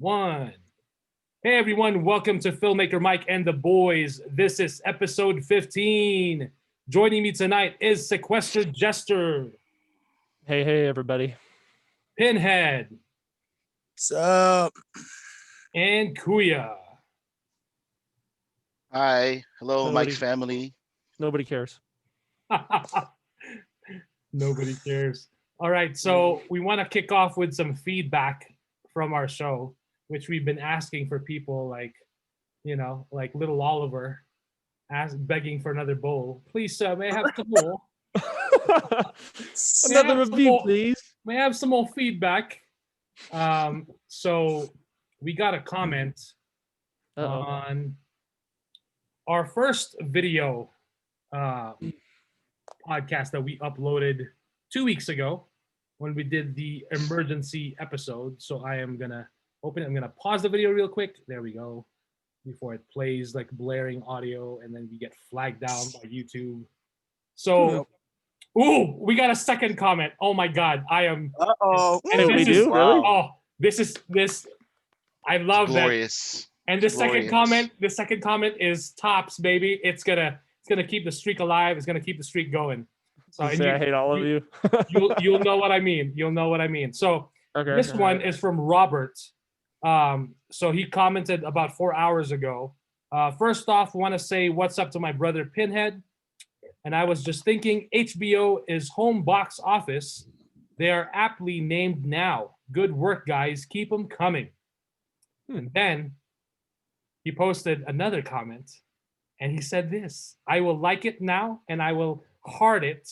One. Hey everyone, welcome to Filmmaker Mike and the boys. This is episode 15. Joining me tonight is Sequestered Jester. Hey everybody. Pinhead. What's up? And Kuya. Hi. Hello, Nobody- Mike's family. Nobody cares. Nobody cares. All right, so we want to kick off with some feedback from our show, which we've been asking for people like little Oliver, begging for another bowl. Please, sir, may I have some more? Another have some review, more- please. May I have some more feedback? So we got a comment on our first video podcast that we uploaded 2 weeks ago when we did the emergency episode. So I am gonna open it. I'm gonna pause the video real quick. There we go. Before it plays like blaring audio and then we get flagged down by YouTube. So, ooh, we got a second comment. Oh my God, I am. Uh-oh. And we this is, do? Really? Oh, this is this. I love that. Glorious. And the second Glorious. comment is tops, baby. It's gonna keep the streak alive. It's gonna keep the streak going. So I hate all of you. you'll know what I mean. You'll know what I mean. So Okay. this one is from Robert. So he commented about 4 hours ago. First off, want to say what's up to my brother Pinhead. And I was just thinking HBO is home box office. They are aptly named now. Good work, guys. Keep them coming. And then he posted another comment and he said this: I will like it now and I will heart it.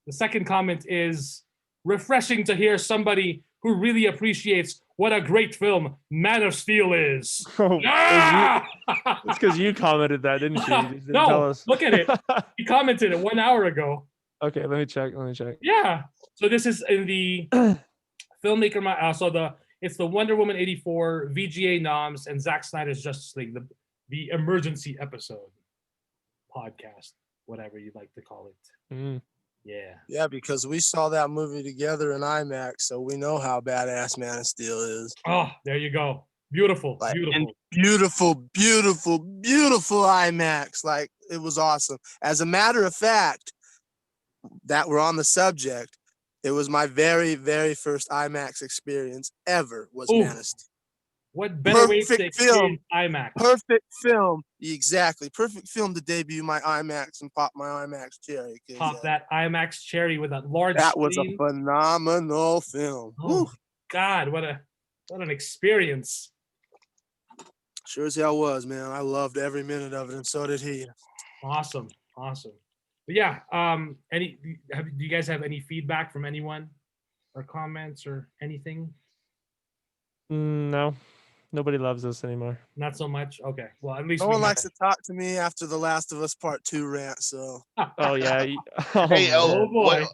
The second comment is refreshing to hear somebody who really appreciates what a great film Man of Steel is. Oh, Ah! it's because you commented that, didn't you? You didn't No, tell us. look at it. He commented it 1 hour ago. Okay, let me check. Yeah. So this is in the filmmaker. It's the Wonder Woman 84 VGA noms and Zack Snyder's Justice League, the emergency episode podcast, whatever you'd like to call it. Mm. Yeah. Yeah, because we saw that movie together in IMAX, so we know how badass Man of Steel is. Oh, there you go. Beautiful. Like, Beautiful. Beautiful IMAX. Like, it was awesome. As a matter of fact, that we're on the subject, it was my very, very first IMAX experience ever was Ooh. Man of Steel. What better way to Perfect film. experience IMAX? Perfect film. Exactly. Perfect film to debut my IMAX and pop my IMAX cherry. 'Cause, Pop that IMAX cherry with that large that was a screen. phenomenal film. Oh Woo. God, what an experience. Sure as hell was, man. I loved every minute of it, and so did he. Awesome. But yeah, do you guys have any feedback from anyone or comments or anything? No, nobody loves us anymore. Not so much. Okay. Well, at least No we one got likes to talk to me after The Last of Us Part 2 rant, so. Oh yeah. Oh, Hey, man. Oh, boy.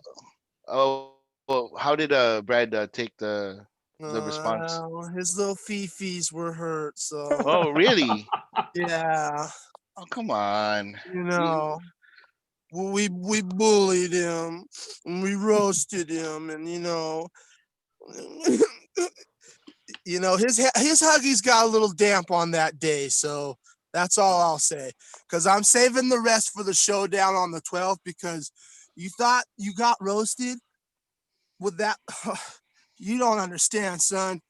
well, how did Brad take the response? His little fifis were hurt, so. Oh, really? Yeah, Oh, come on. you know. We bullied him, and we roasted him, and, his Huggies got a little damp on that day, so that's all I'll say. Because I'm saving the rest for the showdown on the 12th, because you thought you got roasted with that. You don't understand, son.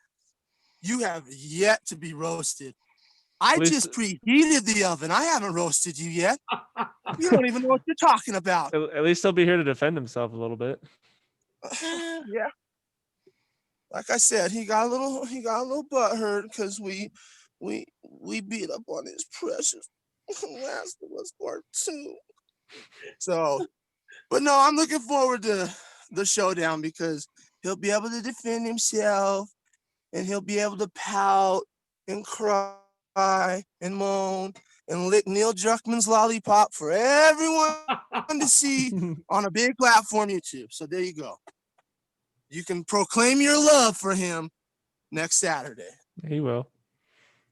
You have yet to be roasted. I At least- just preheated the oven. I haven't roasted you yet. You don't even know what you're talking about. At least he'll be here to defend himself a little bit. Yeah. Like I said, he got a little butt hurt because we beat up on his precious Last of Us Part 2. So, but no, I'm looking forward to the showdown because he'll be able to defend himself and he'll be able to pout and cry and moan and lick Neil Druckmann's lollipop for everyone to see on a big platform, YouTube. So there you go. You can proclaim your love for him next Saturday. He will.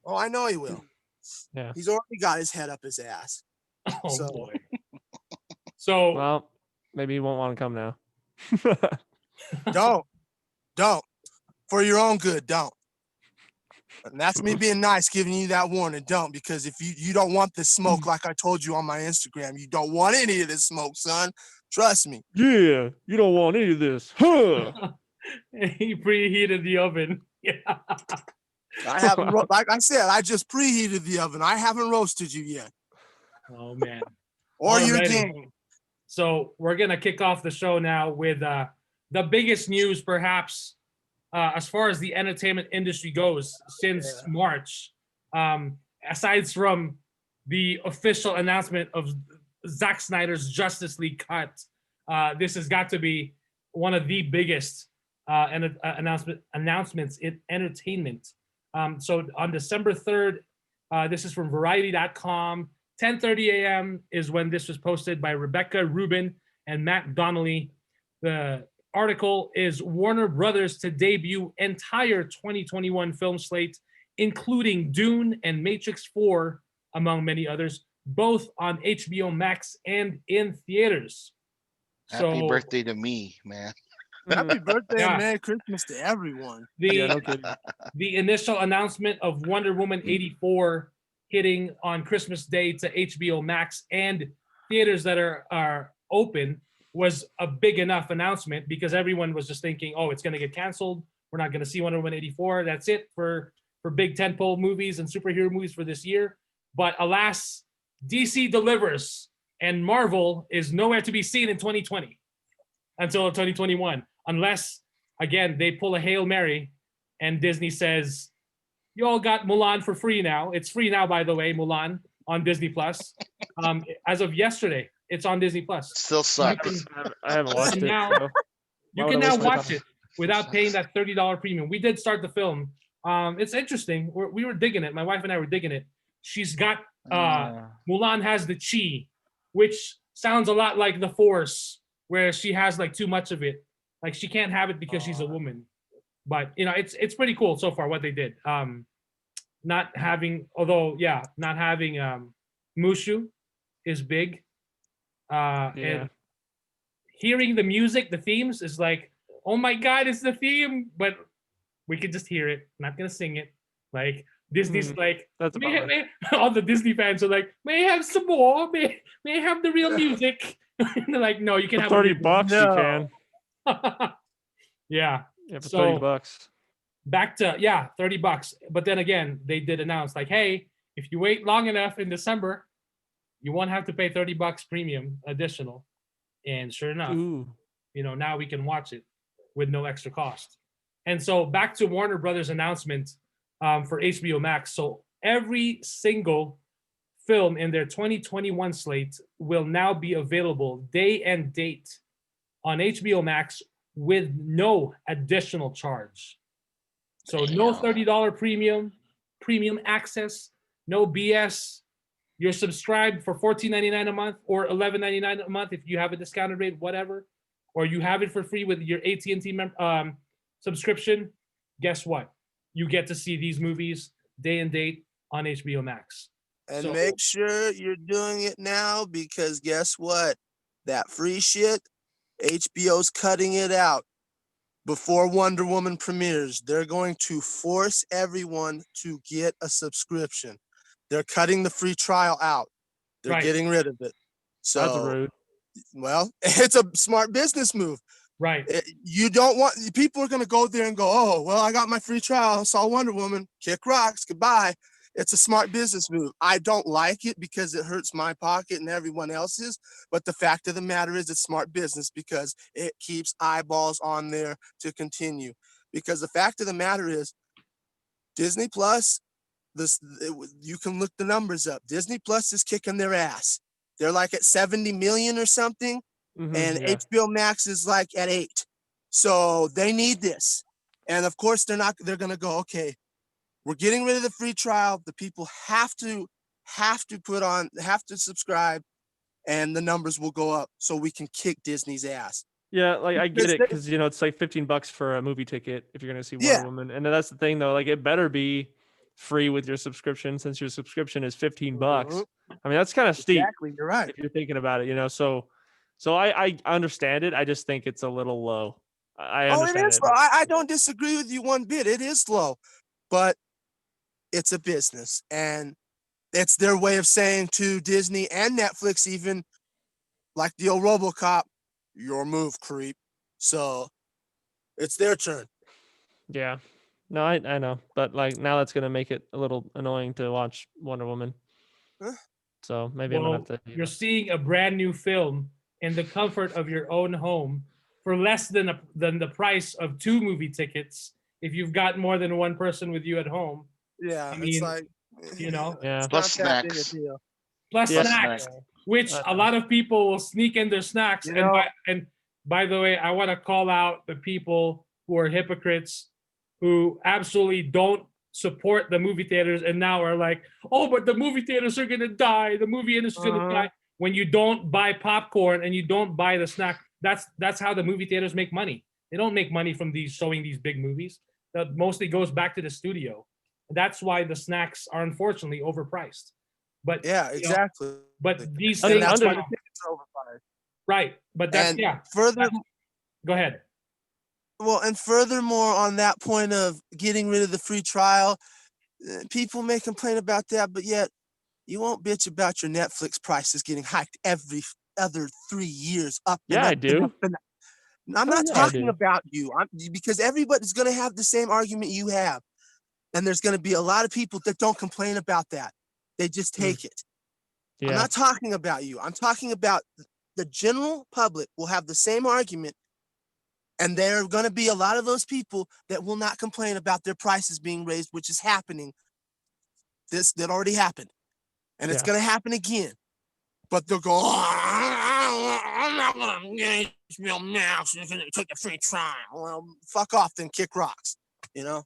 Oh, I know he will. Yeah. He's already got his head up his ass. Oh So- boy. So Well, maybe he won't want to come now. Don't. For your own good, don't. And that's me being nice, giving you that warning. Don't, because if you don't want this smoke, like I told you on my Instagram, you don't want any of this smoke, son. Trust me. Yeah, you don't want any of this. Huh. He preheated the oven. Yeah. I haven't, like I said, I just preheated the oven. I haven't roasted you yet, Oh man. or your Already. game. So we're gonna kick off the show now with the biggest news, perhaps, as far as the entertainment industry goes since March. Aside from the official announcement of Zack Snyder's Justice League cut, this has got to be one of the biggest announcements in entertainment. So on December 3rd, this is from Variety.com. 10:30 a.m. is when this was posted by Rebecca Rubin and Matt Donnelly. The article is Warner Brothers to debut entire 2021 film slate, including Dune and Matrix 4, among many others, both on HBO Max and in theaters. Happy birthday to me, man. Happy birthday Yeah. and Merry Christmas to everyone. Yeah, no kidding. The initial announcement of Wonder Woman 84 hitting on Christmas Day to HBO Max and theaters that are open was a big enough announcement, because everyone was just thinking, oh, it's going to get canceled. We're not going to see Wonder Woman 84. That's it for big tentpole movies and superhero movies for this year. But alas, DC delivers, and Marvel is nowhere to be seen in 2020 until 2021, unless, again, they pull a Hail Mary and Disney says, you all got Mulan for free now. It's free now, by the way, Mulan on Disney Plus. As of yesterday, it's on Disney Plus. Still sucks. I haven't watched it. Now- so You why can would I now waste my watch time? it without paying that $30 premium. We did start the film. It's interesting. We were digging it. My wife and I were digging it. She's got Mulan has the chi, which sounds a lot like the Force, where she has like too much of it. Like she can't have it because she's a woman. But you know, it's pretty cool so far what they did. Not having Mushu is big. And hearing the music, the themes is like, oh my god, it's the theme, but we could just hear it. Not gonna sing it. Like Disney's like, That's about right. all the Disney fans are like, may I have some more? May I have the real music? And they're like, no, you can For have $30 No. you can. Yeah. Yeah, for So- $30. Back to $30. But then again, they did announce like, hey, if you wait long enough in December, you won't have to pay $30 premium additional. And sure enough, Ooh. you know, now we can watch it with no extra cost. And so back to Warner Brothers announcement for HBO Max. So every single film in their 2021 slate will now be available day and date on HBO Max with no additional charge. So no $30 premium access, no BS. You're subscribed for $14.99 a month or $11.99 a month if you have a discounted rate, whatever, or you have it for free with your AT&T subscription. Guess what? You get to see these movies day and date on HBO Max. And So- make sure you're doing it now, because guess what? That free shit, HBO's cutting it out before Wonder Woman premieres. They're going to force everyone to get a subscription. They're cutting the free trial out. They're Right. getting rid of it. So, That's rude. well, it's a smart business move. Right. You don't want, people are going to go there and go, oh, well, I got my free trial. Saw Wonder Woman, kick rocks, goodbye. It's a smart business move. I don't like it because it hurts my pocket and everyone else's. But the fact of the matter is, it's smart business because it keeps eyeballs on there to continue. Because the fact of the matter is, Disney Plus, you can look the numbers up. Disney Plus is kicking their ass. They're like at 70 million or something. Mhm, And yeah. HBO Max is like at 8. So they need this. And of course, they're going to go, okay, we're getting rid of the free trial. The people have to subscribe, and the numbers will go up so we can kick Disney's ass. Yeah, like I get Because it, they- because you know it's like $15 for a movie ticket if you're gonna see Wonder Yeah. Woman, and then that's the thing though. Like it better be free with your subscription, since your subscription is $15. Mhm. I mean that's kind of steep Exactly, you're right. if you're thinking about it, you know. So I understand it. I just think it's a little low. I Oh, it understand is it. low. I don't disagree with you one bit. It is low, but it's a business, and it's their way of saying to Disney and Netflix, even like the old RoboCop, your move, creep. So it's their turn. Yeah. No, I know, but like now that's gonna make it a little annoying to watch Wonder Woman. Huh? So maybe I'm Well, gonna have to. you're seeing a brand new film in the comfort of your own home for less than the price of 2 movie tickets. If you've got more than one person with you at home, Yeah, I it's mean, like, you know, Yeah. it's Plus not that big a snacks. deal. plus Yeah. snacks, which a lot of people will sneak in their snacks. You And know- by the way, I want to call out the people who are hypocrites, who absolutely don't support the movie theaters and now are like, oh, but the movie theaters are gonna die. The movie industry's gonna die. When you don't buy popcorn and you don't buy the snack, that's how the movie theaters make money. They don't make money from these showing these big movies. That mostly goes back to the studio. That's why the snacks are unfortunately overpriced. But Yeah, you know, exactly. but these Under- things, that's why under- the tickets are overpriced. right? But that's And yeah. further, Go ahead. well, and furthermore, on that point of getting rid of the free trial, people may complain about that, but yet you won't bitch about your Netflix prices getting hiked every other 3 years up. And Yeah, up I and do. up and up. I'm Oh, not yeah, I talking do. about you. Because everybody's going to have the same argument you have. And there's going to be a lot of people that don't complain about that. They just take it. I'm Yeah. not talking about you. I'm talking about the general public will have the same argument. And there are going to be a lot of those people that will not complain about their prices being raised, which is happening. That already happened. And it's Yeah. going to happen again. But they'll go, oh, I'm not going to get HBO Max. You're going to take a free trial. Well, fuck off then, kick rocks. You know?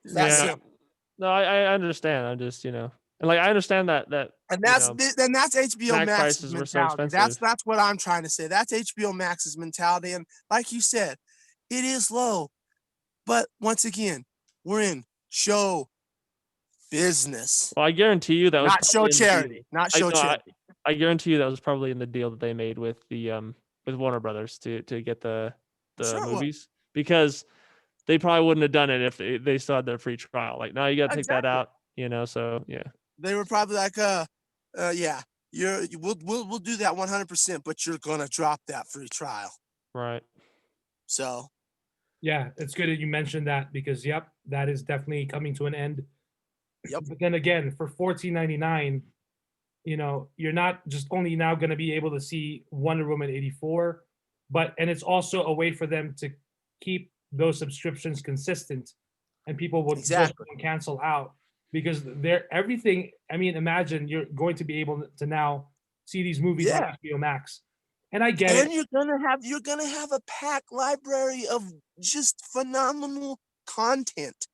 That's Yeah. simple. No, I understand. I'm just, and like I understand that And you that's know, then that's HBO snack Max's prices were so mentality. expensive. That's what I'm trying to say. That's HBO Max's mentality. And like you said, it is low. But once again, we're in show business, Well, I guarantee you that was not show probably in the deal. charity. Not show charity. I guarantee you that was probably in the deal that they made with the with Warner Brothers to get the Sure it was. movies, because they probably wouldn't have done it if they still had their free trial. Like, now you got to take that Exactly. out, so yeah. They were probably like, yeah, we'll do that 100%, but you're gonna drop that free trial. Right. So Yeah, it's good that you mentioned that because yep, that is definitely coming to an end. Yep. But then again, for $14.99, you're not just only now going to be able to see Wonder Woman 84, and it's also a way for them to keep those subscriptions consistent, and people will just Exactly. cancel out because they're everything. I mean, imagine you're going to be able to now see these movies on Yeah. HBO Max, and I get and it. you're gonna have a packed library of just phenomenal content.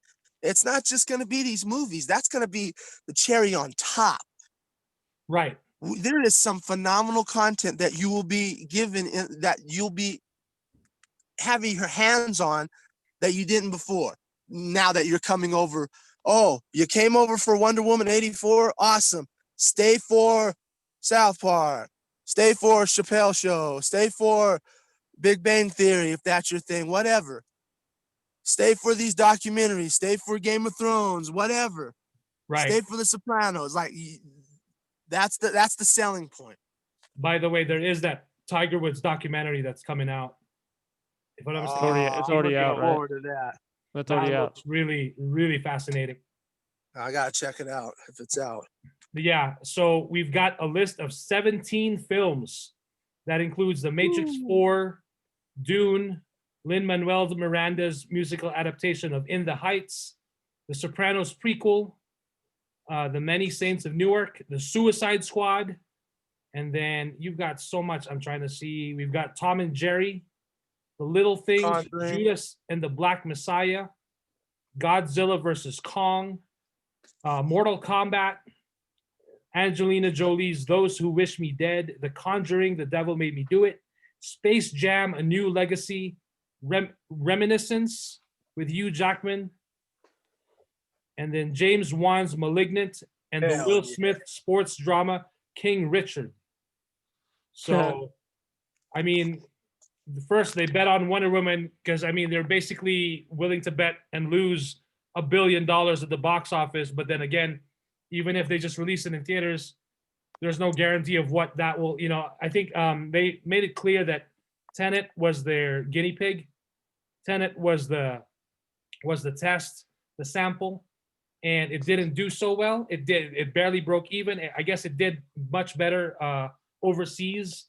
It's not just gonna be these movies. That's gonna be the cherry on top. Right. There is some phenomenal content that you will be given that you'll be having your hands on that you didn't before. Now that you're coming over, oh, you came over for Wonder Woman 84, awesome. Stay for South Park, stay for Chappelle Show, stay for Big Bang Theory if that's your thing, whatever. Stay for these documentaries, stay for Game of Thrones, whatever. Right. Stay for The Sopranos. Like that's the selling point. By the way, there is that Tiger Woods documentary that's coming out. If I'm not mistaken, It's already out, right? Forward to that. That's that already out. looks really, really fascinating. I gotta check it out if it's out. But yeah, so we've got a list of 17 films that includes The Matrix 4, Dune, Lin-Manuel Miranda's musical adaptation of In the Heights, The Sopranos prequel, The Many Saints of Newark, The Suicide Squad, and then you've got so much I'm trying to see. We've got Tom and Jerry, The Little Things, Conjuring. Judas and the Black Messiah, Godzilla versus Kong, Mortal Kombat, Angelina Jolie's Those Who Wish Me Dead, The Conjuring, The Devil Made Me Do It, Space Jam, A New Legacy, Reminiscence with Hugh Jackman, and then James Wan's Malignant, and the Hell Will yeah. Smith sports drama King Richard. So, I mean, first they bet on Wonder Woman because I mean they're basically willing to bet and lose $1 billion at the box office. But then again, even if they just release it in theaters, there's no guarantee of what that will, I think they made it clear that Tenet was their guinea pig. Tenet was the test, the sample, and it didn't do so well. It barely broke even. I guess it did much better overseas.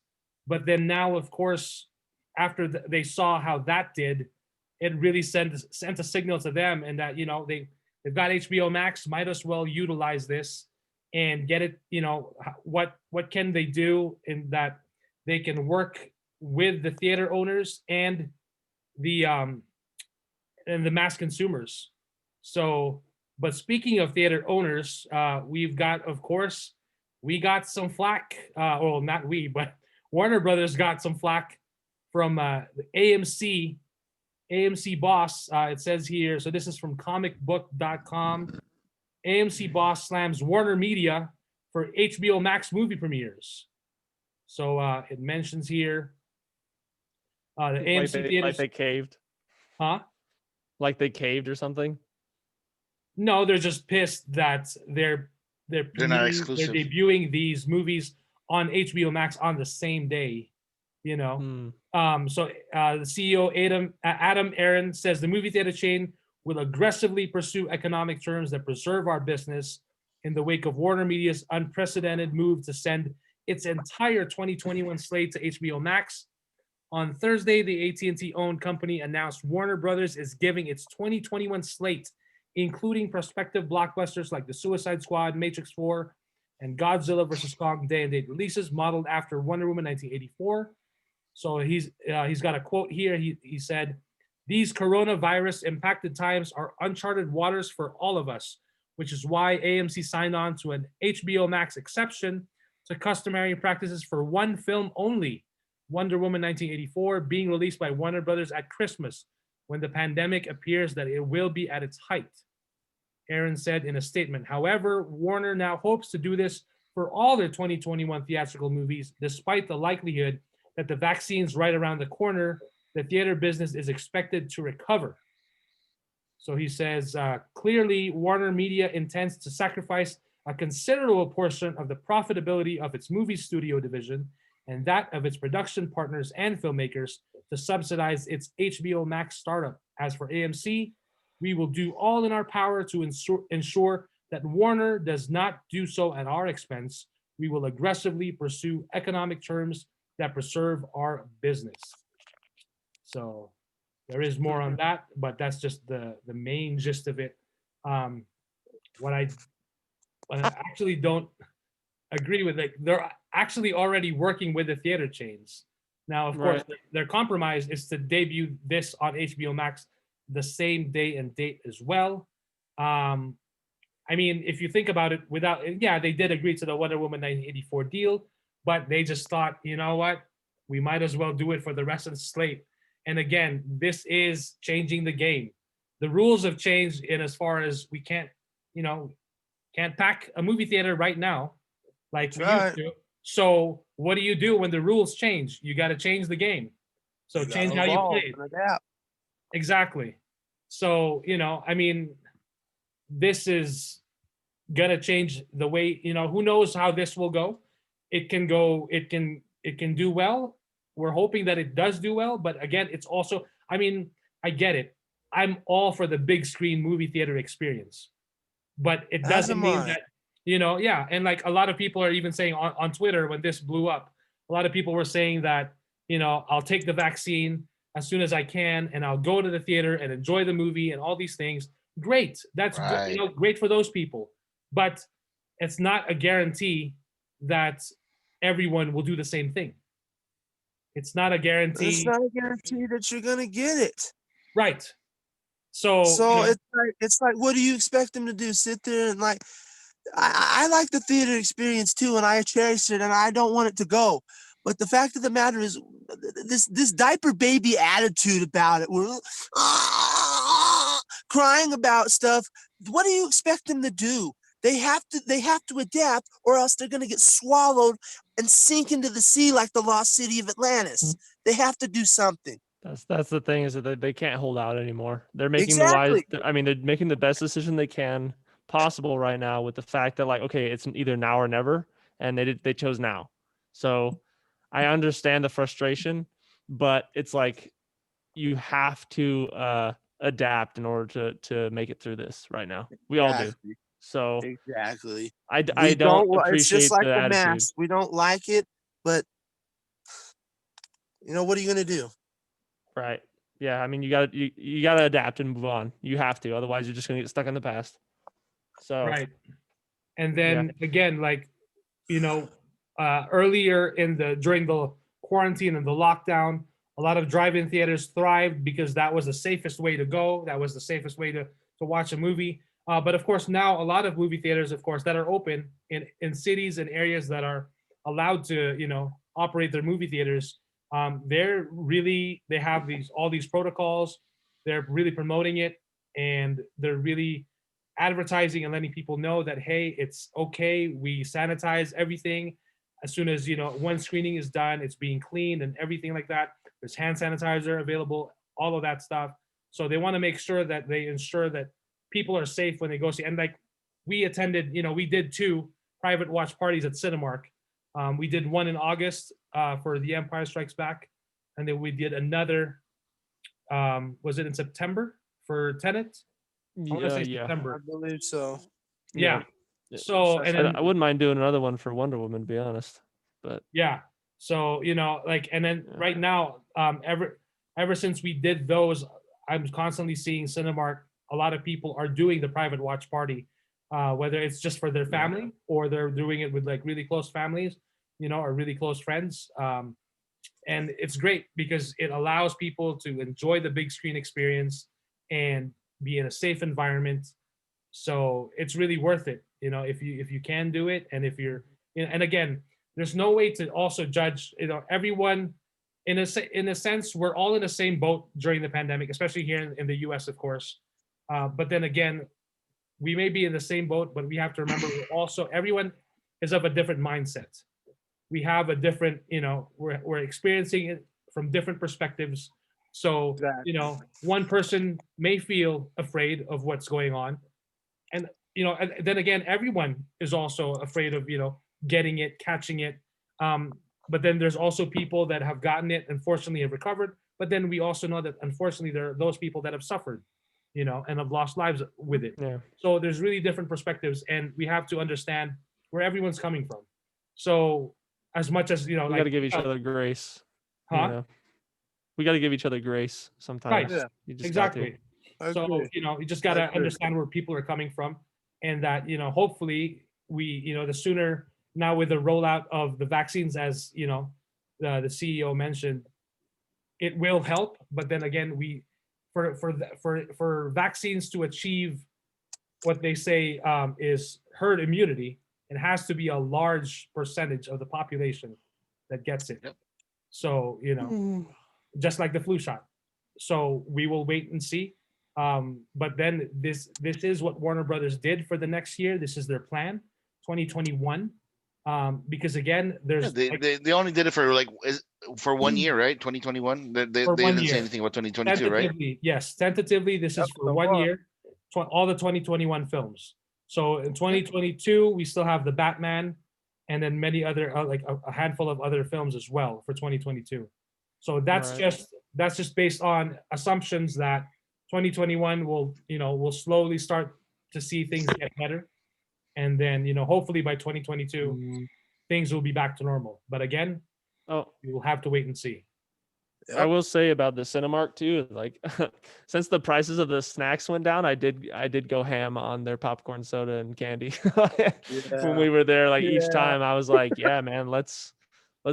But then now, of course, after they saw how that did, it really sent a signal to them, and that they've got HBO Max, might as well utilize this and get it. What can they do in that they can work with the theater owners and the mass consumers. So, but speaking of theater owners, we've got, of course, we got some flack. Well, not we, but Warner Brothers got some flack from the AMC boss. It says here, so this is from comicbook.com. AMC boss slams Warner Media for HBO Max movie premieres. So it mentions here the AMC theaters. Like they caved. Huh? Like they caved or something? No, they're just pissed that they're not exclusive. They're debuting these movies on HBO Max on the same day. So the CEO Adam Aaron says the movie theater chain will aggressively pursue economic terms that preserve our business in the wake of Warner Media's unprecedented move to send its entire 2021 slate to HBO Max. On Thursday, the AT&T-owned company announced Warner Brothers is giving its 2021 slate, including prospective blockbusters like The Suicide Squad, Matrix 4, and Godzilla vs. Kong day-and-date releases modeled after Wonder Woman 1984. So he's got a quote here. He said, "These coronavirus-impacted times are uncharted waters for all of us, which is why AMC signed on to an HBO Max exception to customary practices for one film only, Wonder Woman 1984, being released by Warner Brothers at Christmas, when the pandemic appears that it will be at its height," Aaron said in a statement. However, Warner now hopes to do this for all their 2021 theatrical movies, despite the likelihood that the vaccine's right around the corner. The theater business is expected to recover. So he says, clearly, Warner Media intends to sacrifice a considerable portion of the profitability of its movie studio division and that of its production partners and filmmakers to subsidize its HBO Max startup. As for AMC, we will do all in our power to ensure that Warner does not do so at our expense. We will aggressively pursue economic terms that preserve our business. So there is more on that, but that's just the main gist of it. What I actually don't agree with, like, they're actually already working with the theater chains. Now, of course, their compromise is to debut this on HBO Max the same day and date as well. I mean, if you think about it, they did agree to the Wonder Woman 1984 deal, but they just thought, you know what, we might as well do it for the rest of the slate. And again, this is changing the game. The rules have changed in as far as we can't pack a movie theater right now like we used to. So what do you do when the rules change? You got to change the game. So change how you play it. Exactly. So, I mean, this is gonna change the way, who knows how this will go. It can do well. We're hoping that it does do well, but again, it's also, I mean, I get it. I'm all for the big screen movie theater experience, but it doesn't mean that, and like a lot of people are even saying on Twitter when this blew up, a lot of people were saying that, I'll take the vaccine as soon as I can and I'll go to the theater and enjoy the movie and all these things. Great. That's great for those people, but it's not a guarantee that everyone will do the same thing. It's not a guarantee. It's not a guarantee that you're gonna get it. Right. So it's like, what do you expect them to do? Sit there and like, I like the theater experience too, and I cherish it, and I don't want it to go. But the fact of the matter is, this diaper baby attitude about it, we're crying about stuff. What do you expect them to do? They have to adapt, or else they're gonna get swallowed and sink into the sea like the lost city of Atlantis. They have to do something. That's the thing, is that they can't hold out anymore. They're making the wise. Exactly. I mean, they're making the best decision they can possible right now, with the fact that, like, okay, it's either now or never, and they chose now. So I understand the frustration, but it's like you have to adapt in order to make it through this right now. We all do. Exactly. So Exactly. I don't It's just appreciate like the the attitude. mask. We don't like it, but what are you gonna do? Right. Yeah. I mean, you gotta adapt and move on. You have to, otherwise you're just gonna get stuck in the past. So Right. And then again, like, earlier during the quarantine and the lockdown, a lot of drive-in theaters thrived because that was the safest way to go. That was the safest way to watch a movie. But of course, now a lot of movie theaters, of course, that are open in cities and areas that are allowed to, operate their movie theaters, they have all these protocols. They're really promoting it, and they're really advertising and letting people know that, hey, it's okay. We sanitize everything. As soon as one screening is done, it's being cleaned and everything like that. There's hand sanitizer available, all of that stuff. So they want to make sure that they ensure that people are safe when they go see. And like, we attended, we did 2 private watch parties at Cinemark. We did one in August for The Empire Strikes Back, and then we did another. Was it in September for Tenet? I want to say yeah. I September. believe so. Yeah. So and then I wouldn't mind doing another one for Wonder Woman, to be honest. But yeah. So and then right now, ever since we did those, I'm constantly seeing Cinemark. A lot of people are doing the private watch party, whether it's just for their family or they're doing it with like really close families, or really close friends. And it's great because it allows people to enjoy the big screen experience and be in a safe environment. So it's really worth it, if you can do it, and if you're, and again, there's no way to also judge, everyone. In a sense, we're all in the same boat during the pandemic, especially here in the U.S., of course. But then again, we may be in the same boat, but we have to remember everyone is of a different mindset. We have a different, we're experiencing it from different perspectives. So, Exactly. one person may feel afraid of what's going on. And, and then again, everyone is also afraid of, getting it, catching it. But then there's also people that have gotten it and fortunately have recovered. But then we also know that unfortunately there are those people that have suffered, and have lost lives with it. yeah. So there's really different perspectives, and we have to understand where everyone's coming from. So as much as We got to give each other grace. Huh? We got to give each other grace sometimes. Right. Yeah. You just got to. Exactly. I So agree. you just got to agree. understand where people are coming from, and that hopefully we the sooner, now with the rollout of the vaccines, as the CEO mentioned, it will help. But then again, for vaccines to achieve what they say is herd immunity, it has to be a large percentage of the population that gets it. Yep. So just like the flu shot. So we will wait and see. But then this is what Warner Brothers did for the next year. This is their plan, 2021. Because again, there's They only did it for 1 year, right? 2021. They For 1 didn't say year. anything about 2022, right? tentatively, yes, tentatively, this is for so 1 far. year, all the 2021 films. So in 2022, we still have the Batman, and then many other like a handful of other films as well for 2022. So that's Right. just based on assumptions that 2021 will slowly start to see things get better, and then hopefully by 2022 things will be back to normal. But again, Oh, we will have to wait and see. I will say about the Cinemark too, like since the prices of the snacks went down, I did go ham on their popcorn, soda, and candy when we were there. Like each time, I was like, "Yeah, man, let's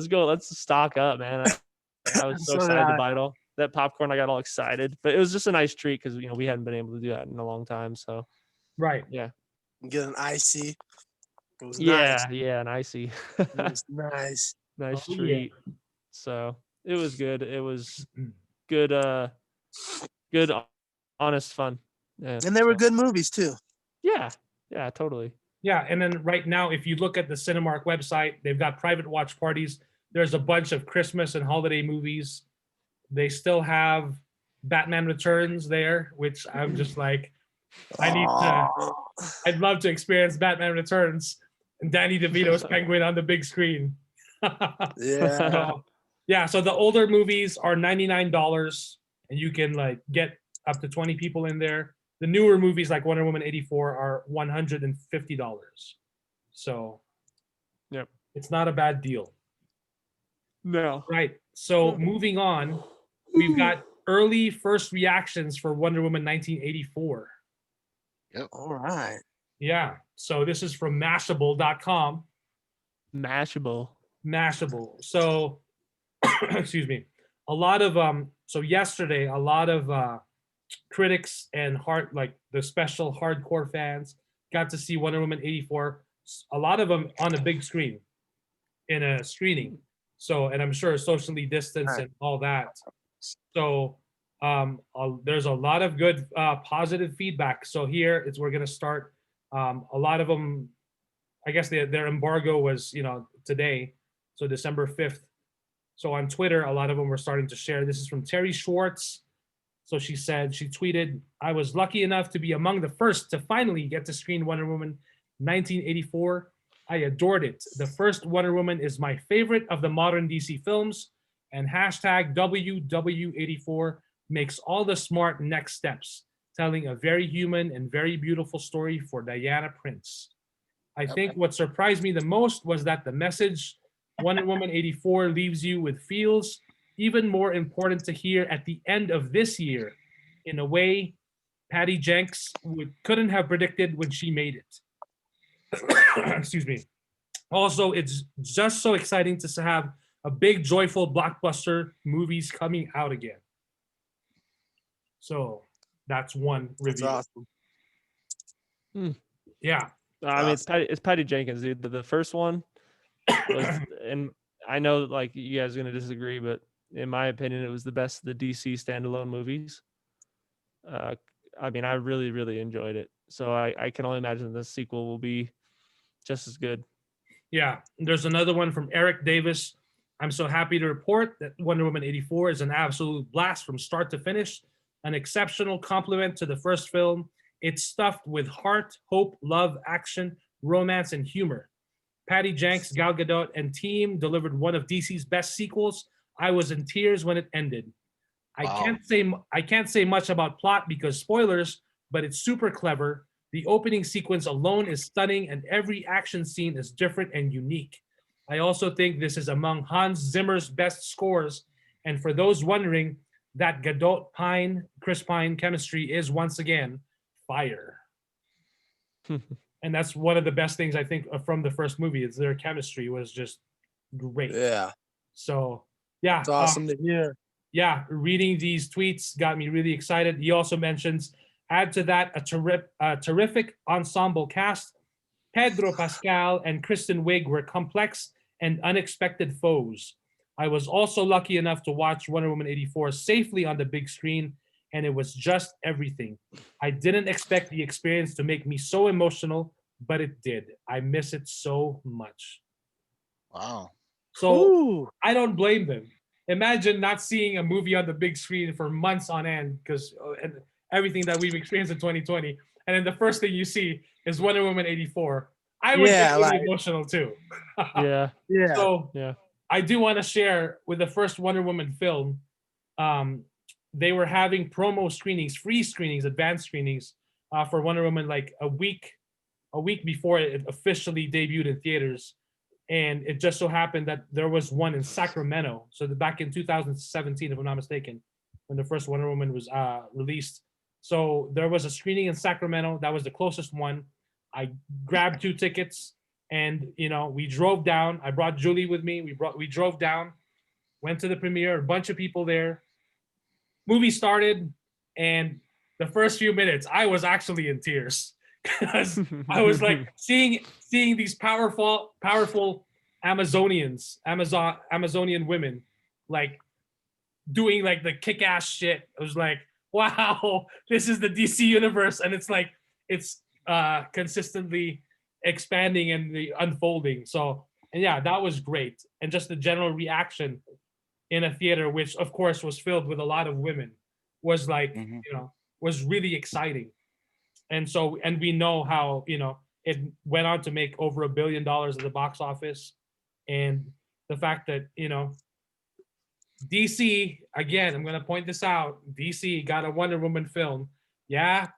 go, let's stock up, man." I was so So excited to that- buy it all. That popcorn, I got all excited, but it was just a nice treat because we hadn't been able to do that in a long time. So Right. yeah, Get an icy. It was yeah, nice. yeah, and icy, It was nice. nice Oh, yeah. treat. So it was good. It was good. Good, honest fun. Yeah. And they were so- good movies too. Yeah, yeah, totally. Yeah, and then right now, if you look at the Cinemark website, they've got private watch parties. There's a bunch of Christmas and holiday movies They still have Batman Returns there, which I'm just like, I'd love to experience Batman Returns and Danny DeVito's Penguin on the big screen. Yeah. So, yeah, so the older movies are $99 and you can like get up to 20 people in there. The newer movies like Wonder Woman 84 are $150. So Yep. it's not a bad deal. No. Right. So moving on, we've got early first reactions for Wonder Woman 1984. All right. Yeah. So this is from Mashable.com. Mashable. Mashable. So excuse me. A lot of so yesterday, a lot of critics and the special hardcore fans got to see Wonder Woman 84. A lot of them on a big screen in a screening. So, and I'm sure socially distanced and all that. So there's a lot of good positive feedback. So here we're gonna start. A lot of them, I guess their embargo was today, so December 5th. So on Twitter, a lot of them were starting to share. This is from Terry Schwartz. So she tweeted, "I was lucky enough to be among the first to finally get to screen Wonder Woman 1984. I adored it. The first Wonder Woman is my favorite of the modern DC films, and hashtag WW84 makes all the smart next steps, telling a very human and very beautiful story for Diana Prince. I think what surprised me the most was that the message Wonder Woman 84 leaves you with feels even more important to hear at the end of this year, in a way Patty Jenkins couldn't have predicted when she made it." Excuse me. Also, it's just so exciting to have a big, joyful blockbuster movies coming out again. So that's one review. That's awesome. Yeah. I mean, it's Patty Jenkins, dude. The first one was, and I know like you guys are gonna disagree, but in my opinion, it was the best of the DC standalone movies. I mean, I really, really enjoyed it. So I can only imagine the sequel will be just as good. Yeah. There's another one from Eric Davis. "I'm so happy to report that Wonder Woman 84 is an absolute blast from start to finish, an exceptional compliment to the first film. It's stuffed with heart, hope, love, action, romance, and humor. Patty Jenkins, Gal Gadot, and team delivered one of DC's best sequels. I was in tears when it ended. I can't say much about plot because spoilers, but it's super clever. The opening sequence alone is stunning, and every action scene is different and unique. I also think this is among Hans Zimmer's best scores. And for those wondering, that Chris Pine chemistry is once again fire." And that's one of the best things I think from the first movie is their chemistry was just great. Yeah. So yeah, It's awesome to hear. Yeah, reading these tweets got me really excited. He also mentions, add to that a terrific ensemble cast. Pedro Pascal and Kristen Wiig were complex and unexpected foes. I was also lucky enough to watch Wonder Woman 84 safely on the big screen, and it was just everything. I didn't expect the experience to make me so emotional, but it did. I miss it so much. Wow. So I don't blame them. Imagine not seeing a movie on the big screen for months on end because everything that we've experienced in 2020. And then the first thing you see is Wonder Woman 84. I would get really emotional too. Yeah. So Yeah. I do want to share with the first Wonder Woman film, they were having promo screenings, free screenings, advanced screenings for Wonder Woman like a week before it officially debuted in theaters. And it just so happened that there was one in Sacramento. So back in 2017, if I'm not mistaken, when the first Wonder Woman was released. So there was a screening in Sacramento. That was the closest one. I grabbed 2 tickets and, we drove down. I brought Julie with me. We drove down, went to the premiere, a bunch of people there. Movie started, and the first few minutes, I was actually in tears. Because I was like seeing these powerful Amazonian women like doing like the kick-ass shit. It was like, wow, this is the DC universe, and it's like it's consistently expanding and the unfolding. So, and yeah, that was great. And just the general reaction in a theater, which of course was filled with a lot of women, was like, Mhm. was really exciting. And so, and we know how, it went on to make over $1 billion at the box office. And the fact that, DC, again, I'm going to point this out, DC got a Wonder Woman film. Yeah,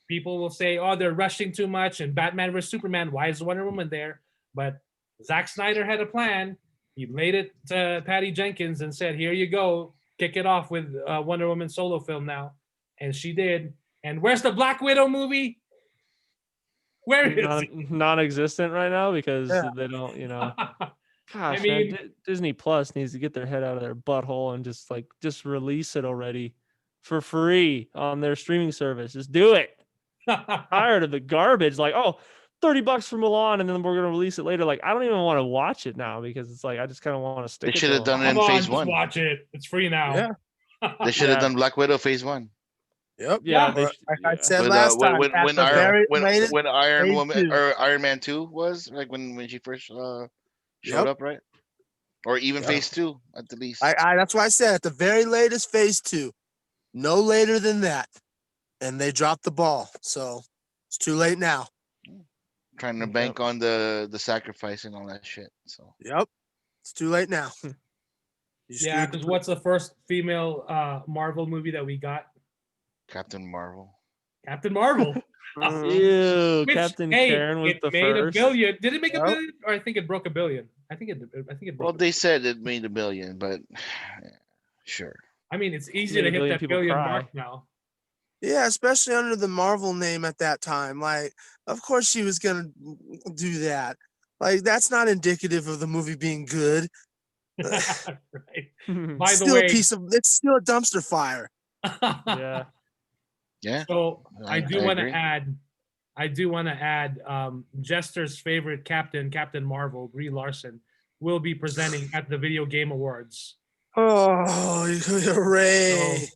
people will say, oh, they're rushing too much, and Batman vs Superman, why is Wonder Woman there? But Zack Snyder had a plan. He laid it to Patty Jenkins and said, here you go, kick it off with Wonder Woman solo film now. And she did. And where's the Black Widow movie? Where is it? Non-existent right now because Yeah. they don't, I gosh, mean, man, Disney Plus needs to get their head out of their butthole and just release it already for free on their streaming service. Just do it. Tired of the garbage. Like, oh, $30 for Mulan, and then we're gonna release it later. Like, I don't even want to watch it now because it's like I just kind of want to stick. They should have done it come in on, phase just one. watch it. It's free now. Yeah. They should have Yeah. done Black Widow phase one. Yep. Yeah, Yeah. Like I said With, last time, when at the very latest, when Iron phase Woman 2. or Iron Man 2 was like when she first showed Yep. up, right? Or even Yep. phase 2 at the least. I that's why I said at the very latest phase 2, no later than that, and they dropped the ball. So it's too late now. Trying to Yep. bank on the sacrifice and all that shit. So Yep, it's too late now. You Yeah, screwed because the- what's the first female Marvel movie that we got? Captain Marvel. Captain Marvel. Ew, Which, Captain hey, Karen was it the made first. $1 billion. Did it make Yep. $1 billion? Or I think it broke $1 billion. I think it Well, broke. they said it made $1 billion, but sure. I mean, it's easy Made to $1 hit billion, that people billion cry. mark now. Yeah, especially under the Marvel name at that time. Like, of course she was gonna do that. Like, that's not indicative of the movie being good. Right. By the Still way, it's still a dumpster fire. Yeah. Yeah. So I do want to agree. add, Jester's favorite Captain Marvel, Brie Larson, will be presenting at the Video Game Awards. Oh, hooray! So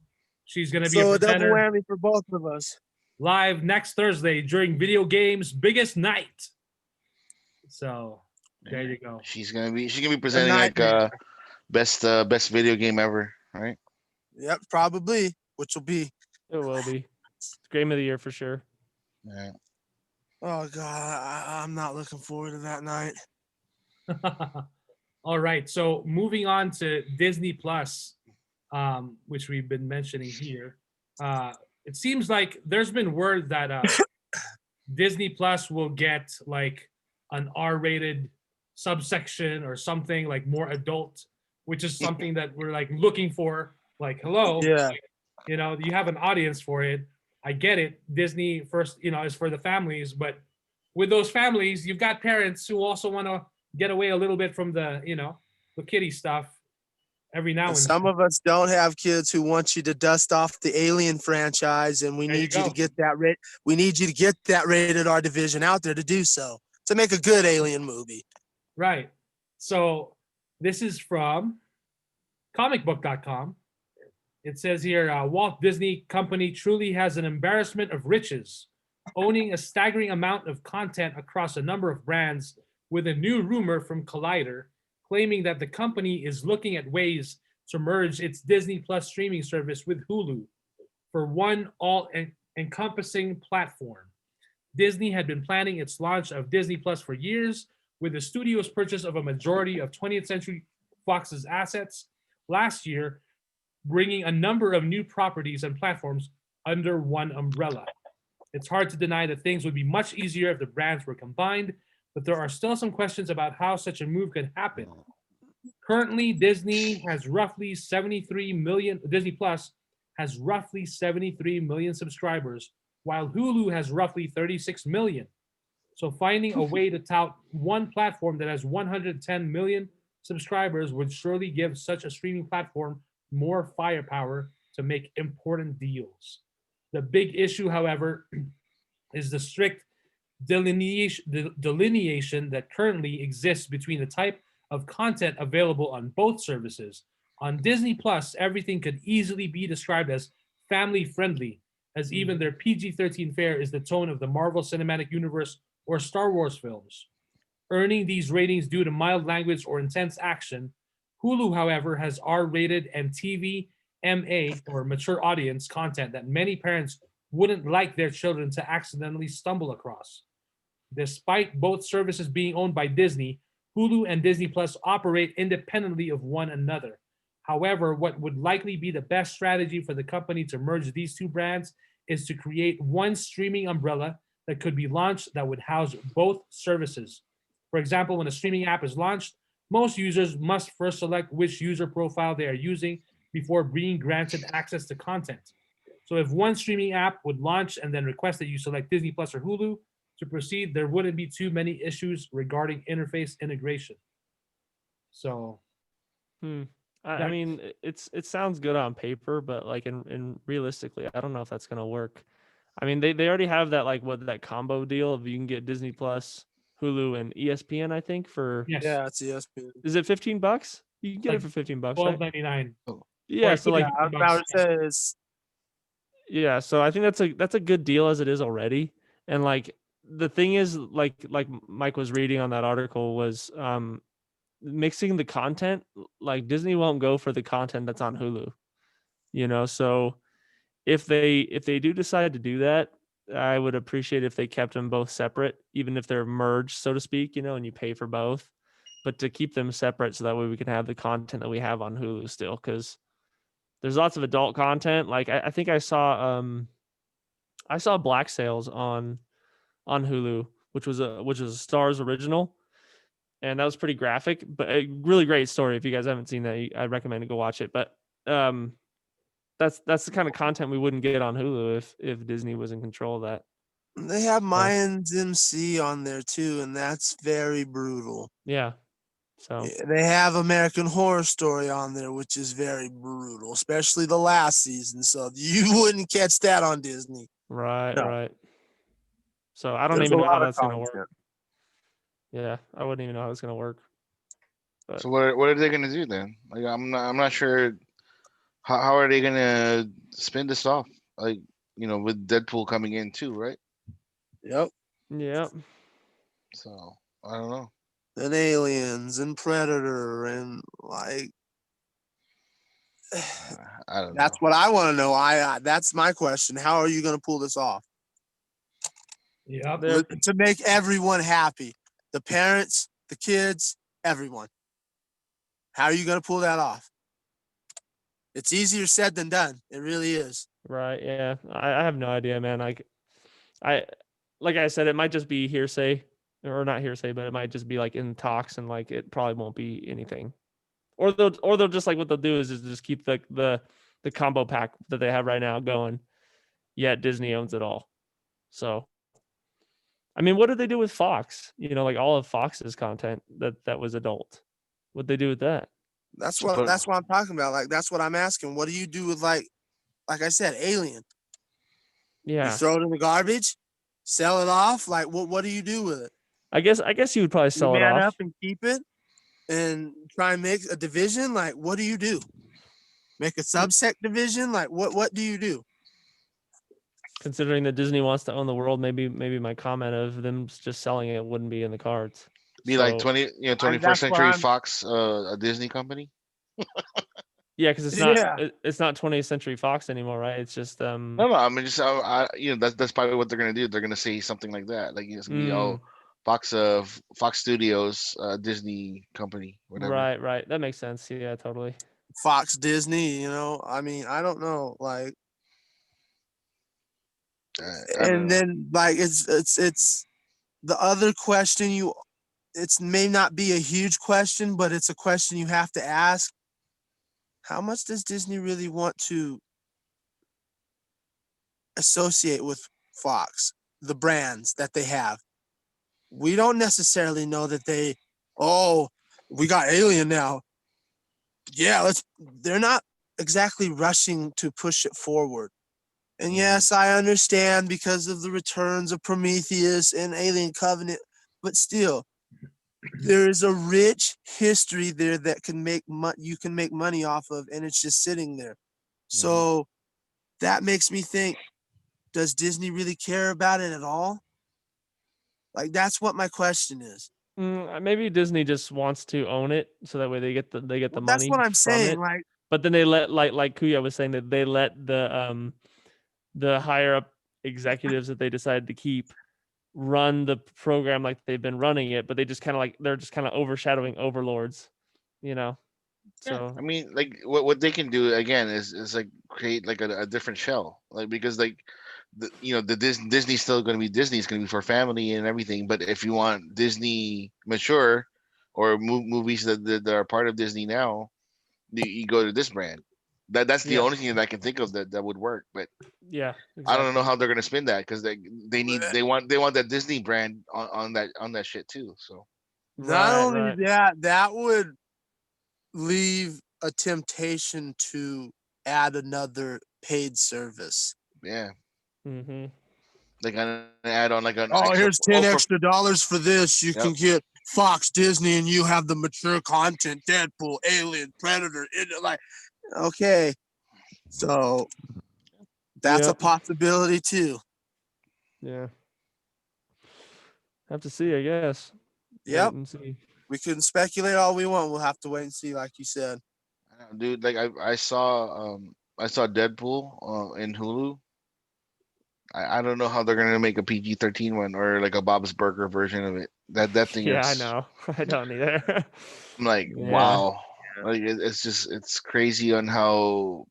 she's going to be So a a double presenter whammy for both of us. live next Thursday during Video Games' biggest night. So there you go. She's gonna be presenting like nightmare. best video game ever, right? Yep, probably, which will be. It will be. It's game of the year for sure. Yeah. Oh God, I'm not looking forward to that night. All right. So moving on to Disney Plus, which we've been mentioning here. It seems like there's been word that Disney Plus will get like an R-rated subsection or something like more adult, which is something that we're like looking for. Like, hello, Yeah. like, you have an audience for it. I get it. Disney first, is for the families, but with those families, you've got parents who also want to get away a little bit from the, the kiddie stuff every now And and some then. of us don't have kids who want you to dust off the Alien franchise, and we There you need you to go. get that We need you to get that rated R division out there to do so, to make a good Alien movie. Right. So this is from comicbook.com. It says here, Walt Disney Company truly has an embarrassment of riches, owning a staggering amount of content across a number of brands, with a new rumor from Collider claiming that the company is looking at ways to merge its Disney Plus streaming service with Hulu for one all-encompassing platform. Disney had been planning its launch of Disney Plus for years, with the studio's purchase of a majority of 20th Century Fox's assets last year, bringing a number of new properties and platforms under one umbrella. It's hard to deny that things would be much easier if the brands were combined, but there are still some questions about how such a move could happen. Currently, Disney Plus has roughly 73 million subscribers, while Hulu has roughly 36 million. So finding a way to tout one platform that has 110 million subscribers would surely give such a streaming platform more firepower to make important deals. The big issue, however, is the strict delineation that currently exists between the type of content available on both services. On Disney Plus, everything could easily be described as family friendly, as even their PG-13 fare is the tone of the Marvel Cinematic Universe or Star Wars films. Earning these ratings due to mild language or intense action, Hulu, however, has R-rated and TV MA or mature audience content that many parents wouldn't like their children to accidentally stumble across. Despite both services being owned by Disney, Hulu and Disney Plus operate independently of one another. However, what would likely be the best strategy for the company to merge these two brands is to create one streaming umbrella that could be launched that would house both services. For example, when a streaming app is launched, most users must first select which user profile they are using before being granted access to content. So if one streaming app would launch and then request that you select Disney Plus or Hulu to proceed, there wouldn't be too many issues regarding interface integration. So I mean, it sounds good on paper, but like in realistically, I don't know if that's gonna work. I mean, they already have that like that combo deal of you can get Disney Plus, Hulu, and ESPN. I think for yes, Yeah, it's ESPN. is it $15? You can get Like it for $15, right? $12.99. Yeah, so like I was about to say it's yeah, so I think that's a good deal as it is already. And like the thing is, like Mike was reading on that article was mixing the content. Like Disney won't go for the content that's on Hulu, you know. So if they do decide to do that, I would appreciate if they kept them both separate, even if they're merged, so to speak, you know, and you pay for both. But to keep them separate so that way we can have the content that we have on Hulu still, because there's lots of adult content. Like I think I saw Black Sails on Hulu, which was a Stars original, and that was pretty graphic, but a really great story. If you guys haven't seen that, I recommend to go watch it. But that's the kind of content we wouldn't get on Hulu if Disney was in control of that. they have Mayans MC on there too, and that's very brutal. Yeah. So They have American Horror Story on there, which is very brutal, especially the last season. So you wouldn't catch that on Disney. right. No. So I don't There's even a know how lot of that's gonna content. work. Yeah, I wouldn't even know how it's gonna work. But So what are they gonna do then? Like I'm not sure. How are they gonna spin this off? Like with Deadpool coming in too, right? Yep. yeah, So I don't know. And Aliens and Predator and like I don't that's know. what I want to know. That's my question. How are you going to pull this off? Yep. They're- To make everyone happy, the parents, the kids, everyone. How are you going to pull that off? It's easier said than done. It really is. right. Yeah, I have no idea, man. Like I said, it might just be hearsay, or not hearsay, but it might just be like in talks, and like it probably won't be anything. Or they'll just like what they'll do is just keep the combo pack that they have right now going. Yet Disney owns it all. So, I mean, what did they do with Fox? You know, like all of Fox's content that was adult. What'd they do with that? That's So what put- that's what I'm talking about. Like that's what I'm asking. What do you do with like I said, Alien? You Yeah, throw it in the garbage, sell it off. Like what do you do with it? I guess you would probably You sell it man off. up and keep it, and try and make a division. Like what do you do? Make a subsect division? Like what do you do? Considering that Disney wants to own the world, maybe my comment of them just selling it wouldn't be in the cards. Be like So- 21st what Century I'm- Fox, a Disney company. Yeah, because it's not 20th Century Fox anymore, right? It's just No, I mean just that's probably what they're gonna do. They're gonna say something like that. Like it's gonna be Fox Studios, Disney company, whatever. right. That makes sense. Yeah, totally. Fox, Disney, I mean, I don't know. Like, I don't know. then like it's the other question it's may not be a huge question, but it's a question you have to ask. How much does Disney really want to associate with Fox, the brands that they have? We don't necessarily know that we got Alien now. Yeah, they're not exactly rushing to push it forward. And yes, I understand because of the returns of Prometheus and Alien Covenant, but still, there is a rich history there that you can make money off of, and it's just sitting there. So that makes me think, does Disney really care about it at all? Like, that's what my question is. Maybe Disney just wants to own it, so that way they get the Well, money that's what I'm from saying. it. Like, But then they let like Kuya was saying that they let the higher up executives that they decided to keep run the program like they've been running it, but they just kind of they're just kind of overshadowing overlords, you know. Yeah, So I mean, like what they can do again is like create like a different shell, like because like the Disney's still going to be Disney. It's going to be for family and everything. But if you want Disney mature or movies that are part of Disney now, you go to this brand. That's the yeah, only thing that I can think of that would work. But yeah, I don't know exactly. how they're going to spin that because they want that Disney brand on that shit too. So not Right, only right. that would leave a temptation to add another paid service. yeah, Mm-hmm. they gonna add on like an Oh, extra. here's Oh, 10 for extra dollars for this. You yep. can get Fox, Disney, and you have the mature content, Deadpool, Alien, Predator. Like, okay. So that's a Yep. possibility too. Yeah. Have to see, I guess. Wait Yep. and see. We can speculate all we want. We'll have to wait and see, like you said. I know, dude. Like I saw Deadpool in Hulu. I don't know how they're gonna make a PG-13 one or like a Bob's Burger version of it. That thing Yeah, I is. know. I don't either. I'm like, Yeah. wow. Like it's just it's crazy on how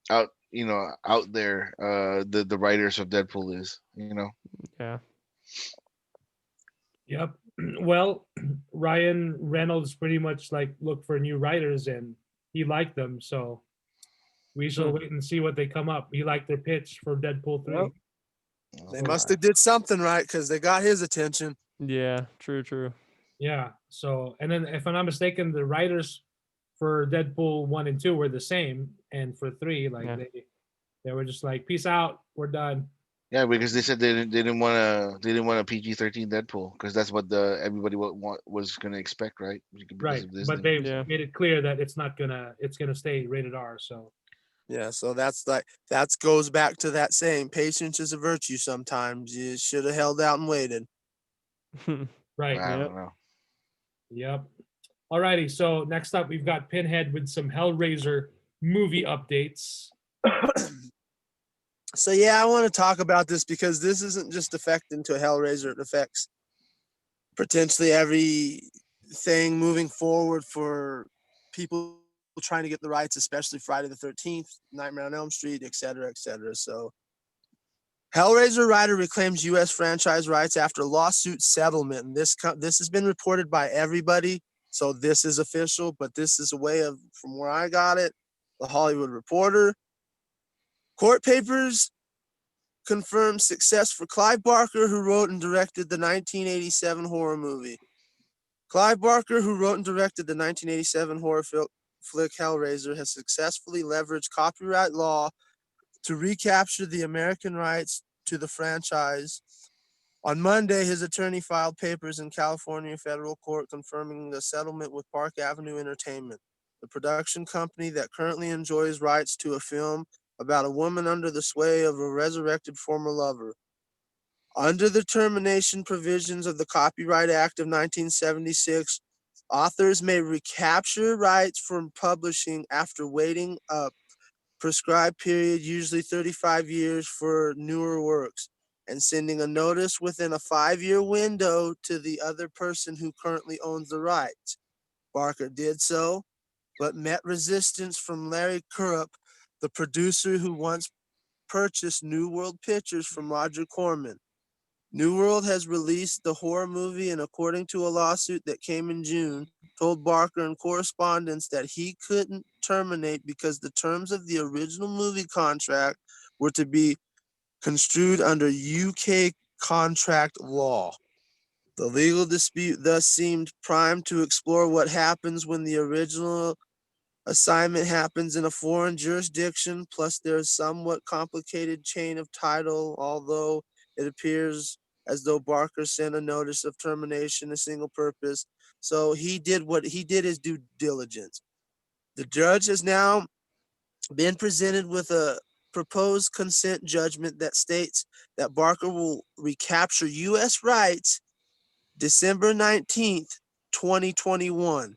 out there the writers of Deadpool is. Yeah. Yep. Well, Ryan Reynolds pretty much like looked for new writers and he liked them. So we shall wait and see what they come up. He liked their pitch for Deadpool 3. Yep. They Oh, must have did something right because they got his attention. Yeah, true. Yeah. So, and then if I'm not mistaken, the writers for Deadpool 1 and 2 were the same. And for 3, like Yeah. they were just like, peace out, we're done. Yeah, because they said they didn't want a PG-13 Deadpool because that's what the everybody was gonna expect, right? Because Right. of But Disney. they've Yeah. made it clear that it's gonna stay rated R. So Yeah, so that goes back to that saying, patience is a virtue sometimes. You should have held out and waited. right. I Yep. don't know. Yep. Alrighty. So next up we've got Pinhead with some Hellraiser movie updates. So yeah, I want to talk about this because this isn't just affecting to Hellraiser, it affects potentially everything moving forward for people trying to get the rights, especially Friday the 13th, Nightmare on Elm Street, et cetera, et cetera. So Hellraiser writer reclaims U.S. franchise rights after lawsuit settlement. And this has been reported by everybody, so this is official. But this is a way of, from where I got it, the Hollywood Reporter. Court papers confirmed success for Clive Barker, who wrote and directed the 1987 horror movie. Clive Barker, who wrote and directed the 1987 horror flick Hellraiser, has successfully leveraged copyright law to recapture the American rights to the franchise. On Monday, his attorney filed papers in California federal court confirming the settlement with Park Avenue Entertainment, the production company that currently enjoys rights to a film about a woman under the sway of a resurrected former lover. Under the termination provisions of the Copyright Act of 1976, authors may recapture rights from publishing after waiting a prescribed period, usually 35 years for newer works, and sending a notice within a 5-year window to the other person who currently owns the rights. Barker did so, but met resistance from Larry Kurup, the producer who once purchased New World Pictures from Roger Corman. New World has released the horror movie and, according to a lawsuit that came in June, told Barker in correspondence that he couldn't terminate because the terms of the original movie contract were to be construed under UK contract law. The legal dispute thus seemed primed to explore what happens when the original assignment happens in a foreign jurisdiction, plus there's somewhat complicated chain of title, although it appears as though Barker sent a notice of termination a single purpose. So he did his due diligence. The judge has now been presented with a proposed consent judgment that states that Barker will recapture U.S. rights December 19th, 2021.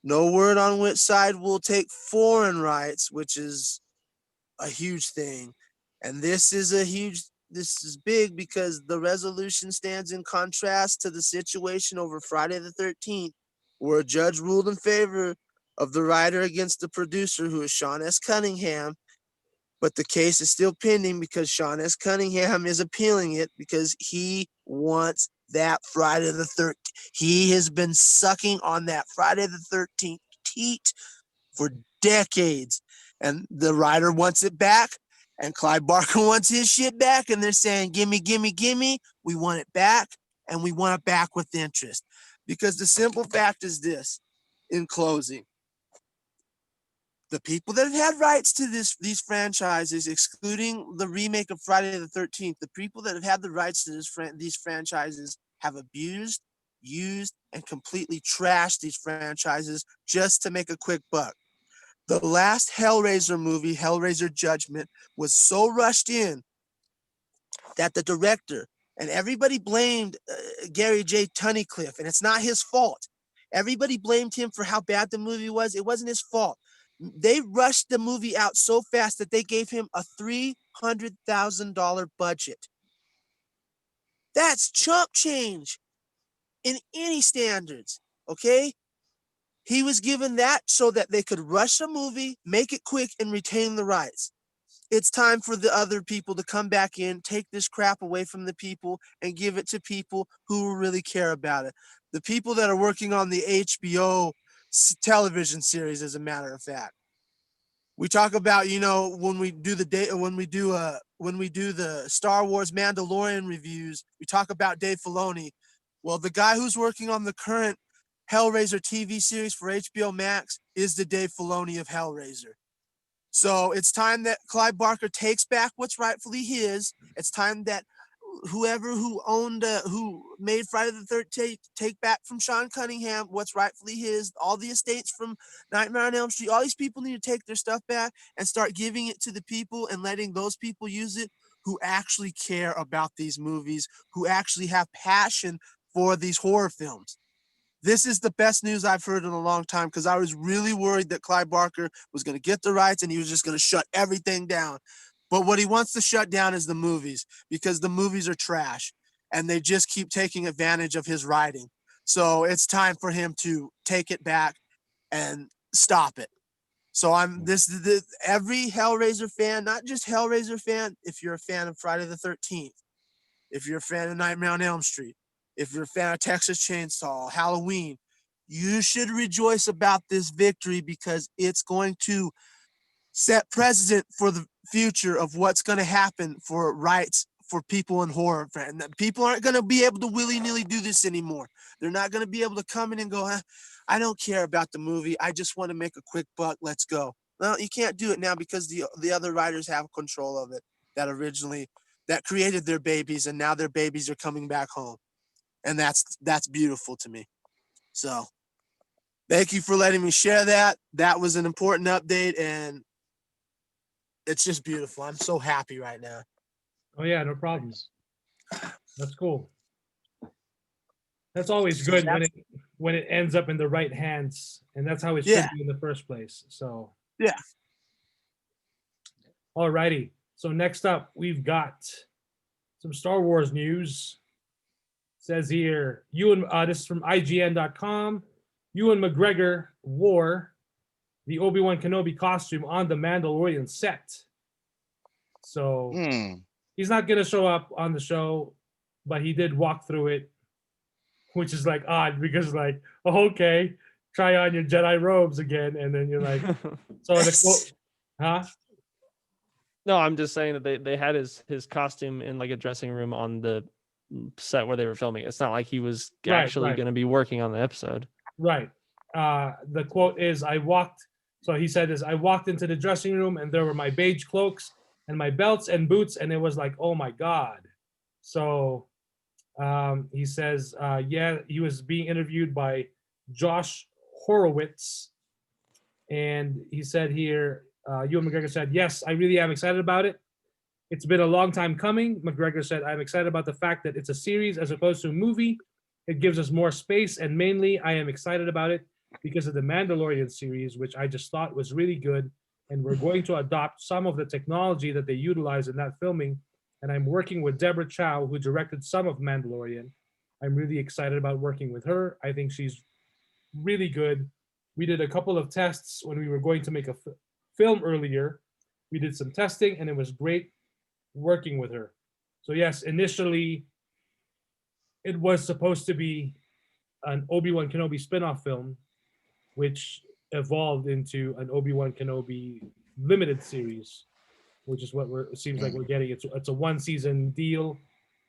No word on which side will take foreign rights, which is a huge thing. And this is big because the resolution stands in contrast to the situation over Friday the 13th, where a judge ruled in favor of the writer against the producer, who is Sean S. Cunningham. But the case is still pending because Sean S. Cunningham is appealing it because he wants that Friday the 13th. He has been sucking on that Friday the 13th teat for decades. And the writer wants it back. And Clive Barker wants his shit back. And they're saying, gimme, gimme, gimme. We want it back. And we want it back with interest. Because the simple fact is this, in closing. The people that have had rights to these franchises, excluding the remake of Friday the 13th, the people that have had the rights to these franchises have abused, used, and completely trashed these franchises just to make a quick buck. The last Hellraiser movie, Hellraiser Judgment, was so rushed in that the director and everybody blamed Gary J. Tunnicliffe, and it's not his fault. Everybody blamed him for how bad the movie was. It wasn't his fault. They rushed the movie out so fast that they gave him a $300,000 budget. That's chump change in any standards, okay? He was given that so that they could rush a movie, make it quick, and retain the rights. It's time for the other people to come back in, take this crap away from the people, and give it to people who really care about it. The people that are working on the HBO television series, as a matter of fact. We talk about, when we do the Star Wars Mandalorian reviews, we talk about Dave Filoni. Well, the guy who's working on the current Hellraiser TV series for HBO Max is the Dave Filoni of Hellraiser. So it's time that Clive Barker takes back what's rightfully his. It's time that whoever who made Friday the 13th take back from Sean Cunningham what's rightfully his. All the estates from Nightmare on Elm Street, all these people need to take their stuff back and start giving it to the people and letting those people use it who actually care about these movies, who actually have passion for these horror films. This is the best news I've heard in a long time, because I was really worried that Clive Barker was going to get the rights and he was just going to shut everything down. But what he wants to shut down is the movies, because the movies are trash and they just keep taking advantage of his writing. So it's time for him to take it back and stop it. So every Hellraiser fan, not just Hellraiser fan, if you're a fan of Friday the 13th, if you're a fan of Nightmare on Elm Street, if you're a fan of Texas Chainsaw, Halloween, you should rejoice about this victory, because it's going to set precedent for the future of what's going to happen for rights for people in horror. And people aren't going to be able to willy-nilly do this anymore. They're not going to be able to come in and go, I don't care about the movie. I just want to make a quick buck. Let's go. Well, you can't do it now because the other writers have control of it that created their babies, and now their babies are coming back home. And that's beautiful to me. So thank you for letting me share that. That was an important update, and it's just beautiful. I'm so happy right now. Oh yeah, no problems. That's cool. That's always good when it ends up in the right hands, and that's how it should be in the first place. So yeah. Alrighty. So next up, we've got some Star Wars news. Says here, this is from IGN.com. Ewan McGregor wore the Obi-Wan Kenobi costume on the Mandalorian set. So he's not going to show up on the show, but he did walk through it, which is like odd because okay, try on your Jedi robes again. And then you're like, so the quote, huh? No, I'm just saying that they had his costume in like a dressing room on the set where they were filming. It's not like he was actually going to be working on the episode. Right. The quote is, he said this, I walked into the dressing room and there were my beige cloaks and my belts and boots, and it was like, oh my God. So he says, he was being interviewed by Josh Horowitz, and he said here, Ewan McGregor said, yes, I really am excited about it. It's been a long time coming. McGregor said, I'm excited about the fact that it's a series as opposed to a movie. It gives us more space, and mainly I am excited about it because of the Mandalorian series, which I just thought was really good. And we're going to adopt some of the technology that they utilize in that filming. And I'm working with Deborah Chow, who directed some of Mandalorian. I'm really excited about working with her. I think she's really good. We did a couple of tests when we were going to make a film earlier. We did some testing, and it was great working with her. So yes, initially, it was supposed to be an Obi-Wan Kenobi spin-off film, which evolved into an Obi-Wan Kenobi limited series, which is what it seems like we're getting. It's a one-season deal.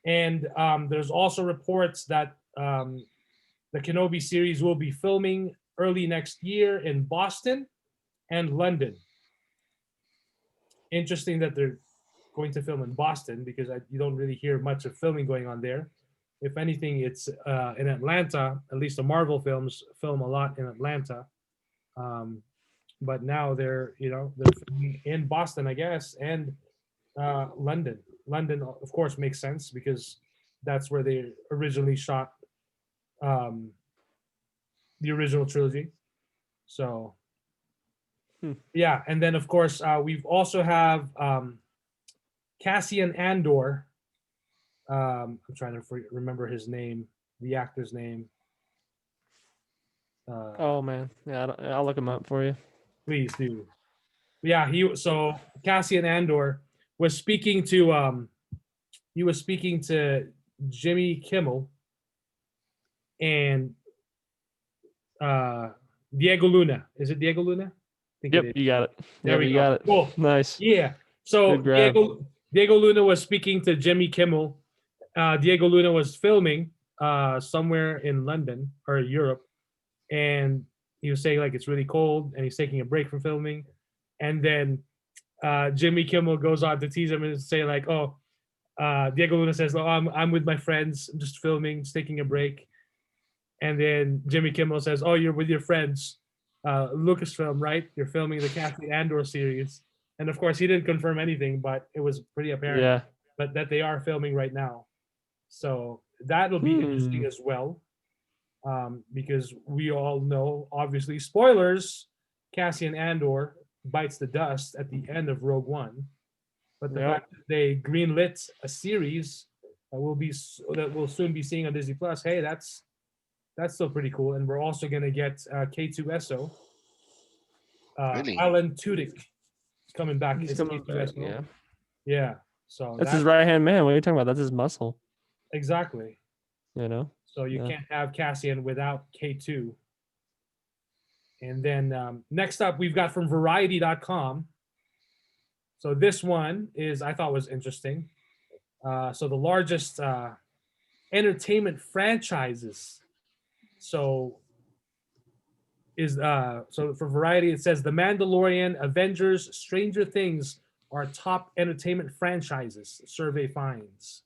And there's also reports that the Kenobi series will be filming early next year in Boston and London. Interesting that they're going to film in Boston, because you don't really hear much of filming going on there. If anything, it's in Atlanta. At least the Marvel films film a lot in Atlanta. But now they're filming in Boston, I guess, and London. London, of course, makes sense because that's where they originally shot the original trilogy. So yeah, and then of course we've also have Cassian Andor. I'm trying to remember his name, the actor's name. Oh man, yeah, I'll look him up for you. Please do. Yeah, so Cassian Andor was speaking to Jimmy Kimmel and Diego Luna. Is it Diego Luna? I think Yep, it is. you got it. There we you go. got it. Cool. Nice. Yeah. So Good grab. Diego Luna was speaking to Jimmy Kimmel. Diego Luna was filming somewhere in London or Europe, and he was saying like it's really cold, and he's taking a break from filming. And then Jimmy Kimmel goes on to tease him and say like, "Oh, Diego Luna says, oh, I'm with my friends, I'm just filming, just taking a break." And then Jimmy Kimmel says, "Oh, you're with your friends, Lucasfilm, right? You're filming the Cassian Andor series." And of course, he didn't confirm anything, but it was pretty apparent. Yeah. But that they are filming right now. So that'll be interesting as well, because we all know, obviously, spoilers, Cassian Andor bites the dust at the end of Rogue One. But the fact that they greenlit a series that we'll soon be seeing on Disney Plus, hey, that's still pretty cool. And we're also gonna get K2SO. Really? Alan Tudyk is coming back. He's as coming back, K2SO. Yeah. So that's his right hand man. What are you talking about? That's his muscle. Exactly. You know. So you can't have Cassian without K2. And then next up, we've got from Variety.com. So this one I thought was interesting. So the largest entertainment franchises. So for Variety, it says The Mandalorian, Avengers, Stranger Things are top entertainment franchises, survey finds.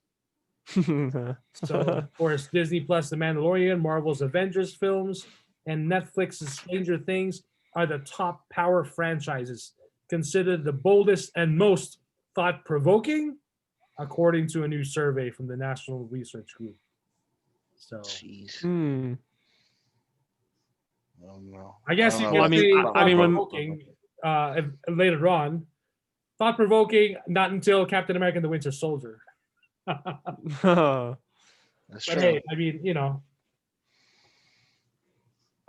So of course, Disney Plus, The Mandalorian, Marvel's Avengers films, and Netflix's Stranger Things are the top power franchises, considered the boldest and most thought-provoking, according to a new survey from the National Research Group. So, Jeez. Oh, no. I guess you know. can say thought-provoking later on. Thought-provoking, not until Captain America and the Winter Soldier. That's But true. hey, I mean,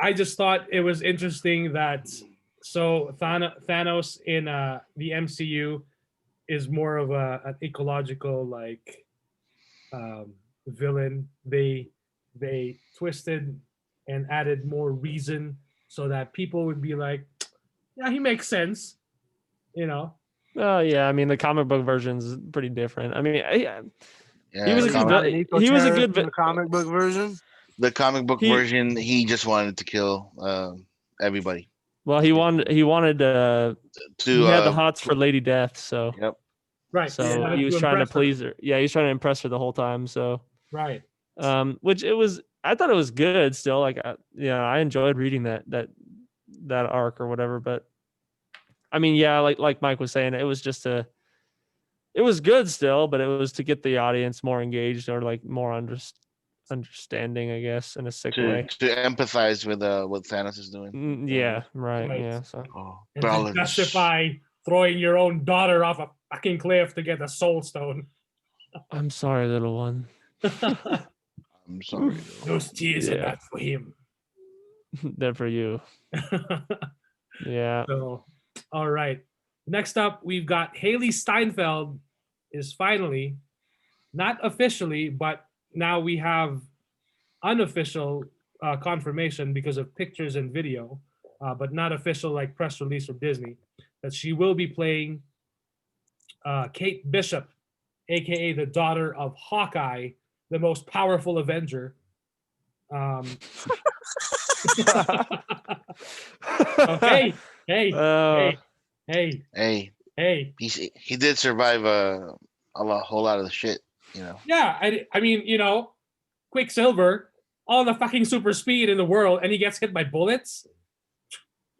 I just thought it was interesting that Thanos in the MCU is more of an ecological villain. They twisted and added more reason so that people would be like, yeah, he makes sense, Oh yeah, I mean the comic book version's pretty different. I mean, he was a the good. He was a good. the comic book version. The comic book version, he just wanted to kill everybody. Well, he wanted. He had the hots for Lady Death, so. Yep. Right. So he was trying to please her. Yeah, he was trying to impress her the whole time. So. Right. Which I thought it was good still. Like, I enjoyed reading that arc or whatever. But, I mean, yeah, like Mike was saying, it was just it was good still, but it was to get the audience more engaged or like more understanding, I guess, in a sick to way. to empathize with what Thanos is doing. Yeah, right. Right. Yeah. So Oh, And to balance. justify throwing your own daughter off a fucking cliff to get the Soul Stone. I'm sorry, little one. I'm sorry. though. Those tears are Yeah. not for him. They're for you. Yeah. So, all right. Next up, we've got Haley Steinfeld is finally, not officially, but now we have unofficial confirmation because of pictures and video, but not official like press release from Disney, that she will be playing Kate Bishop, aka the daughter of Hawkeye, the most powerful Avenger. Okay, hey, Uh, hey, Hey, hey. he did survive a whole lot of the shit. Yeah, I mean, Quicksilver, all the fucking super speed in the world, and he gets hit by bullets.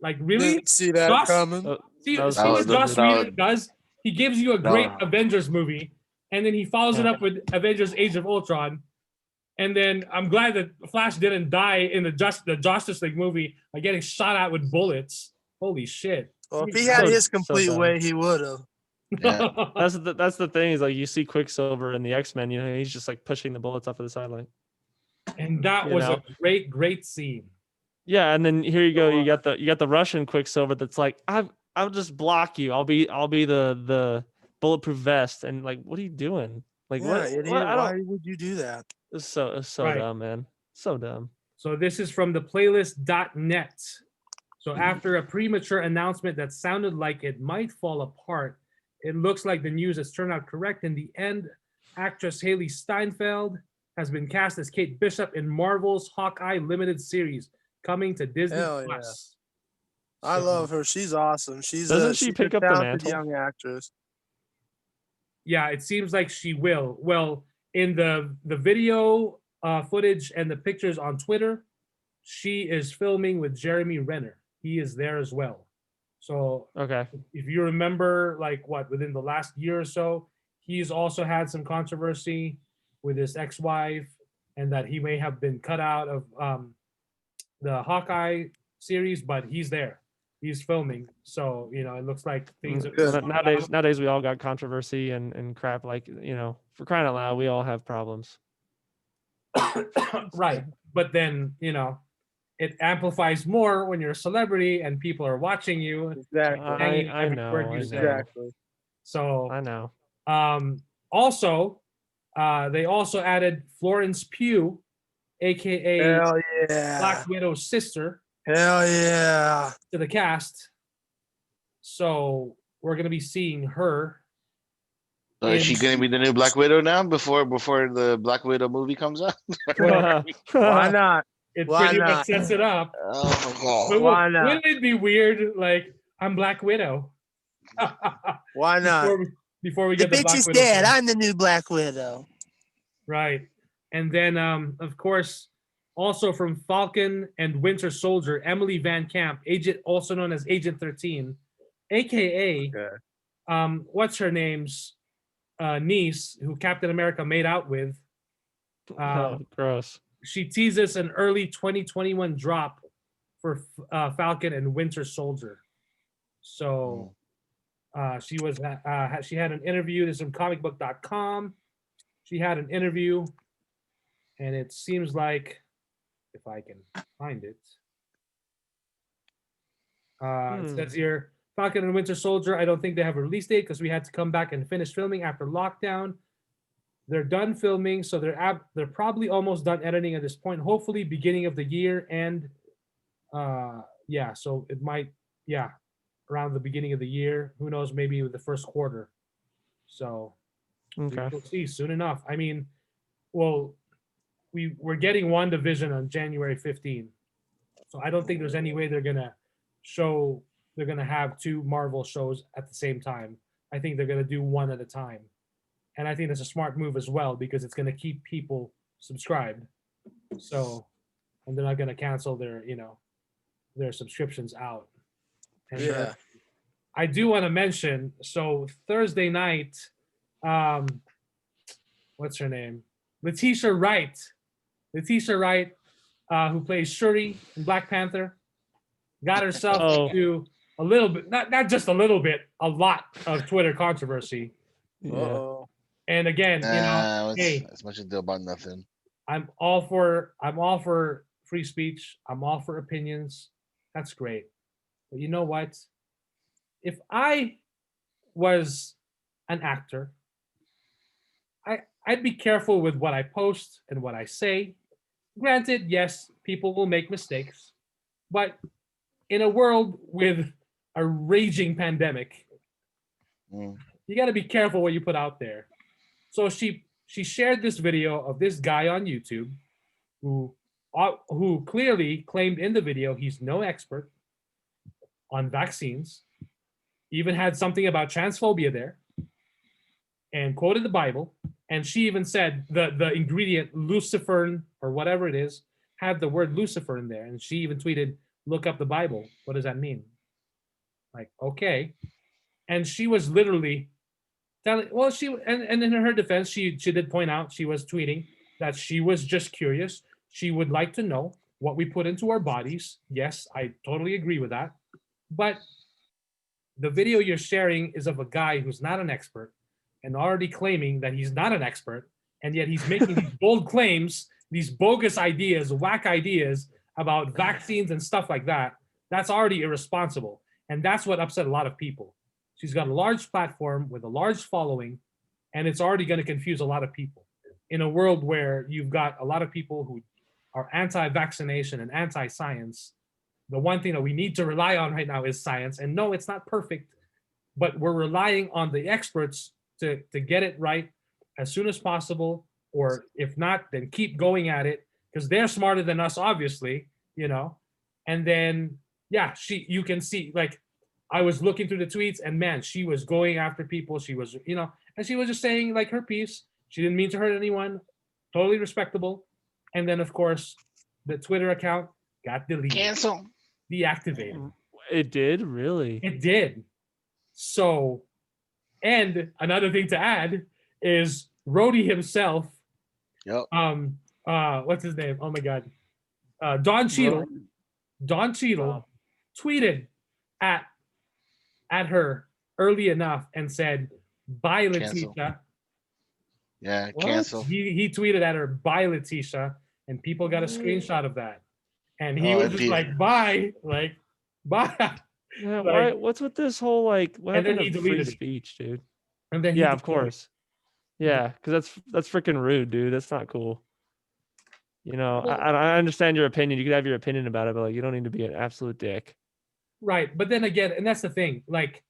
Like, really? Didn't see that Joss? coming. See, That was see what stupid. Joss Whedon does? He gives you a great No. Avengers movie, and then he follows it Yeah. up with Avengers: Age of Ultron. And then I'm glad that Flash didn't die in the Justice League movie by getting shot at with bullets. Holy shit! Well, if he had So- his so complete dumb. way, he would have. Yeah. that's the thing is like you see Quicksilver in the X-Men, he's just like pushing the bullets off of the sideline. And that You was know. a great scene. Yeah, and then here you go. You got the Russian Quicksilver that's like, I'll just block you. I'll be the bulletproof vest. And like, what are you doing? Like, Yeah, what? idiot. What? I Why don't. would you do that? It's so Right. dumb, man. So dumb. So this is from the playlist.net. So after a premature announcement that sounded like it might fall apart, it looks like the news has turned out correct. In the end, actress Haley Steinfeld has been cast as Kate Bishop in Marvel's Hawkeye limited series coming to Disney Hell yeah. Plus. I So, love her. She's awesome. Doesn't she she's pick a up the talented mantle? young actress. Yeah, it seems like she will. Well, in the video footage and the pictures on Twitter, she is filming with Jeremy Renner. He is there as well. So Okay. if you remember, like within the last year or so, he's also had some controversy with his ex-wife, and that he may have been cut out of the Hawkeye series, but he's there. He's filming. So, it looks like things are Good. Nowadays we all got controversy and crap. Like for crying out loud, we all have problems. right. But then, it amplifies more when you're a celebrity and people are watching you. Exactly. Hanging I every know. word you I say. know. Exactly. So, I know. also, they also added Florence Pugh, aka Hell yeah. Black Widow's sister, Hell yeah. to the cast. So we're gonna be seeing her. So is she gonna be the new Black Widow now? Before the Black Widow movie comes out? Why not? It Why pretty much not? sets it up. Oh my god! But Why not? Wouldn't it be weird? Like, I'm Black Widow. Why not? Before we The get the bitch Black is Widow dead. thing. I'm the new Black Widow. Right. And then, of course, also from Falcon and Winter Soldier, Emily Van Camp, also known as Agent 13, aka what's her name's niece, who Captain America made out with. Oh, gross. She teases an early 2021 drop for Falcon and Winter Soldier. So she had an interview. This is from comicbook.com. She had an interview, and it seems like, if I can find it, it says here, Falcon and Winter Soldier, I don't think they have a release date because we had to come back and finish filming after lockdown. They're done filming, so they're probably almost done editing at this point. Hopefully beginning of the year, and so it might, around the beginning of the year. Who knows, maybe with the first quarter. So Okay. we'll see soon enough. I mean, well, we're getting WandaVision on January 15th. So I don't think there's any way they're gonna have two Marvel shows at the same time. I think they're gonna do one at a time. And I think that's a smart move as well, because it's gonna keep people subscribed. So, and they're not gonna cancel their subscriptions out. And Yeah. I do want to mention, so Thursday night, what's her name? Letitia Wright Letitia Wright, who plays Shuri in Black Panther, got herself Oh. into a little bit, not just a little bit, a lot of Twitter controversy. Yeah. Uh-oh. And again, hey, it's much ado about nothing. I'm all for free speech. I'm all for opinions. That's great. But you know what? If I was an actor, I'd be careful with what I post and what I say. Granted, yes, people will make mistakes, but in a world with a raging pandemic, you got to be careful what you put out there. So she shared this video of this guy on YouTube who clearly claimed in the video he's no expert on vaccines, even had something about transphobia there, and quoted the Bible. And she even said the ingredient lucifern or whatever it is had the word Lucifer in there. And she even tweeted, "Look up the Bible. What does that mean?" Like, okay. And she was literally telling, well, and in her defense, she did point out, she was tweeting that she was just curious. She would like to know what we put into our bodies. Yes, I totally agree with that. But the video you're sharing is of a guy who's not an expert and already claiming that he's not an expert, and yet he's making these bold claims, these bogus ideas, whack ideas about vaccines and stuff like that. That's already irresponsible. And that's what upset a lot of people. She's got a large platform with a large following, and it's already going to confuse a lot of people. In a world where you've got a lot of people who are anti-vaccination and anti-science, the one thing that we need to rely on right now is science. And no, it's not perfect, but we're relying on the experts to get it right as soon as possible, or if not, then keep going at it, because they're smarter than us, obviously, And then, yeah, you can see, like, I was looking through the tweets, and man, she was going after people. She was, and she was just saying like her piece. She didn't mean to hurt anyone. Totally respectable. And then, of course, the Twitter account got deleted. Cancel. Deactivated. It did? Really? It did. So, and another thing to add is Rhodey himself. Yep. What's his name? Oh my God. Don Cheadle. Don Cheadle tweeted at her early enough and said, "Bye, Letitia." Cancel. Yeah, cancel. He tweeted at her, "Bye, Letitia," and people got a screenshot of that. And he was just like, "Bye," like, "Bye." Yeah, like, what's with this whole like? What and then happened he to free deleted it. speech, dude? And then of course. Yeah, because that's freaking rude, dude. That's not cool. I understand your opinion. You could have your opinion about it, but like, you don't need to be an absolute dick. Right, but then again, and that's the thing. Like,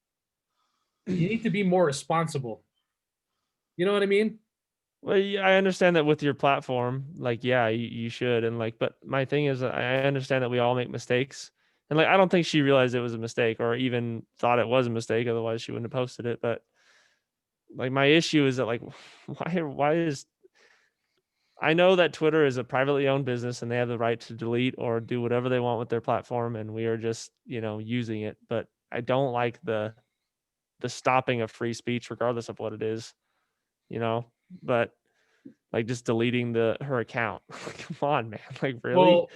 you need to be more responsible. You know what I mean? Well, yeah, I understand that with your platform, like, yeah, you should, and like, but my thing is, I understand that we all make mistakes, and like, I don't think she realized it was a mistake or even thought it was a mistake. Otherwise, she wouldn't have posted it. But like, my issue is that like, why is I know that Twitter is a privately owned business and they have the right to delete or do whatever they want with their platform, and we are just using it. But I don't like the stopping of free speech, regardless of what it is. But like just deleting her account. Come on, man. Like, really? Well,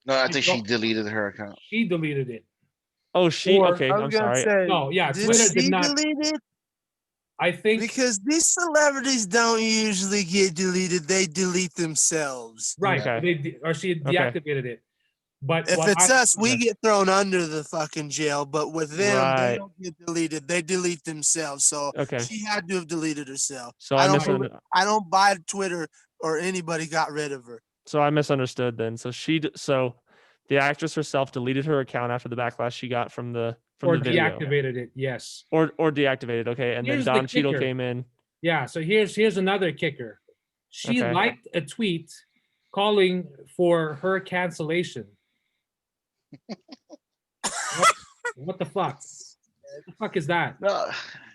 no, I think she deleted her account. She deleted it. Oh, okay. I'm sorry. No, yeah, did Twitter she did not delete it? I think because these celebrities don't usually get deleted; they delete themselves. Right. Okay. She deactivated it. But if it's us, we get thrown under the fucking jail. But with them, they don't get deleted; they delete themselves. So she had to have deleted herself. So I don't buy Twitter or anybody got rid of her. So I misunderstood then. So the actress herself deleted her account after the backlash she got from the video. Deactivated it, yes. Or deactivated, okay. And then Don Cheadle came in. Yeah, so here's another kicker. She liked a tweet calling for her cancellation. What the fuck? What the fuck is that? No,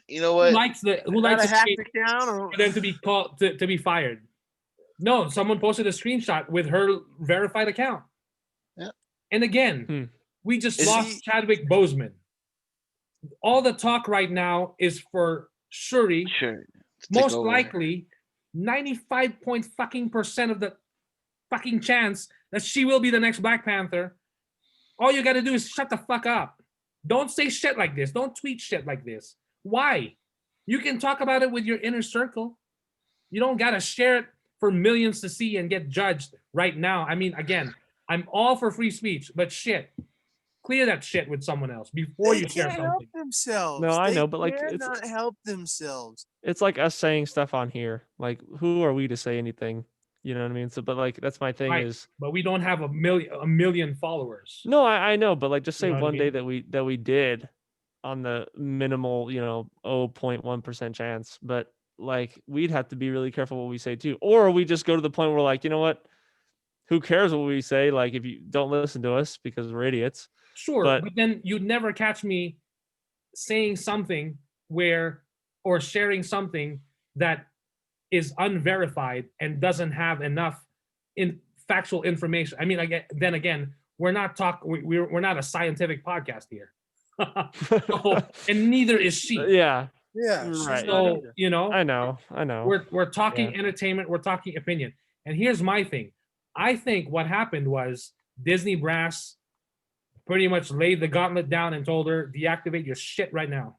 you know what? Who likes a hacked account or for them to be called to be fired? No, someone posted a screenshot with her verified account. Yeah. And again, we just lost Chadwick Boseman. All the talk right now is for Shuri. Sure. Most likely, 95% of the fucking chance that she will be the next Black Panther, all you got to do is shut the fuck up. Don't say shit like this. Don't tweet shit like this. Why? You can talk about it with your inner circle. You don't got to share it for millions to see and get judged right now. I mean, again, I'm all for free speech, but shit, clear that shit with someone else before They you share can't help something. themselves. No, I They know, but like cannot help themselves. it's like us saying stuff on here. Like, who are we to say anything? You know what I mean? So, but like, that's my thing Right. is. But we don't have a million followers. No, I know, but like, just say You know what I one day mean? that we did on the minimal, 0.1% chance, but like, we'd have to be really careful what we say too, or we just go to the point where like, you know what? Who cares what we say? Like, if you don't listen to us because we're idiots. Sure, But but then you'd never catch me saying something or sharing something that is unverified and doesn't have enough factual information. I mean, then again, we're not a scientific podcast here. And neither is she. yeah, Yeah, she's right. not So, either. I know. we're talking Yeah. entertainment, we're talking opinion. And here's my thing. I think what happened was Disney brass pretty much laid the gauntlet down and told her, deactivate your shit right now.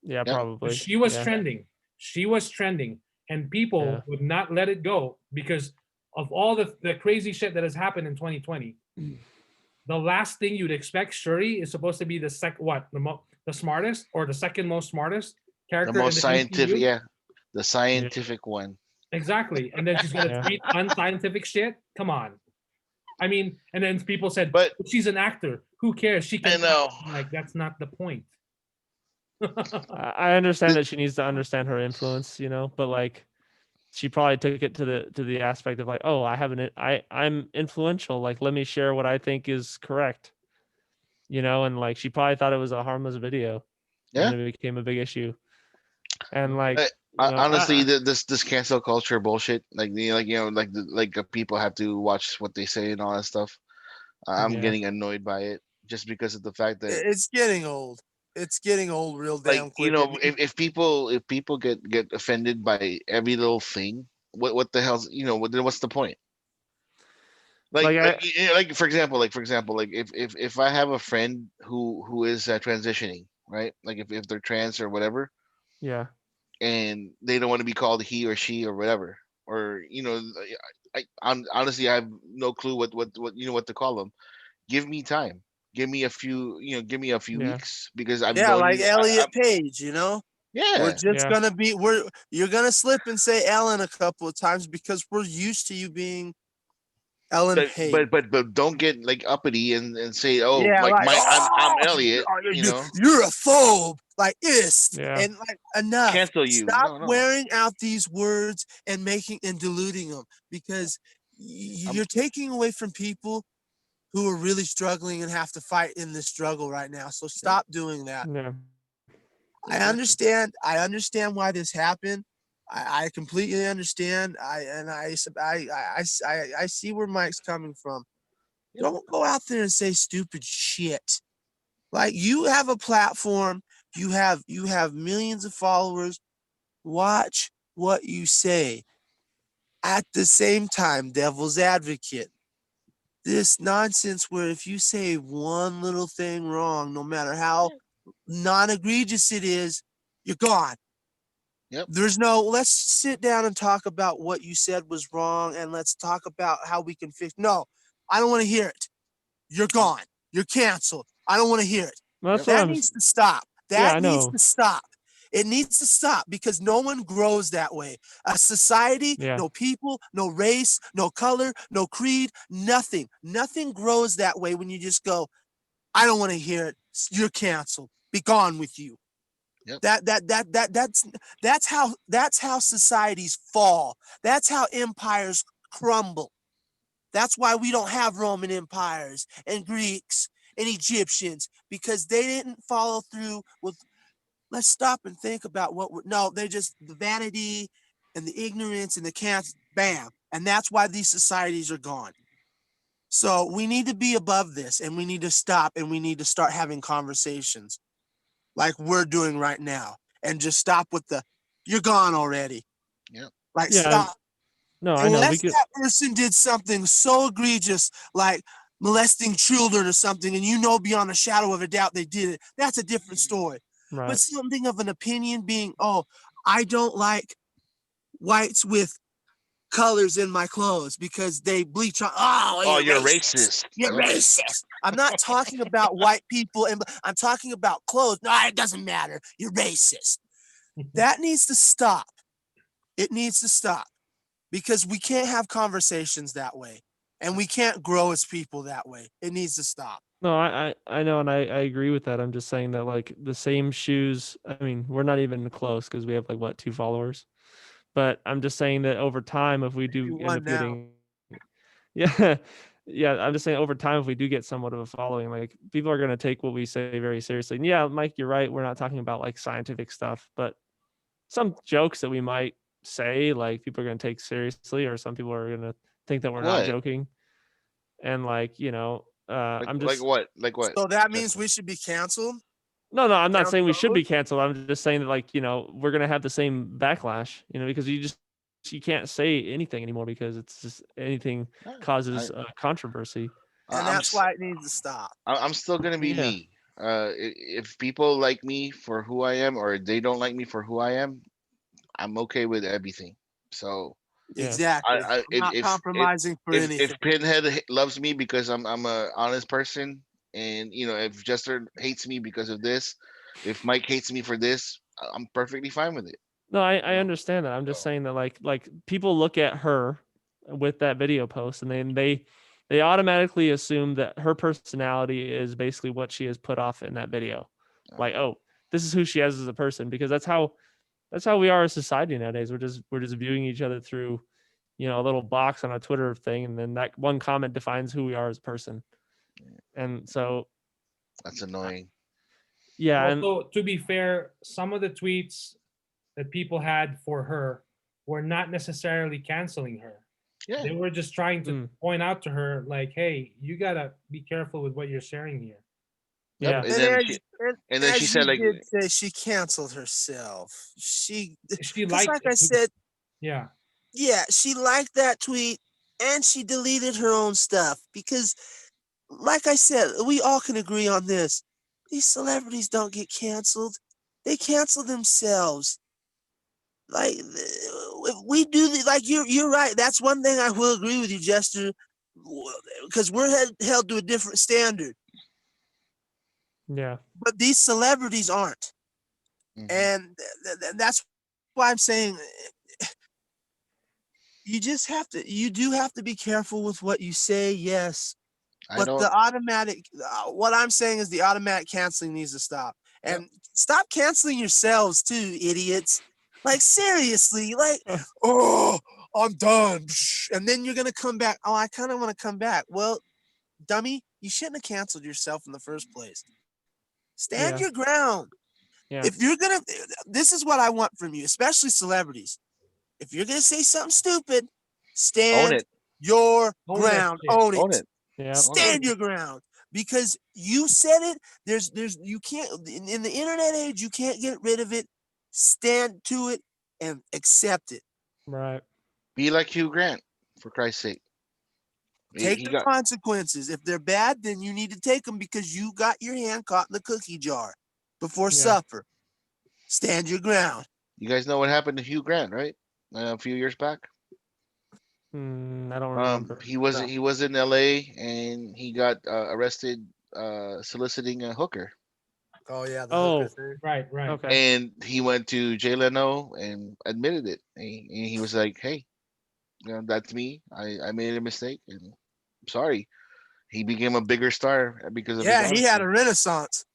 Yeah, Yeah. probably. She was Yeah. trending. She was trending. And people Yeah. would not let it go because of all the crazy shit that has happened in 2020. The last thing you'd expect, Shuri is supposed to be the smartest or the second most smartest character The most in the scientific, MCU. yeah, the scientific one. Exactly. And then she's gonna Yeah. tweet unscientific shit. Come on. I mean, and then people said, But she's an actor. Who cares? She can I know. act." I'm like, that's not the point. I understand that she needs to understand her influence, but like, she probably took it to the aspect of like, oh, I'm influential. Like, let me share what I think is correct. And like, she probably thought it was a harmless video, Yeah. and then it became a big issue. And like, Honestly, this cancel culture bullshit, people have to watch what they say and all that stuff. I'm Yeah. getting annoyed by it just because of the fact that It's getting old. It's getting old real damn quick. if people get offended by every little thing, what the hell's what's the point? Like for example, if I have a friend who is transitioning, right? Like if they're trans or whatever, yeah, and they don't want to be called he or she or whatever, or honestly I have no clue what to call them. Give me time. Give me a few Yeah. weeks because I'm Yeah, going like to, Elliot Page, We're yeah. just Yeah. gonna be you're gonna slip and say Ellen a couple of times because we're used to you being Ellen Page. But don't get like uppity and say, oh, Yeah, like like, I'm Elliot, you're a phobe, like Yeah. and like enough. cancel you. Stop No. wearing out these words and diluting them because you're taking away from people who are really struggling and have to fight in this struggle right now. So stop doing that. Yeah. I understand why this happened. I completely understand. I see where Mike's coming from. Don't go out there and say stupid shit. Like, you have a platform, you have millions of followers. Watch what you say. At the same time, devil's advocate, this nonsense where if you say one little thing wrong, no matter how non-egregious it is, you're gone. Yep. There's no, let's sit down and talk about what you said was wrong and let's talk about how we can fix. No, I don't want to hear it. You're gone. You're canceled. I don't want to hear it. Well, that's what That I'm. needs to stop. Yeah, I That needs know. to stop. It needs to stop because no one grows that way. A society, Yeah. no people, no race, no color, no creed, nothing. Nothing grows that way when you just go, I don't want to hear it. You're canceled. Be gone with you. Yep. That's how societies fall. That's how empires crumble. That's why we don't have Roman empires and Greeks and Egyptians, because they didn't follow through with, let's stop and think about they just, the vanity and the ignorance and the cancer, bam. And that's why these societies are gone. So we need to be above this and we need to stop and we need to start having conversations like we're doing right now and just stop with the, you're gone already. Yep. Like, Yeah. stop. No, I know. We Unless could. that person did something so egregious, like molesting children or something, and you know beyond a shadow of a doubt they did it, that's a different story. But Right. something of an opinion being, oh, I don't like whites with colors in my clothes because they bleach on. Oh, Oh, you're racist. racist. You're racist. I'm not talking about white people, and I'm talking about clothes. No, it doesn't matter. You're racist. That needs to stop. It needs to stop because we can't have conversations that way, and we can't grow as people that way. It needs to stop. No, I know, and I agree with that. I'm just saying that like the same shoes. I mean, we're not even close because we have like what 2 followers. But I'm just saying that over time, if we do You end won up now. getting, yeah, yeah, I'm just saying over time, if we do get somewhat of a following, like people are going to take what we say very seriously. And yeah, Mike, you're right. We're not talking about like scientific stuff, but some jokes that we might say, like people are going to take seriously, or some people are going to think that we're not What? joking. And like, I'm Like just, what? Like what? So that means Justin? we should be canceled. no, I'm not Down saying the we should road? be canceled. I'm just saying that like, we're going to have the same backlash, because you can't say anything anymore because it's just anything causes controversy. And I'm that's why it needs to stop. I'm still gonna be Yeah. me. If people like me for who I am, or they don't like me for who I am, I'm okay with everything. So Yeah. Exactly. I I'm not compromising for anything. if Pinhead loves me because I'm a honest person, and if Jester hates me because of this, if Mike hates me for this, I'm perfectly fine with it. No, I understand that. I'm just saying that like people look at her with that video post and then they automatically assume that her personality is basically what she has put off in that video. Like, oh, this is who she is as a person, because that's how we are as society nowadays. We're just viewing each other through, a little box on a Twitter thing, and then that one comment defines who we are as a person. And so That's annoying. yeah, and Also, to be fair, some of the tweets that people had for her were not necessarily canceling her. Yeah. They were just trying to Mm. point out to her, like, hey, you gotta be careful with what you're sharing here. Yep. yeah. And And then as, she and she as said, you like, did say, she canceled herself. She Because liked like I it. said, Yeah. yeah, she liked that tweet and she deleted her own stuff because, like I said, we all can agree on this. These celebrities don't get canceled. They cancel themselves. Like if we do like you're right. That's one thing I will agree with you, Jester, because we're held to a different standard. Yeah. But these celebrities aren't, mhm. and that's why I'm saying you do have to be careful with what you say. Yes, I but don't. what I'm saying is the automatic canceling needs to stop. Yep. And stop canceling yourselves too, idiots. Like seriously, like, oh, I'm done. And then you're gonna come back. Oh, I kind of want to come back. Well, dummy, you shouldn't have canceled yourself in the first place. Stand Yeah. your ground. Yeah. If you're gonna, this is what I want from you, especially celebrities. If you're gonna say something stupid, Own stand it. your Own that ground. shit. Own Own it. it. Yeah. Own it. Stand your ground because you said it. There's you can't in the internet age. You can't get rid of it. Stand to it and accept it. Right. Be like Hugh Grant, for Christ's sake. Take He the got. consequences. If they're bad, then you need to take them because you got your hand caught in the cookie jar before Yeah. supper. Stand your ground. You guys know what happened to Hugh Grant, right? A few years back. I don't remember. He was No. he was in L.A. and he got arrested soliciting a hooker, Oh yeah, the Oh. hooker thing. Right. Right. Okay. and he went to Jay Leno and admitted it. And he was like, "Hey, that's me. I made a mistake, and I'm sorry." He became a bigger star because of his Yeah, he had honesty. a renaissance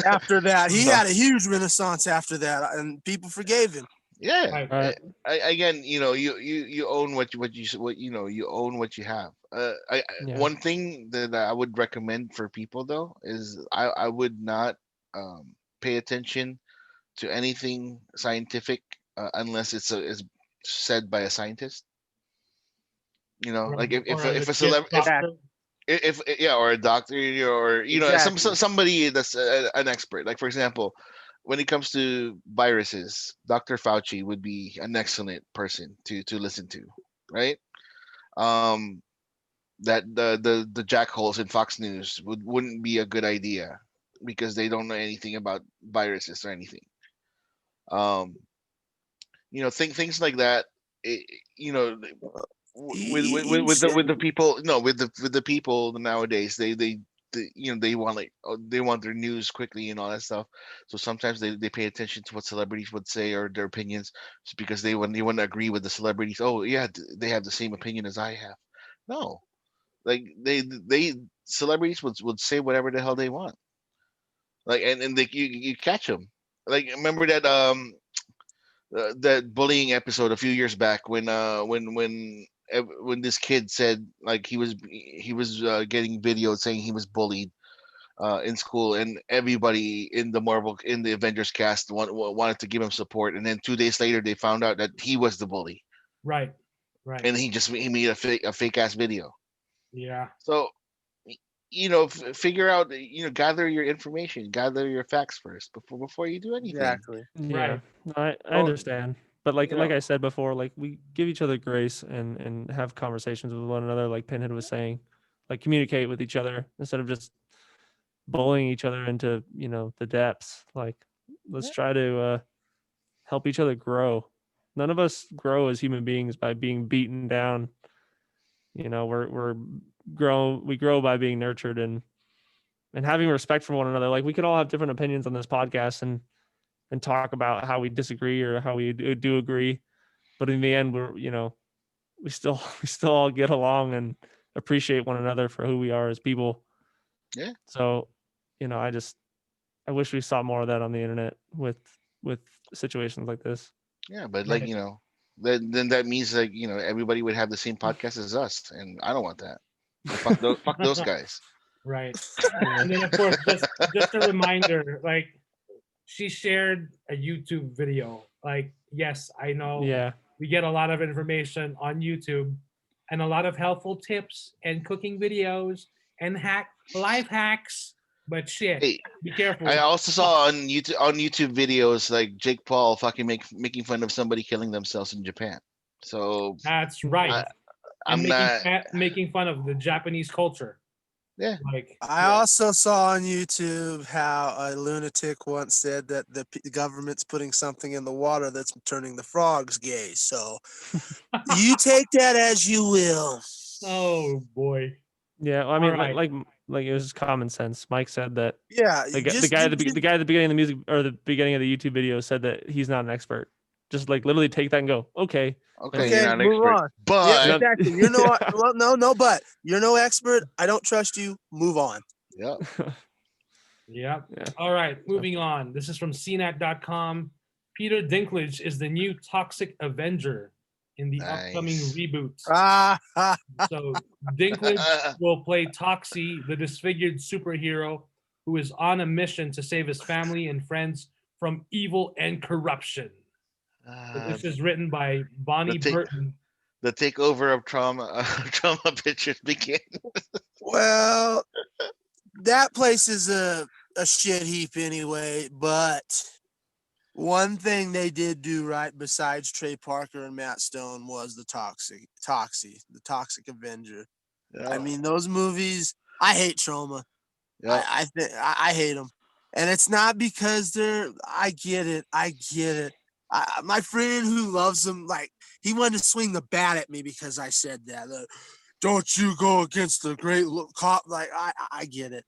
after that. He had a huge renaissance after that, and people forgave him. Yeah. Right. Right. Again, you own you own what you have. Yeah. One thing that I would recommend for people though is I would not pay attention to anything scientific unless it's said by a scientist. Like Or a if a legit celebrity doctor. if yeah, or a doctor, or Exactly. somebody that's an expert. Like for example, when it comes to viruses, Dr. Fauci would be an excellent person to listen to. right? That the jackholes in Fox News wouldn't be a good idea because they don't know anything about viruses or anything. Um, things like that. It, you know, with the people, no, with the people nowadays, they want they want their news quickly and all that stuff. So sometimes they pay attention to what celebrities would say or their opinions, just because they want to agree with the celebrities. Oh yeah, they have the same opinion as I have. No, like they celebrities would say whatever the hell they want. Like and you catch them. Like remember that bullying episode a few years back when this kid said like he was getting videos saying he was bullied in school, and everybody in the Avengers cast wanted to give him support, and then 2 days later they found out that he was the bully, Right. and he made a fake ass video. Yeah. So figure out, gather your information, gather your facts first before you do anything. Exactly. Yeah, I Well, understand, but like you like know- I said before, like we give each other grace and have conversations with one another, like Pinhead was saying, like communicate with each other instead of just bullying each other into the depths. Like let's try to help each other grow. None of us grow as human beings by being beaten down. We grow by being nurtured and having respect for one another. Like we could all have different opinions on this podcast and talk about how we disagree or how we do agree, but in the end we still we still all get along and appreciate one another for who we are as people. Yeah. So I wish we saw more of that on the internet with situations like this. Yeah, but Right. then that means like everybody would have the same podcast as us, and I don't want that. So fuck those guys. Right. And then of course, just a reminder, like she shared a YouTube video. Like, yes, I know Yeah. we get a lot of information on YouTube and a lot of helpful tips and cooking videos and life hacks. But shit, Hey, be careful. I also saw on YouTube videos like Jake Paul fucking making fun of somebody killing themselves in Japan. So That's right. I, And I'm not. making fun of the Japanese culture. Yeah. Like, I also saw on YouTube how a lunatic once said that the government's putting something in the water that's turning the frogs gay. So you take that as you will. oh boy. Yeah, well, I mean, Alright. like it was just common sense. Mike said that Yeah, the guy at the beginning of the music or the beginning of the YouTube video said that he's not an expert. Just like literally take that and go, okay. Okay, Okay, you're not an move expert, on. but Yeah, exactly. You're no, well, no, but you're no expert. I don't trust you. Move on. yeah. Yep. Yeah. All right, moving on. This is from CNET.com. Peter Dinklage is the new Toxic Avenger in the upcoming Nice. reboot. Ah, So Dinklage will play Toxie, the disfigured superhero who is on a mission to save his family and friends from evil and corruption. So this is written by Bonnie Burton. The takeover of trauma pictures begin. well, that place is a shit heap anyway, but one thing they did do right besides Trey Parker and Matt Stone was the Toxic Avenger. Yeah. I mean, those movies, I hate Trauma. Yeah. I hate them. And it's not because I get it. My friend who loves them, like, he wanted to swing the bat at me because I said that. Don't you go against the great cop. Like, I get it.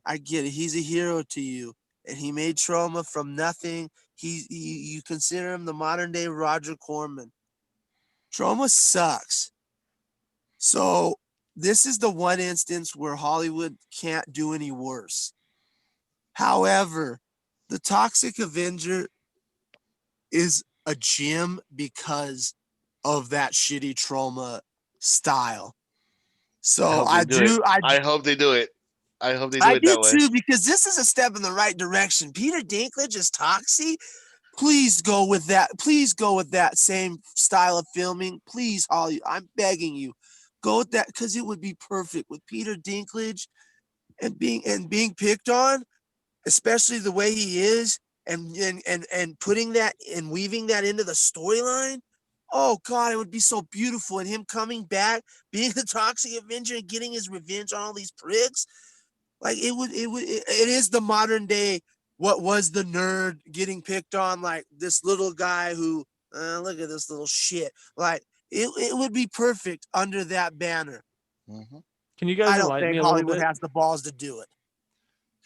I get it. He's a hero to you. And he made Trauma from nothing. You consider him the modern day Roger Corman. Trauma sucks. So this is the one instance where Hollywood can't do any worse. However, the Toxic Avenger is a gem because of that shitty Trauma style. So I hope they do it. I hope they do I it do that way. too, because this is a step in the right direction. Peter Dinklage is Toxie. Please go with that. Please go with that same style of filming. Please, Holly, I'm begging you, go with that, because it would be perfect with Peter Dinklage and being picked on, especially the way he is, and putting that and weaving that into the storyline. Oh God, it would be so beautiful. And him coming back, being the Toxic Avenger and getting his revenge on all these pricks. Like it is the modern day. What was the nerd getting picked on? Like this little guy who, look at this little shit. Like it would be perfect under that banner. Mhm. Can you guys I don't enlighten me think a little Hollywood bit? has the balls to do it.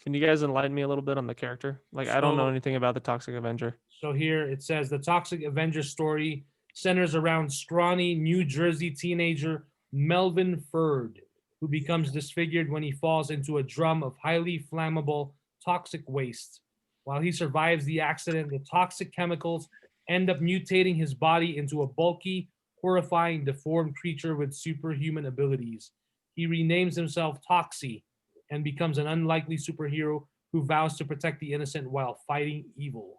Can you guys enlighten me a little bit on the character? Like, I don't know So- anything about the Toxic Avenger. So here it says the Toxic Avenger story centers around scrawny New Jersey teenager Melvin Ferd, who becomes disfigured when he falls into a drum of highly flammable toxic waste. While he survives the accident, the toxic chemicals end up mutating his body into a bulky, horrifying, deformed creature with superhuman abilities. He renames himself Toxie and becomes an unlikely superhero who vows to protect the innocent while fighting evil.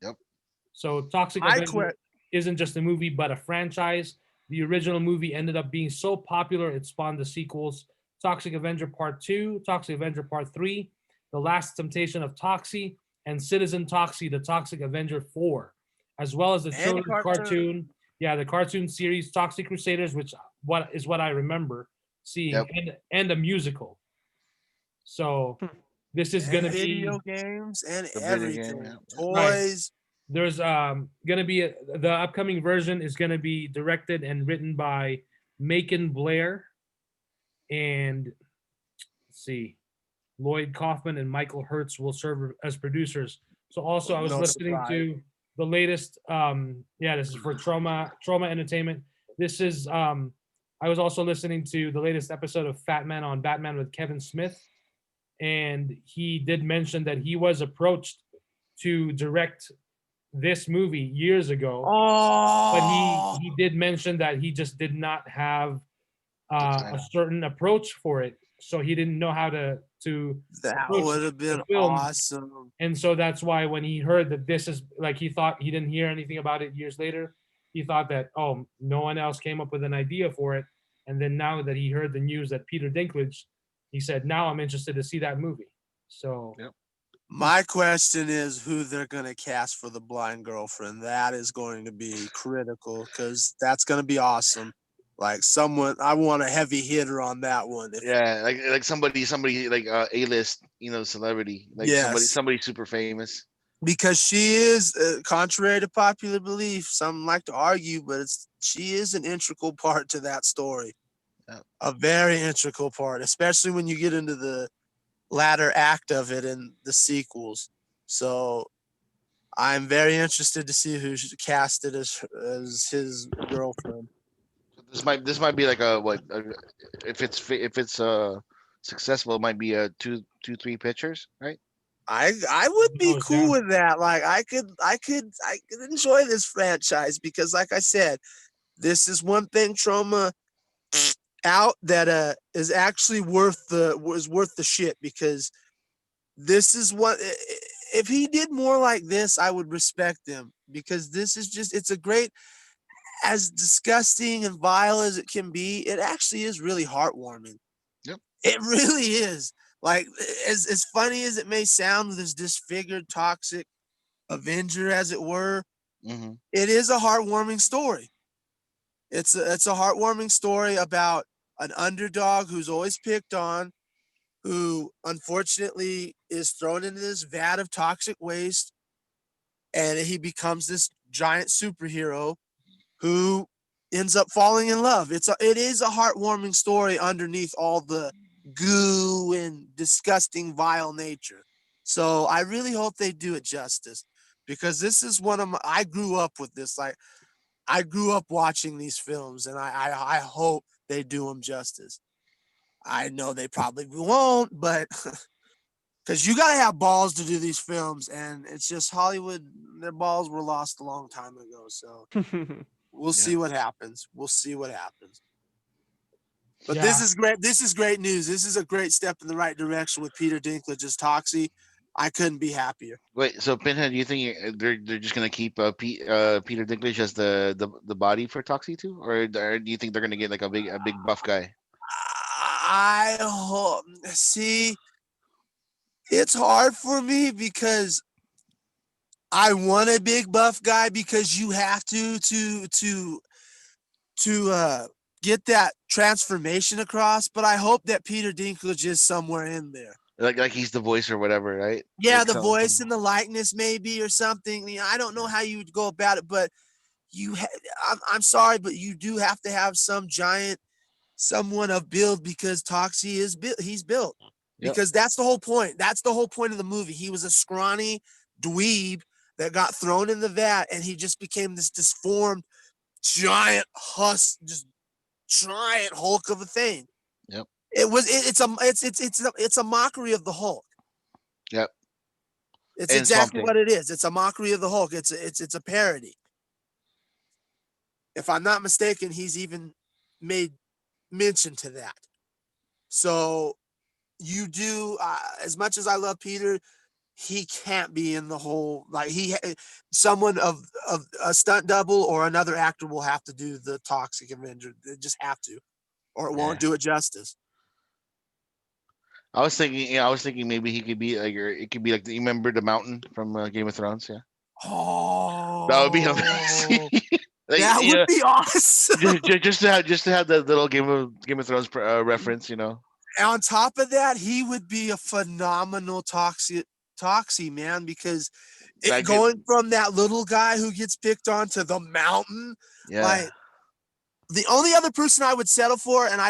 Yep. So Toxic I Avenger quit. isn't just a movie, but a franchise. The original movie ended up being so popular, it spawned the sequels Toxic Avenger Part 2, Toxic Avenger Part 3, The Last Temptation of Toxie, and Citizen Toxie, The Toxic Avenger 4, as well as the And children's cartoon. cartoon. Yeah, the cartoon series Toxic Crusaders, which what I remember seeing, Yep. and a musical. So Hmm. this is And gonna be video games and The video everything. game, yeah. Toys. there's gonna be the upcoming version is gonna be directed and written by Macon Blair and let's see, Lloyd Kaufman and Michael Hertz will serve as producers. So also I was No listening surprise. to the latest this is for Trauma Entertainment. This is I was also listening to the latest episode of Fat Man on Batman with Kevin Smith, and he did mention that he was approached to direct this movie years ago, but Oh, he did mention that he just did not have a time. certain approach for it, so he didn't know how to that approach would have the been film. awesome. And so that's why when he heard that this is like, he thought he didn't hear anything about it years later. He thought that, oh, no one else came up with an idea for it. And then now that he heard the news that Peter Dinklage, he said, now I'm interested to see that movie. So Yep. My question is who they're going to cast for the blind girlfriend. That is going to be critical because that's going to be awesome. Like someone, I want a heavy hitter on that one. Yeah, like somebody like A-list, celebrity, like Yes. somebody super famous. Because she is, contrary to popular belief, some like to argue, but she is an integral part to that story. Yeah. A very integral part, especially when you get into the latter act of it and the sequels. So I'm very interested to see who's casted as his girlfriend. This might be like if it's successful, it might be a two three pictures, right? I would be knows, cool yeah. with that. Like I could enjoy this franchise because, like I said, this is one thing Trauma out that is actually worth the shit because this is what if he did more like this, I would respect him because this is just it's a great, as disgusting and vile as it can be, it actually is really heartwarming. Yep. It really is. Like as funny as it may sound, this disfigured toxic Avenger, as it were, Mm-hmm. it is a heartwarming story. It's a heartwarming story about an underdog who's always picked on, who unfortunately is thrown into this vat of toxic waste, and he becomes this giant superhero who ends up falling in love. It is a heartwarming story underneath all the goo and disgusting, vile nature. So I really hope they do it justice because this is I grew up with this. Like I grew up watching these films, and I hope they do them justice. I know they probably won't, but because you got to have balls to do these films, and it's just Hollywood, their balls were lost a long time ago. So we'll see what happens. We'll see what happens. But this is great. This is great news. This is a great step in the right direction with Peter Dinklage's Toxie. I couldn't be happier. Wait, so Pinhead, do you think they're just gonna keep Peter Dinklage as the body for Toxie too, or do you think they're gonna get like a big buff guy? I hope. See, it's hard for me because I want a big buff guy because you have to get that transformation across. But I hope that Peter Dinklage is somewhere in there. Like he's the voice or whatever, right? Yeah, Like the voice and the likeness maybe or something. I don't know how you would go about it, but I'm sorry, but you do have to have some giant someone of build because Toxie is he's built. Yep. Because that's the whole point. That's the whole point of the movie. He was a scrawny dweeb that got thrown in the vat, and he just became this disformed giant just giant Hulk of a thing. Yep. It's a mockery of the Hulk. Yep. It's And exactly something. what it is. It's a mockery of the Hulk. It's a parody. If I'm not mistaken, he's even made mention to that. So you do, as much as I love Peter, he can't be in the whole, like someone of a stunt double or another actor will have to do the Toxic Avenger. They just have to, or it won't do it justice. I was thinking maybe he could be like, or it could be like, you remember the mountain from Game of Thrones? Yeah. Oh, That would be amazing. Like, that would be awesome. just to have that little Game of Thrones reference, you know. On top of that, he would be a phenomenal Toxie man, because going from that little guy who gets picked on to the mountain, like the only other person I would settle for, and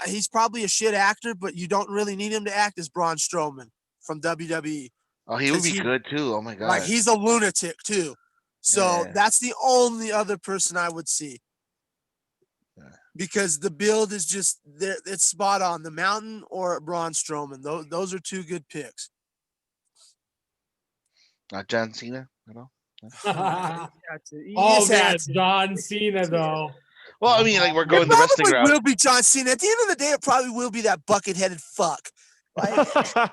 he's probably a shit actor, but you don't really need him to act, is Braun Strowman from WWE. Oh, he would be good too. Oh my god. Like, he's a lunatic too. So that's the only other person I would see. Because the build is just there, it's spot on. The mountain or Braun Strowman. Those are two good picks. Not John Cena at all. Oh man, John Cena though. Well, I mean, like, we're going the wrestling route. It will be John Cena. At the end of the day, it probably will be that bucket-headed fuck. Like,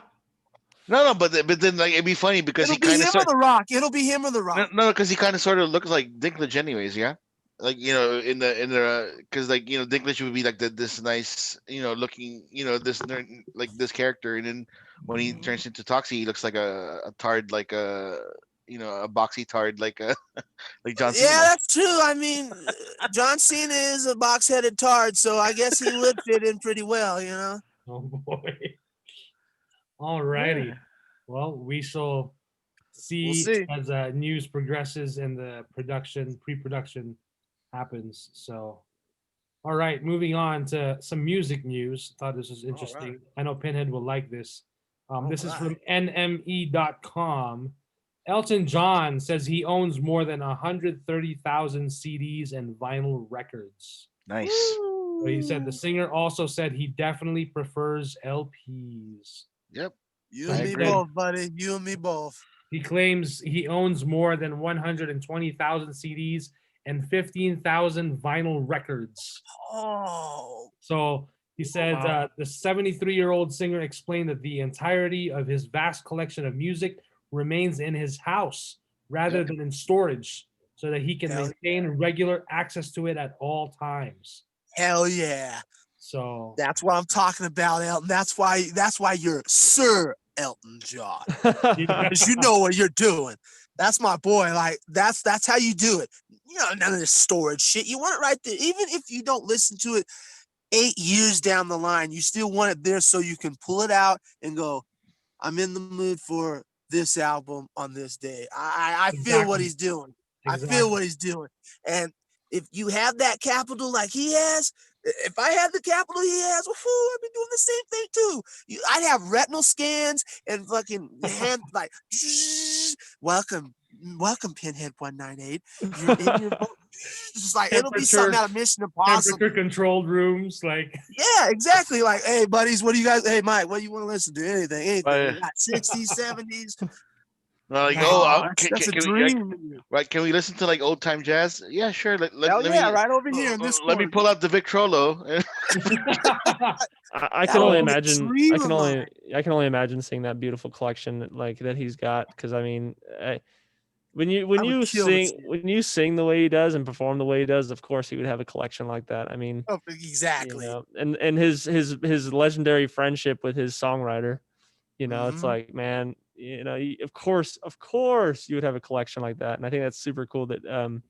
no, but then like it'd be funny because it'll be him or The Rock. It'll be him or The Rock. No, because he kind of sort of looks like Dinklage, anyways. Yeah, like, you know, in the because, like, you know, Dinklage would be like this nice, you know, looking, you know, this character, and then when he turns into Toxie, he looks like a tard, like a, you know, a boxy tard, like like John Cena. Yeah, that's true. I mean, John Cena is a box-headed tard, so I guess he would fit in pretty well, you know. Oh boy. All righty. Well, we shall see as news progresses and the pre-production happens. So, all right, moving on to some music news. Thought this was interesting. I know Pinhead will like this. This is from NME.com. Elton John says he owns more than 130,000 CDs and vinyl records. Nice. So he said the singer also said he definitely prefers LPs. Yep. You and me both, buddy. You and me both. He claims he owns more than 120,000 CDs and 15,000 vinyl records. Oh. So he said the 73-year-old singer explained that the entirety of his vast collection of music remains in his house rather than in storage, so that he can maintain regular access to it at all times. Hell yeah. So that's what I'm talking about, Elton. That's why you're Sir Elton John. Because you know what you're doing. That's my boy. Like, that's how you do it. You know, none of this storage shit. You want it right there. Even if you don't listen to it 8 years down the line, you still want it there so you can pull it out and go, I'm in the mood for this album on this day. I feel what he's doing. Exactly. I feel what he's doing. And if you have that capital like he has, if I had the capital he has, I'd be doing the same thing too. I'd have retinal scans and fucking hand like, welcome Pinhead 198. You're in your boat. Just like, it'll be something out of Mission Impossible. Temperature controlled rooms, like. Yeah, exactly. Like, hey buddies, what do you guys? Hey Mike, what do you want to listen to? Anything. We got 60s, 70s. Like, that's a dream. Right? Can we listen to like old time jazz? Yeah, sure. Let me, right over here in this Let me pull out the Victrola. I can only imagine. I can only imagine seeing that beautiful collection like that he's got. Because I mean, when you sing the way he does and perform the way he does, of course he would have a collection like that. I mean, exactly. You know, and his legendary friendship with his songwriter. You know, it's like, man, you know, of course, you would have a collection like that, and I think that's super cool that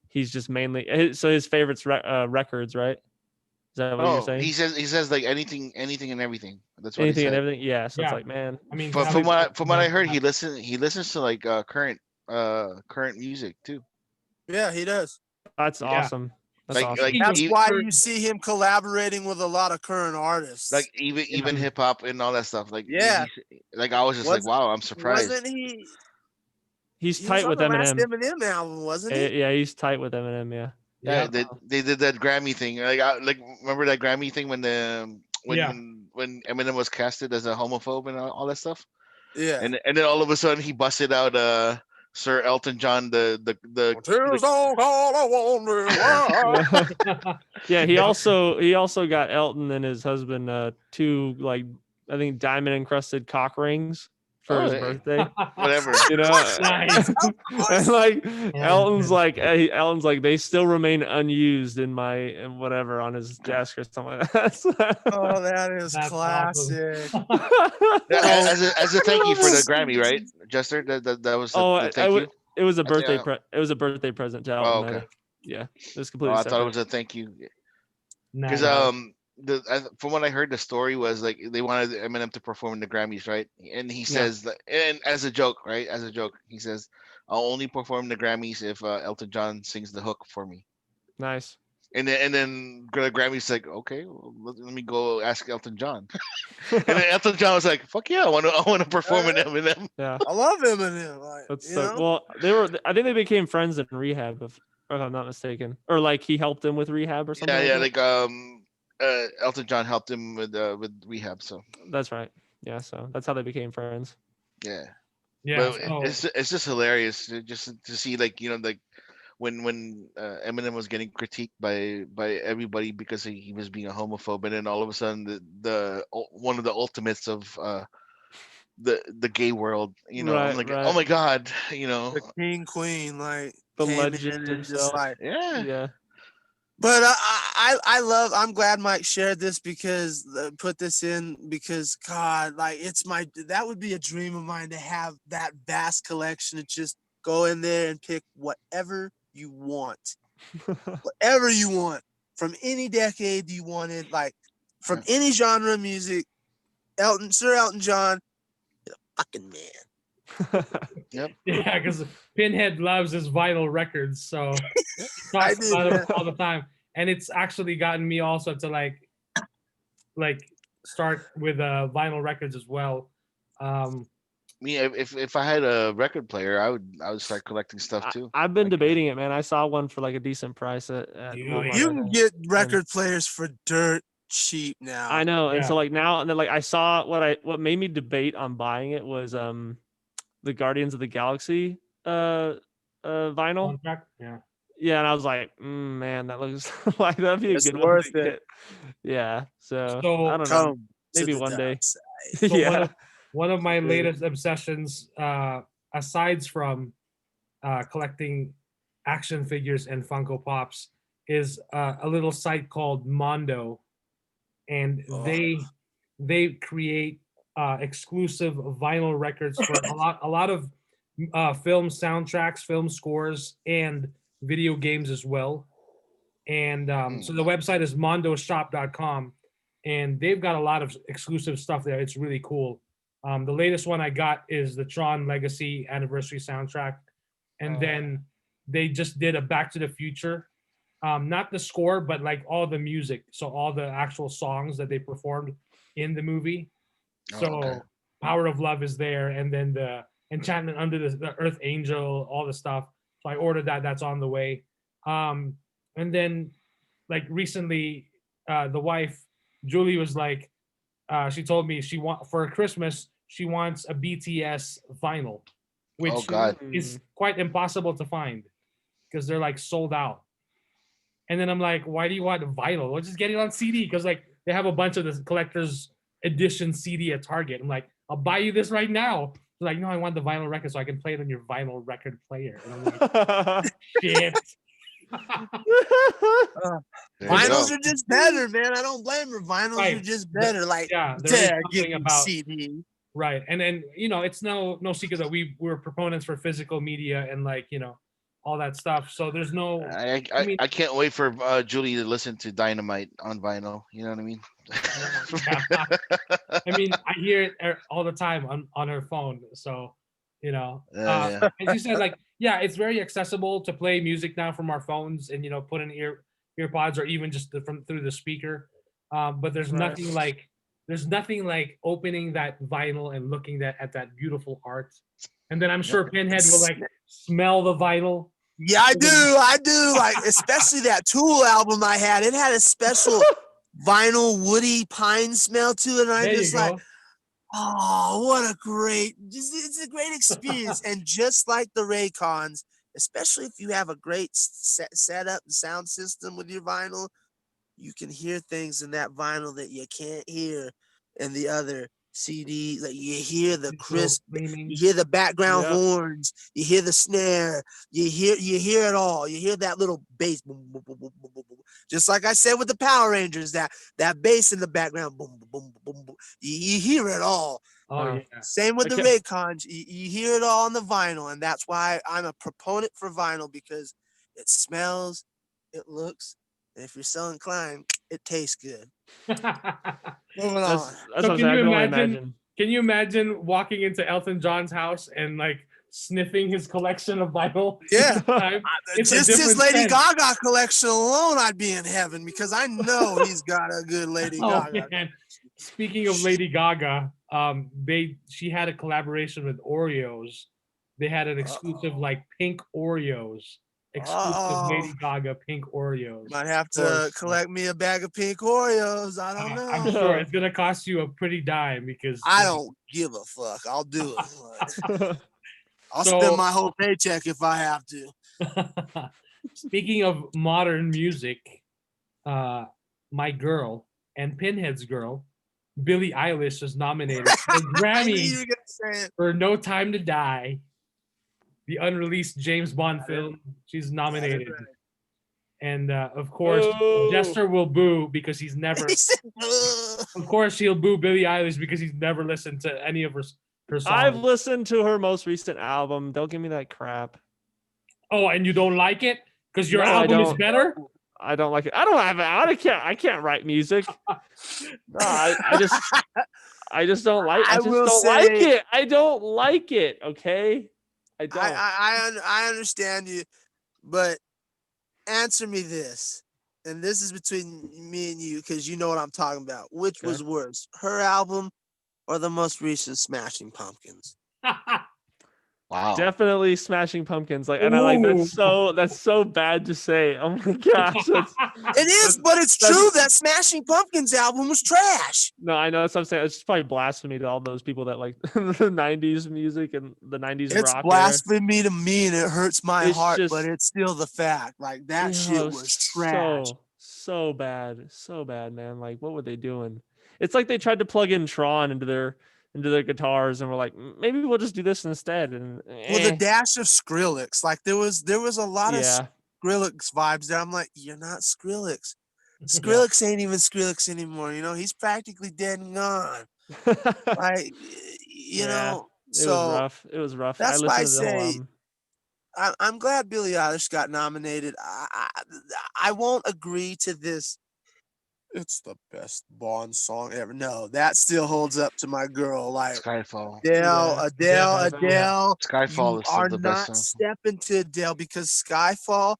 he's just mainly so his favorites records, right? Is that what you're saying? He says like anything and everything. That's what Anything he and said. everything. Yeah. So it's Yeah. like, man, I mean, From what I heard, he listens to like current music too. Yeah, he does. that's Yeah. awesome. That's Like- awesome. like- That's He- why you see him collaborating with a lot of current artists. Like even hip hop and all that stuff. Like Yeah. like I was just like, wow, I'm surprised. Wasn't he? He's He tight was with on the last Eminem. Eminem album, wasn't he? Yeah, he's tight with Eminem. Yeah. Yeah, they did that Grammy thing. Like remember that Grammy thing when when Eminem was casted as a homophobe and all that stuff. Yeah. And then all of a sudden he busted out Sir Elton John the Tears don't fall, I wonder why. Yeah, he also got Elton and his husband 2 like I think diamond encrusted cock rings for his birthday. whatever. You know, Nice. and like Elton's like they still remain unused in whatever on his desk or something like that. Oh, that is That's classic. Yeah, as a thank you for the Grammy, right, Jester? That was the thank you. It was a I think birthday. It was a birthday present to Elton. Oh, okay. Yeah, it was Oh, completely. I separate. thought it was a thank you. Nice. Because from what I heard, the story was like they wanted Eminem to perform in the Grammys, right? And he says that, and as a joke, right? As a joke, he says, "I'll only perform the Grammys if Elton John sings the hook for me." Nice. And then the Grammys like, okay, well, let me go ask Elton John. And then Elton John was like, "Fuck yeah, I want to perform with Eminem." Yeah, I love Eminem. Like, that's you so. know? Well, I think they became friends in rehab, if I'm not mistaken, or like he helped him with rehab or something. Yeah, like like Elton John helped him with rehab, so that's right. Yeah, so that's how they became friends. yeah. Yeah. But it's just hilarious to see like like when Eminem was getting critiqued by everybody because he was being a homophobe, and then all of a sudden the one of the ultimates of the gay world, I'm like, Right. oh my god, The king, queen, like The came in legend and just himself. like. yeah. But I'm glad Mike shared this because put this in because God, like that would be a dream of mine to have that vast collection to just go in there and pick whatever you want from any decade you wanted, like from any genre of music. Sir Elton John, you're a fucking man. Yep. Yeah, because Pinhead loves his vinyl records, so he I talks do, about man. it all the time. And it's actually gotten me also to like start with vinyl records as well. Me, if I had a record player, I would start collecting stuff too. I've been Like, debating it, man. I saw one for like a decent price at Dude, Walmart, You I can think. get record players for dirt cheap now. I know, and Yeah. so like now, and then like I saw what made me debate on buying it was the Guardians of the Galaxy vinyl. Contract? Yeah. Yeah, and I was like, man, that looks like that'd be a It's good one worth to it. get. Yeah, so So I don't know. Come to Maybe the one day. dark side. So Yeah, one of my Dude. latest obsessions, aside from collecting action figures and Funko Pops, is a little site called Mondo, and they create exclusive vinyl records for a lot of film soundtracks, film scores, and video games as well. And so the website is mondoshop.com, and they've got a lot of exclusive stuff there. It's really cool. The latest one I got is the Tron Legacy Anniversary soundtrack, and then they just did a Back to the Future, not the score, but like all the music, so all the actual songs that they performed in the movie. So okay. Power of Love is there, and then the Enchantment Under the Earth Angel, all the stuff. So I ordered that. That's on the way. And then, like recently, the wife Julie was like, she told me for Christmas she wants a BTS vinyl, which Oh, God. is quite impossible to find because they're like sold out. And then I'm like, why do you want vinyl? Well, just get it on CD because like they have a bunch of the collector's edition CD at Target. I'm like, I'll buy you this right now. They're like, no, I want the vinyl record so I can play it on your vinyl record player. And I'm like, shit. There you Vinyls go. are just better, man. I don't blame her. Vinyls Right. are just better. Like, Yeah, there is dare give something me about CD. Right. And then, it's no secret that we're proponents for physical media and like, all that stuff. So there's no, I mean, I can't wait for Julie to listen to Dynamite on vinyl. You know what I mean? yeah. I mean, I hear it all the time on her phone. So, Yeah. as you said, like, yeah, it's very accessible to play music now from our phones and, put in ear pods or even just from through the speaker. But there's Right. nothing like opening that vinyl and looking at that beautiful art. And then I'm sure Pinhead will like smell the vinyl. Yeah, I do. Like, especially that Tool album I had. It had a special vinyl woody pine smell to it. And I'm There just you like, go. oh, what a great, it's a great experience. And just like the Raycons, especially if you have a great setup and sound system with your vinyl, you can hear things in that vinyl that you can't hear in the other CD. Like, you hear the crisp, you hear the background horns, you hear the snare, you hear it all. You hear that little bass, boom, boom, boom, boom, boom, boom, boom. Just like I said with the Power Rangers, that bass in the background, boom, boom, boom, boom, boom. You hear it all. Oh yeah. Same with the Raycons. You hear it all on the vinyl, and that's why I'm a proponent for vinyl, because it smells, it looks, and if you're so inclined, it tastes good. Moving on. That's what I'm saying. I can only imagine. Can you imagine walking into Elton John's house and like sniffing his collection of vinyl? Yeah. It's Just his different Lady scent. Gaga collection alone, I'd be in heaven, because I know he's got a good Lady Gaga. Man. Speaking of Lady Gaga, she had a collaboration with Oreos. They had an exclusive like pink Oreos. Exclusive Lady Gaga pink Oreos. Might have to collect me a bag of pink Oreos. I don't know. I'm sure it's gonna cost you a pretty dime because I don't give a fuck. I'll do it. I'll spend my whole paycheck if I have to. Speaking of modern music, my girl and Pinhead's girl, Billie Eilish, is nominated for Grammy for No Time to Die, the unreleased James Bond film. She's nominated. And of course, Jester will boo because he's never. Of course, he'll boo Billie Eilish because he's never listened to any of her songs. I've listened to her most recent album. Don't give me that crap. Oh, and you don't like it because your album is better? I don't like it. I don't have it. I can't write music. No, I just don't like. I just don't like it. I don't like it. Okay, I don't. I understand you, but answer me this, and this is between me and you, because you know what I'm talking about. Which was worse, her album or the most recent Smashing Pumpkins? Wow. Definitely Smashing Pumpkins. Like, and I like that's so bad to say. Oh my gosh. It is, but it's true that Smashing Pumpkins album was trash. No, I know that's what I'm saying. It's just probably blasphemy to all those people that like the 90s music and the 90s rock. It's blasphemy to me, and it hurts my heart, but it's still the fact. Like, that shit was trash. So bad. So bad, man. Like, what were they doing? It's like they tried to plug in Tron into their guitars and we're like, maybe we'll just do this instead. And with a dash of Skrillex. Like, there was a lot of Skrillex vibes there. I'm like, you're not Skrillex. Skrillex ain't even Skrillex anymore. He's practically dead and gone. Like, know, so it was rough. That's why I say I'm glad Billie Eilish got nominated. I won't agree to this. It's the best Bond song ever. No, that still holds up to my girl. Like Skyfall. Adele. Skyfall is still the best song. Step into Adele, because Skyfall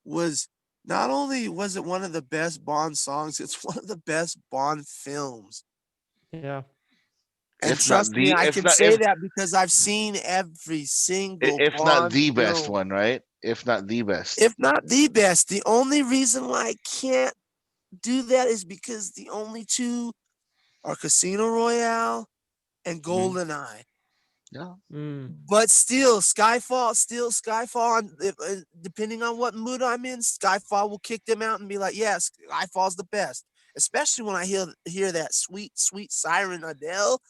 was not only was it one of the best Bond songs, it's one of the best Bond films. Yeah. And trust me, I can say that because I've seen every single if Bond not the film. best one, right? If not the best. If not the best. The only reason why I can't do that is because the only two are Casino Royale and GoldenEye. Yeah. But still, Skyfall, depending on what mood I'm in, Skyfall will kick them out and be like, yes, Skyfall's the best. Especially when I hear that sweet, sweet siren Adele.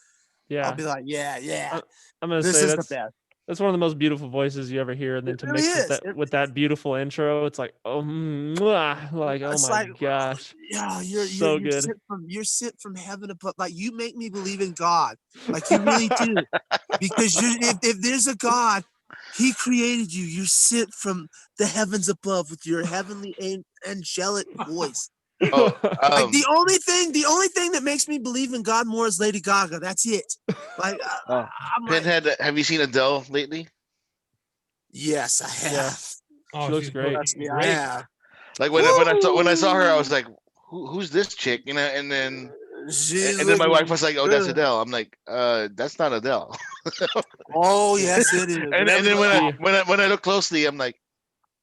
Yeah. I'll be like, yeah. I'm gonna this say is that's the best. That's one of the most beautiful voices you ever hear, and then It to really mix is. with that beautiful intro, it's like, oh, mwah, like, oh It's my like, gosh, yeah, so good. you're sent from heaven above. Like you make me believe in God. Like you really do. Because if there's a God, he created you. You're sent from the heavens above with your heavenly angelic voice. Oh, Like the only thing that makes me believe in God more is Lady Gaga. That's it. Like oh. I'm like, Pinhead, have you seen Adele lately? yes, I have. Yeah. Oh, She looks she's great. Trust me, I great. have. Like when I saw her, I was like, who's this chick? You know, and then She's my looking wife was like, oh, that's good. Adele. I'm like, that's not Adele. Oh yes, it is. And then everybody- when I look closely, I'm like,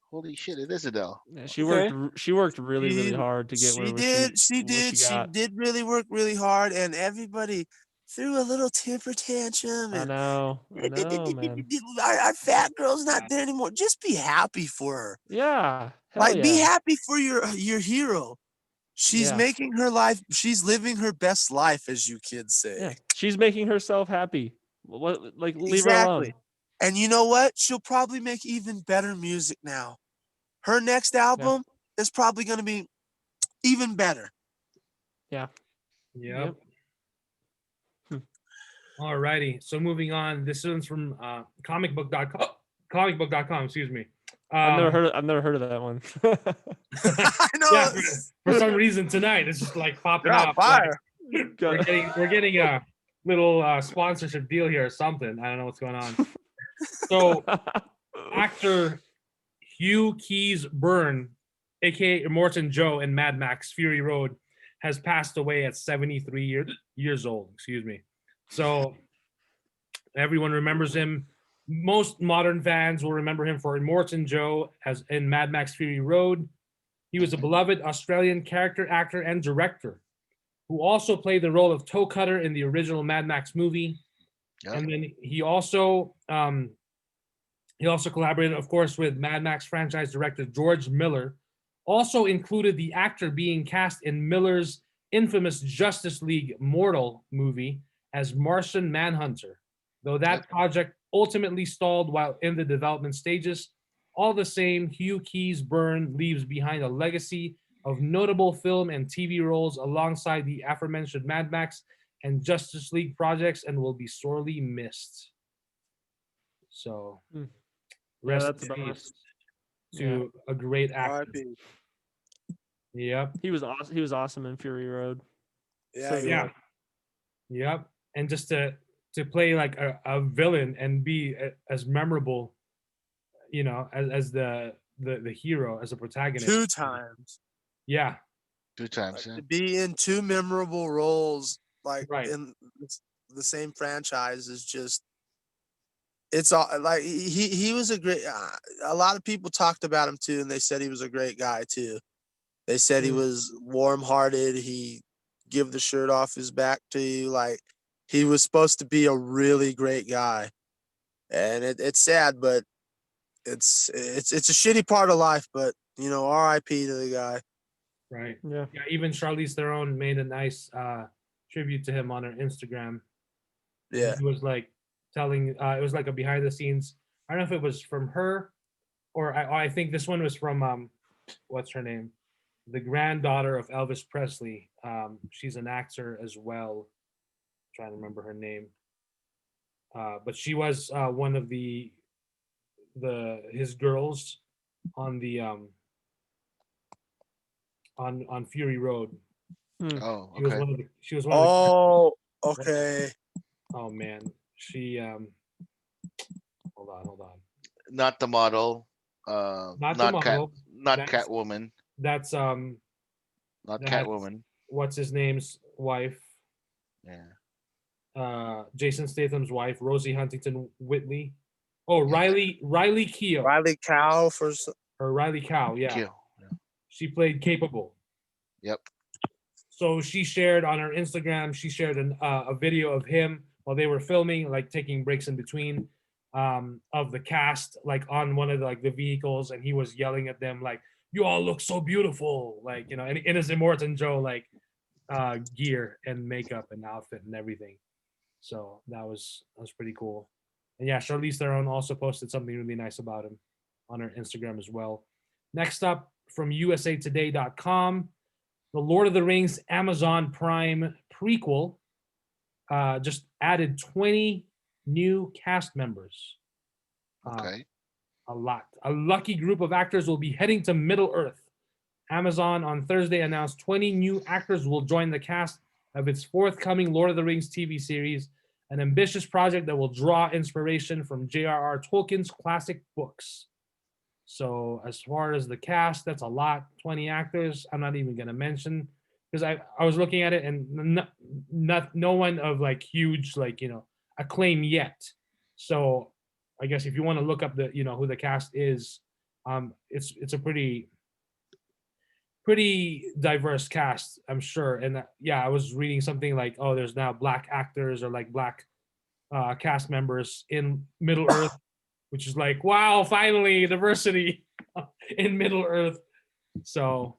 holy shit, it is Adele. Yeah, Okay. she worked really She- hard to get she where did. She got. did really work really hard, and everybody threw a little temper tantrum. I And know, man. our fat girl's not there anymore. Just be happy for her. Yeah, hell Like, be yeah. happy for your hero. She's Yeah. making her life. She's living her best life, as you kids say. Yeah, she's making herself happy. What, like, leave her Exactly. alone. And you know what? She'll probably make even better music now. Her next album is probably going to be even better. Yeah. Yep. Hmm. Alrighty. So moving on. This one's from comicbook.com. Comicbook.com. Excuse me. I've never heard of that one. I know. Yeah, for some reason tonight it's just like popping They're on up. fire. Like, we're getting a little sponsorship deal here or something. I don't know what's going on. So actor Hugh Keays-Byrne, aka Immortan Joe in Mad Max Fury Road, has passed away at 73 years old. Excuse me. So everyone remembers him. Most modern fans will remember him for Immortan Joe as in Mad Max Fury Road. He was a beloved Australian character actor and director who also played the role of Toe Cutter in the original Mad Max movie. Yep. And then he also collaborated, of course, with Mad Max franchise director George Miller. Also included the actor being cast in Miller's infamous Justice League Mortal movie as Martian Manhunter. Though that project ultimately stalled while in the development stages, all the same, Hugh Keays-Byrne leaves behind a legacy of notable film and TV roles alongside the aforementioned Mad Max and Justice League projects and will be sorely missed. So, rest that's in about peace to a great actor. R.I.P. Yep. He was awesome. He was awesome in Fury Road. Yeah, So yeah. good. Yep. And just to play like a villain and be as memorable, you know, as the hero, as a protagonist. 2 times. Yeah. 2 times. Yeah. To be in 2 memorable roles, like Right. in the same franchise, is just. It's all like he was a great. A lot of people talked about him too, and they said he was a great guy too. They said he was warm-hearted. He give the shirt off his back to you. Like, he was supposed to be a really great guy, and it's sad, but it's a shitty part of life. But you know, R.I.P. to the guy. Right. Yeah. Yeah. Even Charlize Theron made a nice tribute to him on her Instagram. Yeah. He was like telling, it was like a behind the scenes. I don't know if it was from her or I think this one was from, what's her name? The granddaughter of Elvis Presley. She's an actor as well. I'm trying to remember her name. But she was one of his girls on the on Fury Road. Oh, She was okay. one of the. She was one of the. Oh, okay. Oh man, she Hold on. Not the model. Not the model. Not That's- Catwoman. That's Not that's- Catwoman. what's his name's wife. Yeah. Jason Statham's wife, Rosie Huntington Whitley. Oh, Riley Keough. Riley Cow for Or Riley Cow, yeah. Kill. She played Capable. Yep. So she shared on her Instagram, she shared a video of him while they were filming, like taking breaks in between, of the cast, like on one of the vehicles, and he was yelling at them like, "You all look so beautiful," like, you know, and in his Immortan Joe like gear and makeup and outfit and everything. So that was pretty cool. And yeah, Charlize Theron also posted something really nice about him on her Instagram as well. Next up from usatoday.com, the Lord of the Rings Amazon Prime prequel just added 20 new cast members. Okay. A lot. A lucky group of actors will be heading to Middle Earth. Amazon on Thursday announced 20 new actors will join the cast of its forthcoming Lord of the Rings TV series, an ambitious project that will draw inspiration from J.R.R. Tolkien's classic books. So as far as the cast, that's a lot. 20 actors. I'm not even going to mention, because I was looking at it and no one of like huge, like, you know, acclaim yet. So I guess if you want to look up the, you know, who the cast is, it's a pretty diverse cast, I'm sure. And yeah, I was reading something like, oh, there's now black actors or like black cast members in Middle Earth, which is like, wow, finally diversity in Middle Earth. So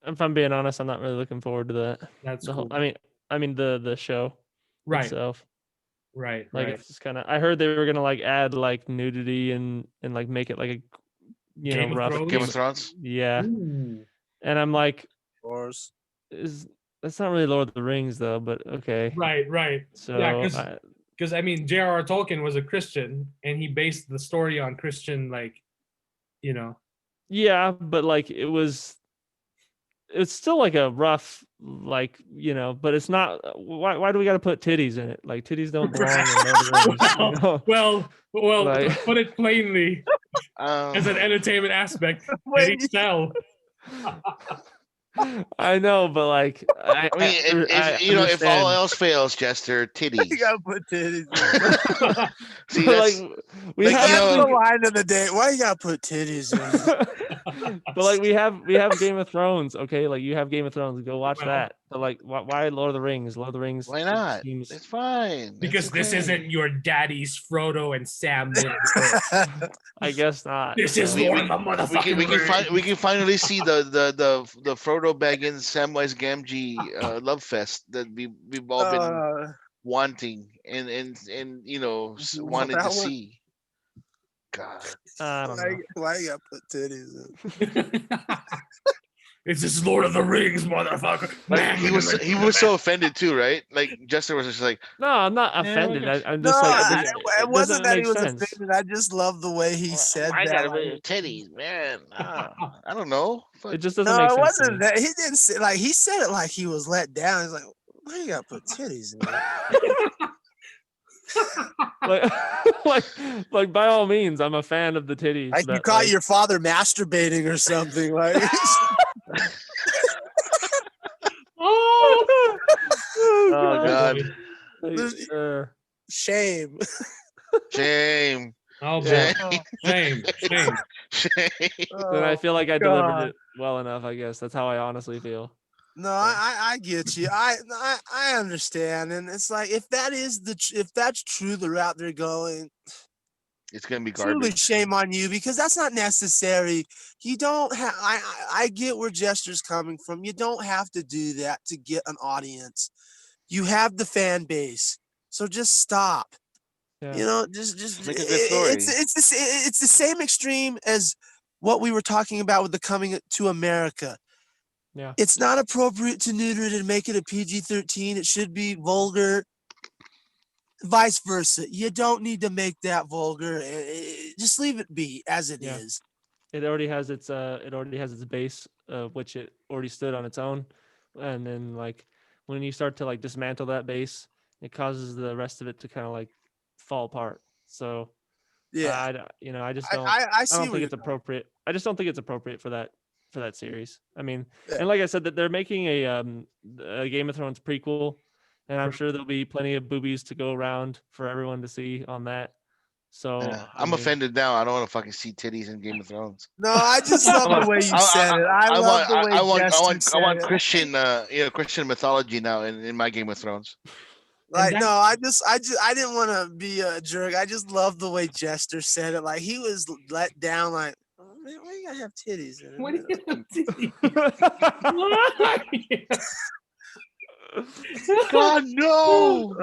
if I'm being honest, I'm not really looking forward to that. that's The cool. whole, I mean the show Right, itself. right, Like right. it's just kind of. I heard they were gonna like add like nudity and like make it like a Game of rough Thrones? Game of Thrones. Yeah, Ooh. and I'm like, Of course. that's not really Lord of the Rings though, but okay. Right, right. So Yeah, because I mean, J.R.R. Tolkien was a Christian, and he based the story on Christian, like, you know. yeah, but like it's still like a rough, like, you know, but it's not. Why do we got to put titties in it? Like titties don't belong in Lord of the Rings. You know? Well, Like- to put it plainly, as an entertainment aspect, Wait. titties sell. I know, but like, I mean, if you know, if all else fails, Jester, titties. You gotta put titties in. See, but, that's like we like, have you That's know- the line of the day. Why you gotta put titties in? but like we have Game of Thrones, okay? Like you have Game of Thrones, go watch Well- that. But like, why Lord of the Rings? Lord of the Rings. why not? Seems... It's fine. Because It's this okay. isn't your daddy's Frodo and Sam. I guess not. This is so- Lord of the motherfucking Rings. we can finally see the Frodo Baggins Samwise Gamgee love fest that we've all been wanting and you know You want wanted to that one? see. God, I don't know. why you gotta put titties in? This is Lord of the Rings, motherfucker. like he was so offended too, right? Like Jester was just like, No, I'm not Yeah, offended. okay. I'm No, just like it wasn't that he was sense. offended. I just love the way he said I that. gotta like, be titties, man. I don't know. Fuck. It just doesn't no, make it sense. to wasn't me. that. He didn't say like he said it like he was let down. He's like, why you gotta put titties in it? like by all means, I'm a fan of the titties. Like you but, caught like, your father masturbating or something. Like Oh, Oh God. Like, shame. Shame, oh boy. Shame. shame. Then I feel like I God. delivered it well enough. I guess that's how I honestly feel. No, I get you. I understand, and it's like if that's true, the route they're going, It's gonna be truly garbage. shame on you because that's not necessary. You don't have. I get where Jester's coming from. You don't have to do that to get an audience. You have the fan base, so just stop. Yeah. You know, just Make a good story. It's the same extreme as what we were talking about with the Coming to America. Yeah. It's not appropriate to neuter it and make it a PG-13. It should be vulgar. Vice versa. You don't need to make that vulgar. Just leave it be as it is. It already has its base, which it already stood on its own, and then like when you start to like dismantle that base, it causes the rest of it to kind of like fall apart. So Yeah. I just don't. I see I don't where think you're it's appropriate. I just don't think it's appropriate for that series. I mean, Yeah. and like I said, that they're making a Game of Thrones prequel, and I'm sure there'll be plenty of boobies to go around for everyone to see on that. So I'm offended now. I don't want to fucking see titties in Game of Thrones. No, I just love the way you said it. I love the way I want it. Christian Christian mythology now in my Game of Thrones. Like And no, I didn't want to be a jerk. I just love the way Jester said it. Like he was let down. Like, oh, man, why you gotta have titties in it? what do man?" you God no!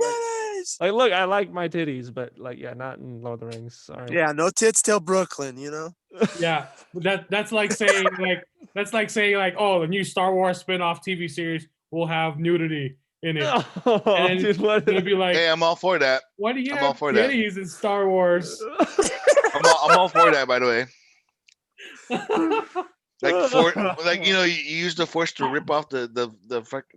Titties! Like, look, I like my titties, but like, yeah, not in Lord of the Rings. Sorry. Yeah, no tits till Brooklyn, you know? Yeah, that's like saying oh, the new Star Wars spin-off TV series will have nudity in it. Oh, And dude, what? it's gonna be like, Hey, I'm all for that. why do you I'm all have for that. titties in Star Wars? I'm all for that, by the way. Like you use the force to rip off the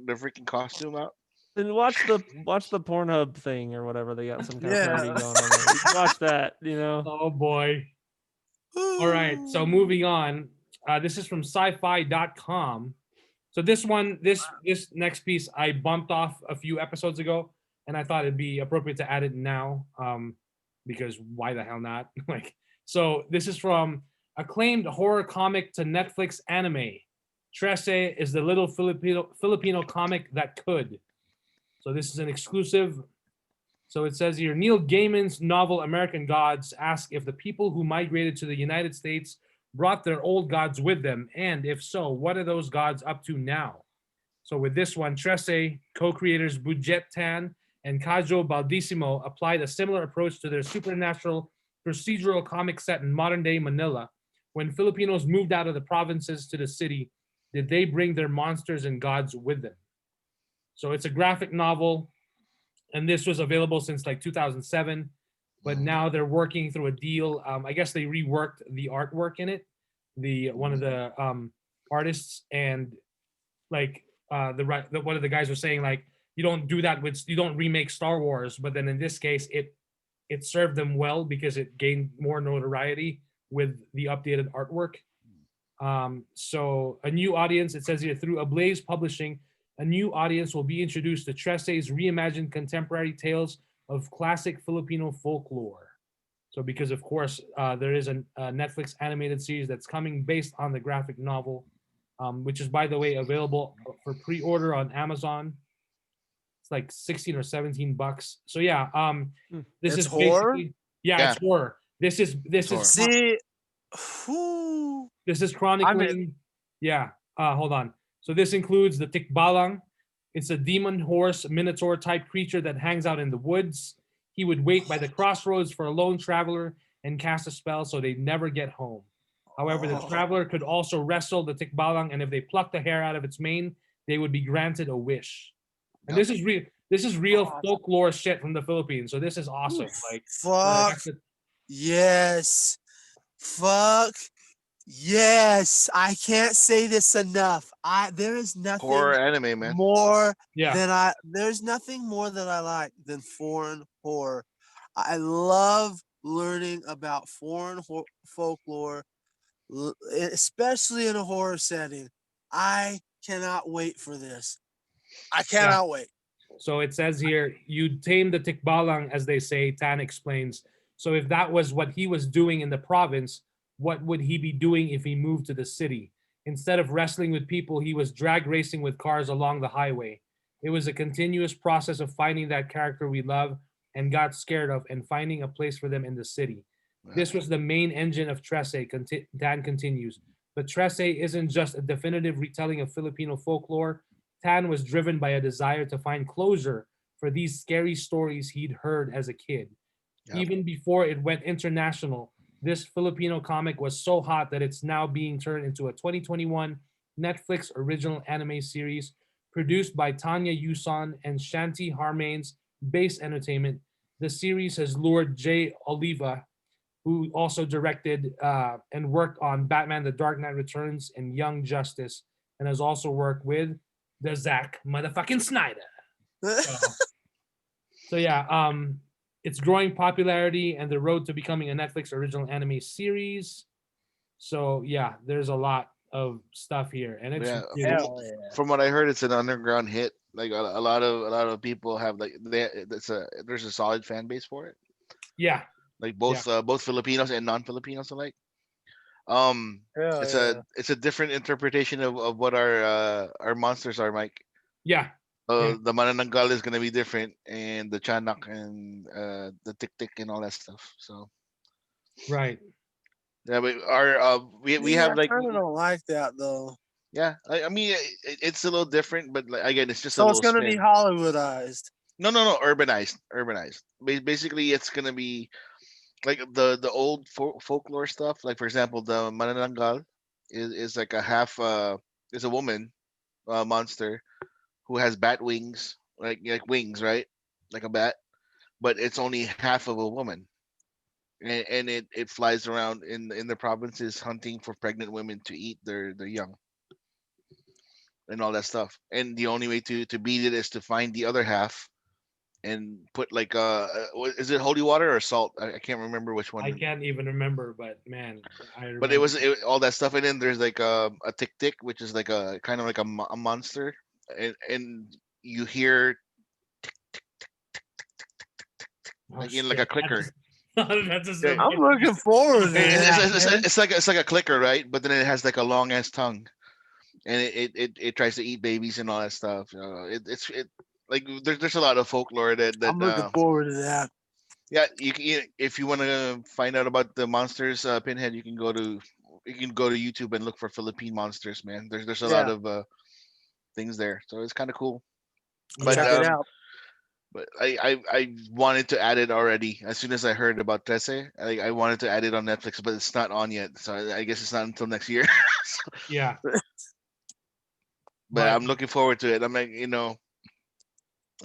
freaking costume out. Then watch the Pornhub thing or whatever. They got some kind of parody Yeah. going on there. You can watch that, Oh boy. All right, so moving on. This is from sci-fi.com. So this next piece I bumped off a few episodes ago, and I thought it'd be appropriate to add it now, because why the hell not? So this is from acclaimed horror comic to Netflix anime. Trece is the little Filipino comic that could. So this is an exclusive. So it says here, Neil Gaiman's novel American Gods asks if the people who migrated to the United States brought their old gods with them, and if so, what are those gods up to now? So with this one, Trece, co-creators Budget Tan and Kajo Baldissimo applied a similar approach to their supernatural procedural comic set in modern-day Manila. When Filipinos moved out of the provinces to the city, did they bring their monsters and gods with them? So it's a graphic novel, and this was available since like 2007, but now they're working through a deal. I guess they reworked the artwork in it. One of the artists and like one of the guys was saying like, you don't do that you don't remake Star Wars, but then in this case it served them well because it gained more notoriety with the updated artwork. So a new audience, it says here, through Ablaze Publishing, a new audience will be introduced to Trece's reimagined contemporary tales of classic Filipino folklore. So because of course there is a Netflix animated series that's coming based on the graphic novel, which is, by the way, available for pre-order on Amazon. It's like 16 or 17 bucks. So yeah, this It's is horror? basically it's horror. This is See, this is chronicling. Yeah. Hold on. So this includes the Tikbalang. It's a demon horse minotaur type creature that hangs out in the woods. He would wait by the crossroads for a lone traveler and cast a spell so they never get home. However, the traveler could also wrestle the Tikbalang, and if they pluck the hair out of its mane, they would be granted a wish. And this is real. This is real folklore shit from the Philippines. So this is awesome. Like, fuck yes, fuck yes. I can't say this enough. There is nothing Horror anime, man. more Yeah. than there's nothing more that I like than foreign horror. I love learning about foreign folklore, especially in a horror setting. I cannot wait for this. I cannot wait. So it says here, you tame the tikbalang, as they say, Tan explains. So if that was what he was doing in the province, what would he be doing if he moved to the city? Instead of wrestling with people, he was drag racing with cars along the highway. It was a continuous process of finding that character we love and got scared of and finding a place for them in the city. This was the main engine of Trece, Tan continues. But Trece isn't just a definitive retelling of Filipino folklore. Tan was driven by a desire to find closure for these scary stories he'd heard as a kid. Yep. Even before it went international, this Filipino comic was so hot that it's now being turned into a 2021 Netflix original anime series produced by Tanya Yuson and Shanti Harmain's Base Entertainment. The series has lured Jay Oliva, who also directed and worked on Batman The Dark Knight Returns and Young Justice, and has also worked with the Zack motherfucking Snyder. So yeah, it's growing popularity and the road to becoming a Netflix original anime series. So yeah, there's a lot of stuff here, and it's from what I heard, it's an underground hit. Like a lot of people have like there's a solid fan base for it. Yeah, like both Filipinos and non-Filipinos alike. It's a different interpretation of what our monsters are, Mike. Yeah. The Manananggal is gonna be different, and the Chanak and the Tik Tik and all that stuff. So right. Yeah, but our we have like I kind of don't like that though. Yeah, I mean, it's a little different, but like, again, it's just a So it's little gonna be spin. Hollywoodized. No, urbanized. Basically, it's gonna be like the old folklore stuff. Like for example, the manananggal is like a half is a woman monster who has bat wings, like wings, right? Like a bat, but it's only half of a woman, and it flies around in the provinces hunting for pregnant women to eat their young and all that stuff. And the only way to beat it is to find the other half and put like is it holy water or salt? I can't remember which I one. can't even remember, but man, I But it remember. was all that stuff, and then there's like a tick tick, which is like a kind of like a monster, and you hear Oh like in like a shit, that clicker. just that just Yeah. I'm looking forward to that, man. It's like it's like a clicker, right? But then it has like a long ass tongue, and it tries to eat babies and all that stuff. It like there's a lot of folklore I'm looking forward to that. yeah, if you want to find out about the monsters, Pinhead, you can go to YouTube and look for Philippine monsters, man. There's a lot Yeah, of things there, so it's kind of cool. I'll But check Yeah, it out. I wanted to add it already as soon as I heard about Trece. I wanted to add it on Netflix, but it's not on yet, so I guess it's not until next year. So- yeah, but but I'm looking forward to it. I'm like,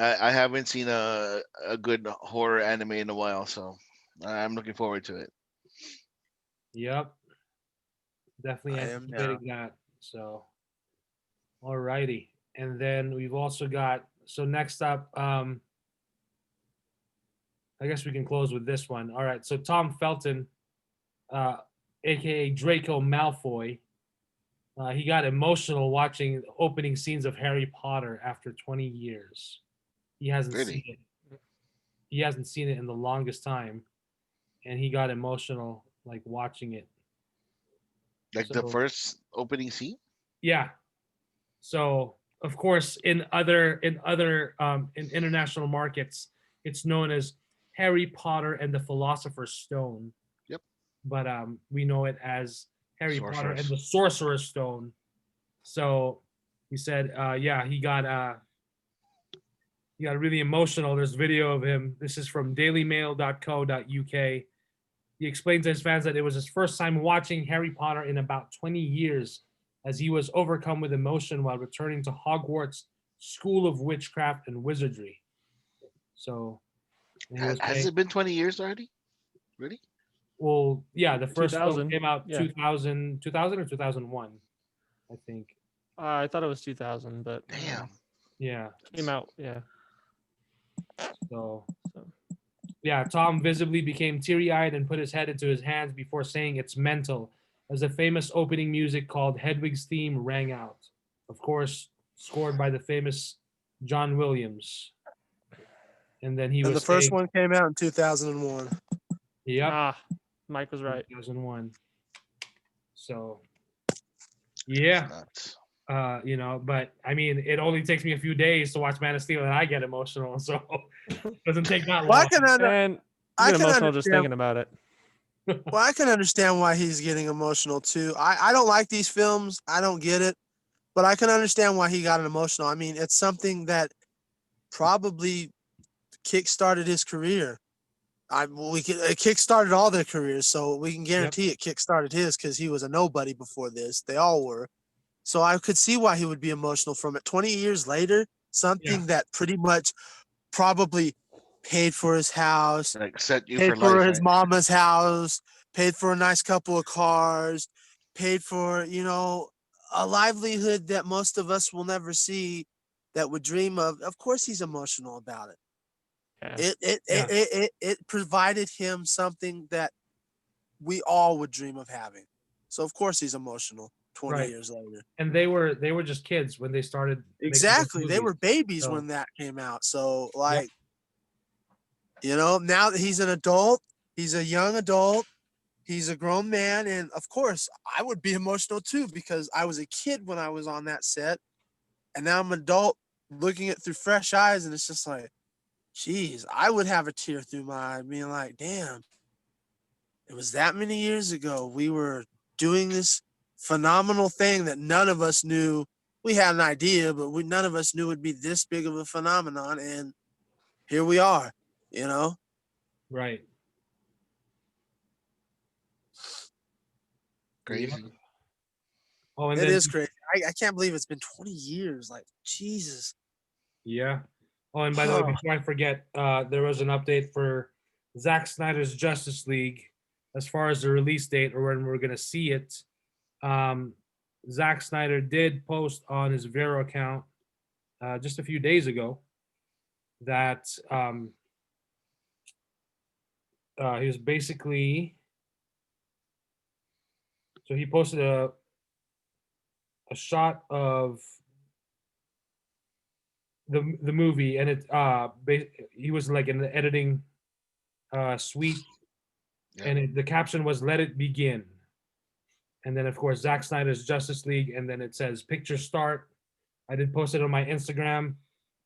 I haven't seen a good horror anime in a while, so I'm looking forward to it. yep, definitely I am now. anticipating that. So, alrighty, and then we've also got so next up. I guess we can close with this one. All right, so Tom Felton, uh, aka Draco Malfoy, he got emotional watching opening scenes of Harry Potter after 20 years. He hasn't seen Really, it. He hasn't seen it in the longest time, and he got emotional like watching it. like the So first opening scene. yeah. So of course, in international markets, it's known as Harry Potter and the Philosopher's Stone, Yep, but we know it as Harry Potter and sorceress. the Sorcerer's Stone. So he said, yeah, he got really emotional. There's video of him. This is from dailymail.co.uk. He explains to his fans that it was his first time watching Harry Potter in about 20 years, as he was overcome with emotion while returning to Hogwarts School of Witchcraft and Wizardry. So he was Has saying, it been 20 years already? Really? well, yeah, the first film 2000. came out Yeah. 2000 or 2001, I think. I thought it was 2000, but Damn. Yeah. came out. Yeah. So So yeah, Tom visibly became teary-eyed and put his head into his hands before saying it's mental, as the famous opening music called Hedwig's Theme rang out. Of course, scored by the famous John Williams. And then he And the was first saying, one came out in 2001. yep, Mike was right. 2001. So, yeah, Nuts. but I mean, it only takes me a few days to watch Man of Steel and I get emotional. So, it doesn't take that Well, long. And you I get can emotional just understand. thinking about it. Well, I can understand why he's getting emotional too. I don't like these films. I don't get it, but I can understand why he got emotional. I mean, it's something that probably kickstarted his career. It kickstarted all their careers, so we can guarantee it kickstarted his because he was a nobody before this. They all were. So I could see why he would be emotional from it. 20 years later, something Yeah. that pretty much probably paid for his house, Like set you paid for for life, his right? mama's house, paid for a nice couple of cars, paid for, a livelihood that most of us will never see, that would dream of. Of course he's emotional about it. Yeah. It provided him something that we all would dream of having. So of course he's emotional 20 Right. years later. And they were just kids when they started making those Exactly. They movies. were babies So- when that came out. So now that he's an adult, he's a young adult, he's a grown man, and of course I would be emotional too because I was a kid when I was on that set, and now I'm an adult looking at through fresh eyes, and it's just like, geez, I would have a tear through my eye being like, damn, it was that many years ago we were doing this phenomenal thing that none of us knew. We had an idea, but none of us knew it'd be this big of a phenomenon, and here we are. You know, Right. Crazy. Yep. Oh, and it then is crazy. I can't believe it's been 20 years. Like, Jesus. yeah. Oh, and by the way, Huh. before I forget, there was an update for Zack Snyder's Justice League as far as the release date or when we're gonna see it. Zack Snyder did post on his Vero account just a few days ago that he was basically, so he posted a shot of the movie, and it he was like in the editing suite, Yeah. and the caption was "Let it begin," and then of course Zack Snyder's Justice League, and then it says "Picture start." I did post it on my Instagram,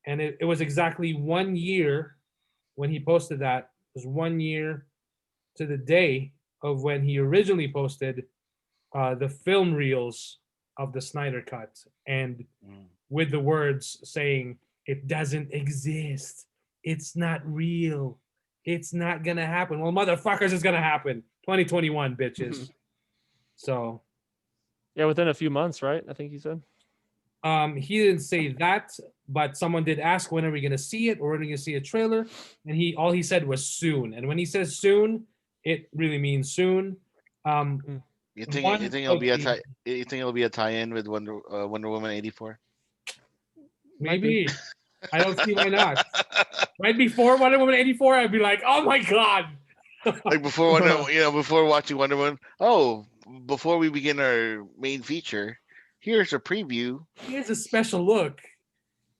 and it was exactly 1 year when he posted that. It was 1 year to the day of when he originally posted the film reels of the Snyder cut, and with the words saying it doesn't exist, it's not real, it's not gonna happen. Well, motherfuckers, it's gonna happen. 2021, bitches. So Yeah, within a few months, right? I think he said. he didn't say that, but someone did ask when are we gonna see it or when are we gonna see a trailer, and all he said was soon. And when he says soon, it really means soon. You think One it'll be a protein- you think it'll be a tie-in with Wonder Woman 84? Might be. maybe. I don't see why not. Right before Wonder Woman 84, I'd be like, oh my god. Like before before watching Wonder Woman. Oh, before we begin our main feature, here's a preview. Here's a special look.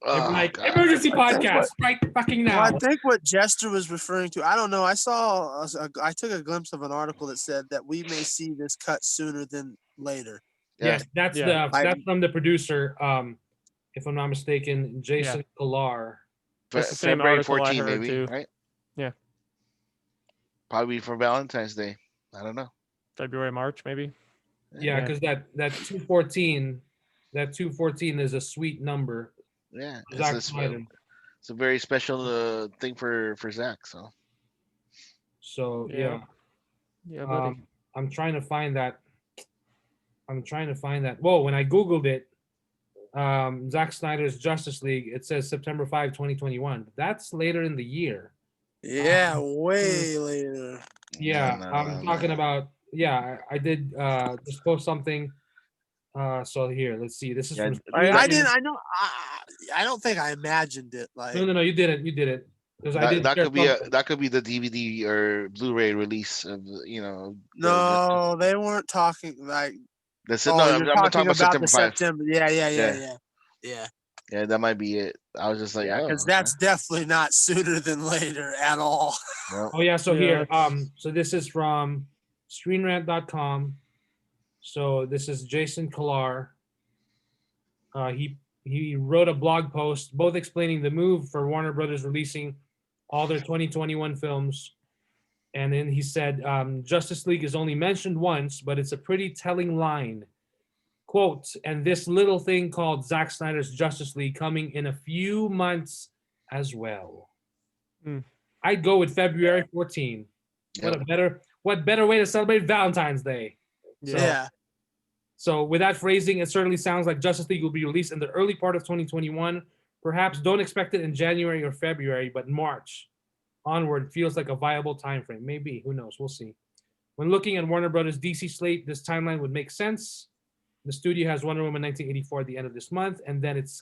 I'd be Oh, like, God. emergency I think podcast right fucking Well, now. I think what Jester was referring to, I don't know. I took a glimpse of an article that said that we may see this cut sooner than later. Yes, that's Yeah. that's from the producer. If I'm not mistaken, Jason Pilar. That's the same February article I 14, heard maybe, too. right? Yeah. Probably for Valentine's Day. I don't know. February, March, maybe. Yeah, Yeah. because that 214, that 214 is a sweet number. Yeah, Zack it's Snyder. a very special thing for Zack. So So Yeah. Yeah, buddy. I'm trying to find that. Whoa, when I Googled it, Zack Snyder's Justice League, it says September 5, 2021. That's later in the year. Yeah, way later. Yeah, No, I'm talking about. Yeah, I did just post something. So here, let's see. This is Yeah, from. I didn't. I know. I don't think I imagined it. Like, No, you didn't. You did it because I did. that share could be something. that could be the DVD or Blu-ray release of no, they weren't talking like. That's it. Oh, No, you're I'm not talking talking about about the September 5th. September. Yeah. Yeah, that might be it. I was just like, Yeah, oh, because okay. that's definitely not sooner than later at all. No. Oh yeah, so Yeah, here, that's- so this is from ScreenRant.com. So this is Jason Kilar. He wrote a blog post both explaining the move for Warner Brothers releasing all their 2021 films, and then he said Justice League is only mentioned once, but it's a pretty telling line. Quote, and this little thing called Zack Snyder's Justice League coming in a few months as well. I'd go with February 14. Yep. What better way to celebrate Valentine's Day? Yeah. So with that phrasing, it certainly sounds like Justice League will be released in the early part of 2021. Perhaps don't expect it in January or February, but March onward feels like a viable time frame. Maybe, who knows? We'll see. When looking at Warner Brothers DC slate, this timeline would make sense. The studio has Wonder Woman 1984 at the end of this month, and then its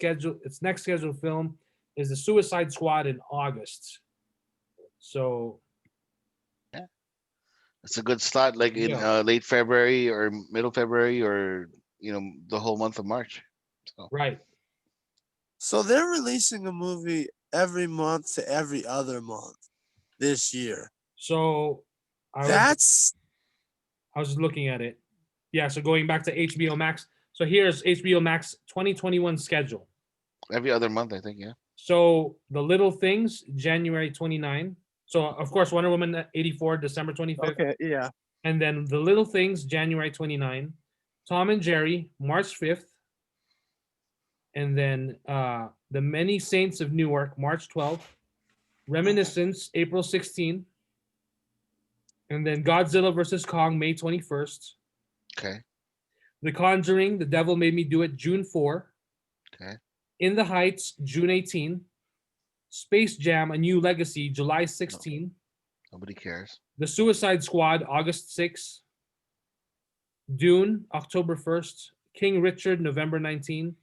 next scheduled film is the Suicide Squad in August. So It's a good slot, like in late February or middle February, or the whole month of March. So. Right. So they're releasing a movie every month to every other month this year. So I was just looking at it. Yeah, so going back to HBO Max. So here's HBO Max 2021 schedule. Every other month, I think, yeah. So The Little Things, January 29. So, of course, Wonder Woman 84, December 25th. Okay, yeah. And then The Little Things, January 29. Tom and Jerry, March 5th. And then The Many Saints of Newark, March 12th. Reminiscence, April 16th. And then Godzilla vs. Kong, May 21st. Okay. The Conjuring, The Devil Made Me Do It, June 4. Okay. In the Heights, June 18. Space Jam, A New Legacy, July 16. Nobody cares. The Suicide Squad, August 6. Dune, October 1st. King Richard, November 19.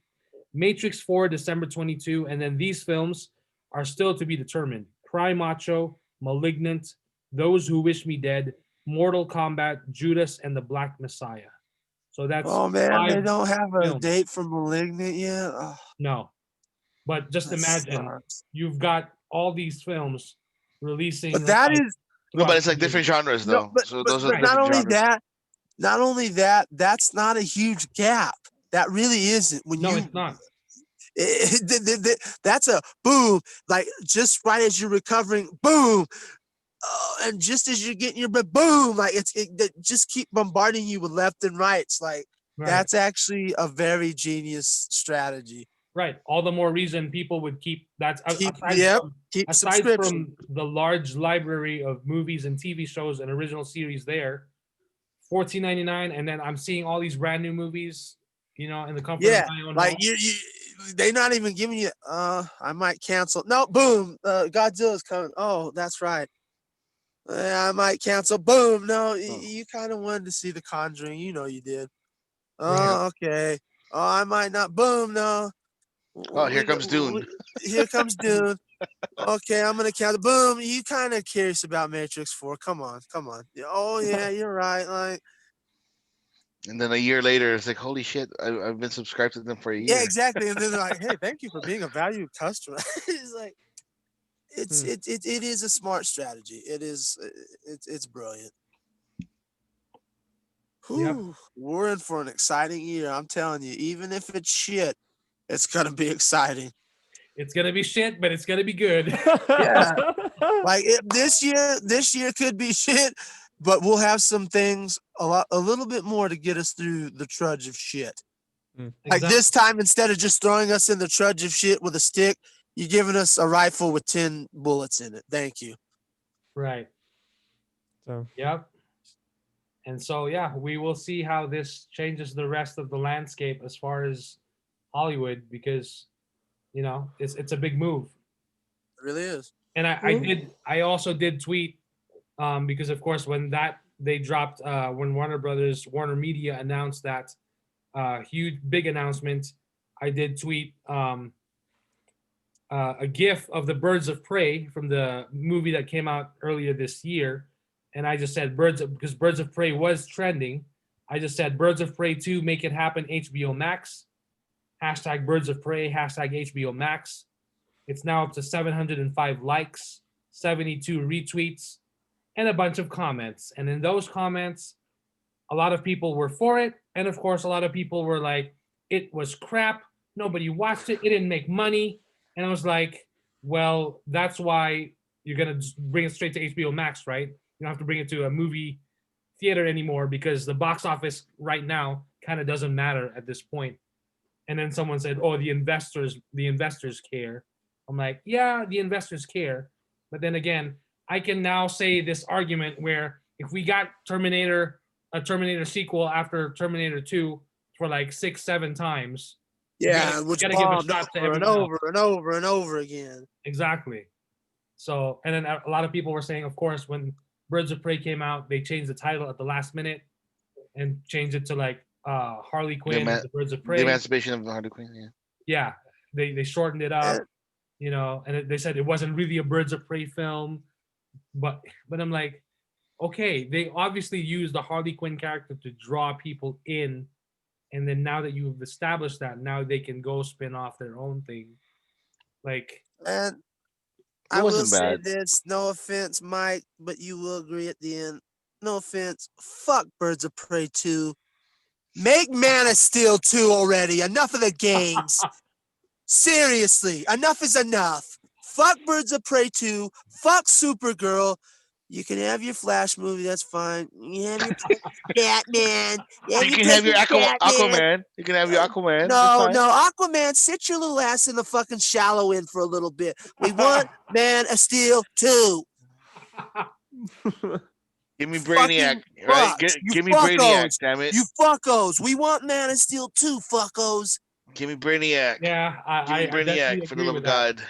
Matrix 4, December 22. And then these films are still to be determined. Cry Macho, Malignant, Those Who Wish Me Dead, Mortal Kombat, Judas, and the Black Messiah. So that's Oh man, they 5 don't have a films. date for Malignant yet. Oh, No. But just that imagine sucks. you've got all these films releasing. But that like, is No, but throughout it's like the year. different genres, no, though. but, So but, those are but not different only genres. that, not only that, that's not a huge gap. That really isn't. When No, you it's not. that's a boom, like just right as you're recovering, boom, and just as you're getting your boom, like that just keep bombarding you with left and right. It's like Right. that's actually a very genius strategy. Right. All the more reason people would keep that. Keep Aside subscription. from the large library of movies and TV shows and original series there, $14.99, and then I'm seeing all these brand new movies, in the comfort Yeah, of my own like home. they not even giving you. I might cancel. No, boom. Godzilla's coming. Oh, that's right. I might cancel. Boom. No, you kind of wanted to see The Conjuring. You know you did. Oh, Right. okay. Oh, I might not. Boom. No. Oh, here comes Dune. Here comes Dune. Okay, I'm gonna cancel. Boom. You kind of curious about Matrix 4? Come on. Oh yeah, you're right. Like. And then a year later, it's like, holy shit, I've been subscribed to them for a year. Yeah, exactly. And then they're like, "Hey, thank you for being a valued customer." It's like, it is a smart strategy. It's brilliant. Whew, we're in for an exciting year. I'm telling you, even if it's shit, it's gonna be exciting. It's gonna be shit, but it's gonna be good. Yeah, like this year could be shit, but we'll have some things a little bit more to get us through the trudge of shit. Like this time, instead of just throwing us in the trudge of shit with a stick, you're giving us a rifle with 10 bullets in it. Thank you. Right. So Yep. And so, yeah, we will see how this changes the rest of the landscape as far as Hollywood, because, it's a big move. It really is. And I also did tweet, because of course when they dropped, when Warner Media announced that huge big announcement, I did tweet a GIF of the Birds of Prey from the movie that came out earlier this year, and I just said because Birds of Prey was trending. I just said Birds of Prey 2, make it happen, HBO Max. Hashtag Birds of Prey, hashtag HBO Max. It's now up to 705 likes, 72 retweets, and a bunch of comments. And in those comments, a lot of people were for it. And of course, a lot of people were like, it was crap. Nobody watched it. It didn't make money. And I was like, well, that's why you're going to bring it straight to HBO Max, right? You don't have to bring it to a movie theater anymore, because the box office right now kind of doesn't matter at this point. And then someone said, oh, the investors care. I'm like, yeah, the investors care. But then again, I can now say this argument where if we got a Terminator sequel after Terminator 2 for like 6-7 times. Yeah, which gotta give a bombed shot to over and everyone else. over and over and over again. Exactly. So, and then a lot of people were saying, of course, when Birds of Prey came out, they changed the title at the last minute and changed it to like Harley Quinn and the Birds of Prey. The Emancipation of Harley Quinn, yeah. Yeah, they shortened it up, and they said it wasn't really a Birds of Prey film, but I'm like, okay, they obviously used the Harley Quinn character to draw people in, and then now that you've established that, now they can go spin off their own thing. Like, and I will say this, no offense, Mike, but you will agree at the end. No offense, fuck Birds of Prey 2. Make Man of Steel 2 already. Enough of the games. Seriously, enough is enough. Fuck Birds of Prey 2. Fuck Supergirl. You can have your Flash movie. That's fine. You have your Batman. You You can have your Batman. Aquaman. You can have your Aquaman. That's No, fine. no, Aquaman, sit your little ass in the fucking shallow end for a little bit. We want Man of Steel 2. Give me Brainiac, Fucking right? fucks. You Give me Brainiac, fuckos. damn it. You fuckos. We want Man of Steel 2, fuckos. Give me Brainiac. Yeah, Give me I definitely Brainiac for the agree love with of that. God.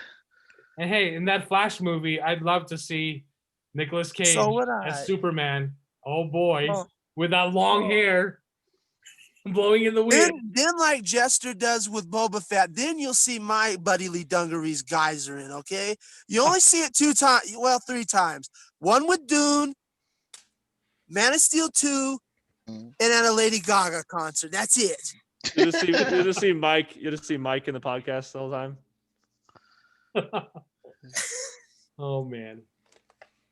And hey, in that Flash movie, I'd love to see Nicolas Cage So would I. as Superman. Oh boy, Oh. with that long hair blowing in the wind. Then like Jester does with Boba Fett, then you'll see my buddy Lee Dungaree's geyser in, okay? You only see it 3 times. One with Dune, Man of Steel 2, and at a Lady Gaga concert. That's it. You just see Mike. You just see Mike in the podcast the whole time. Oh man,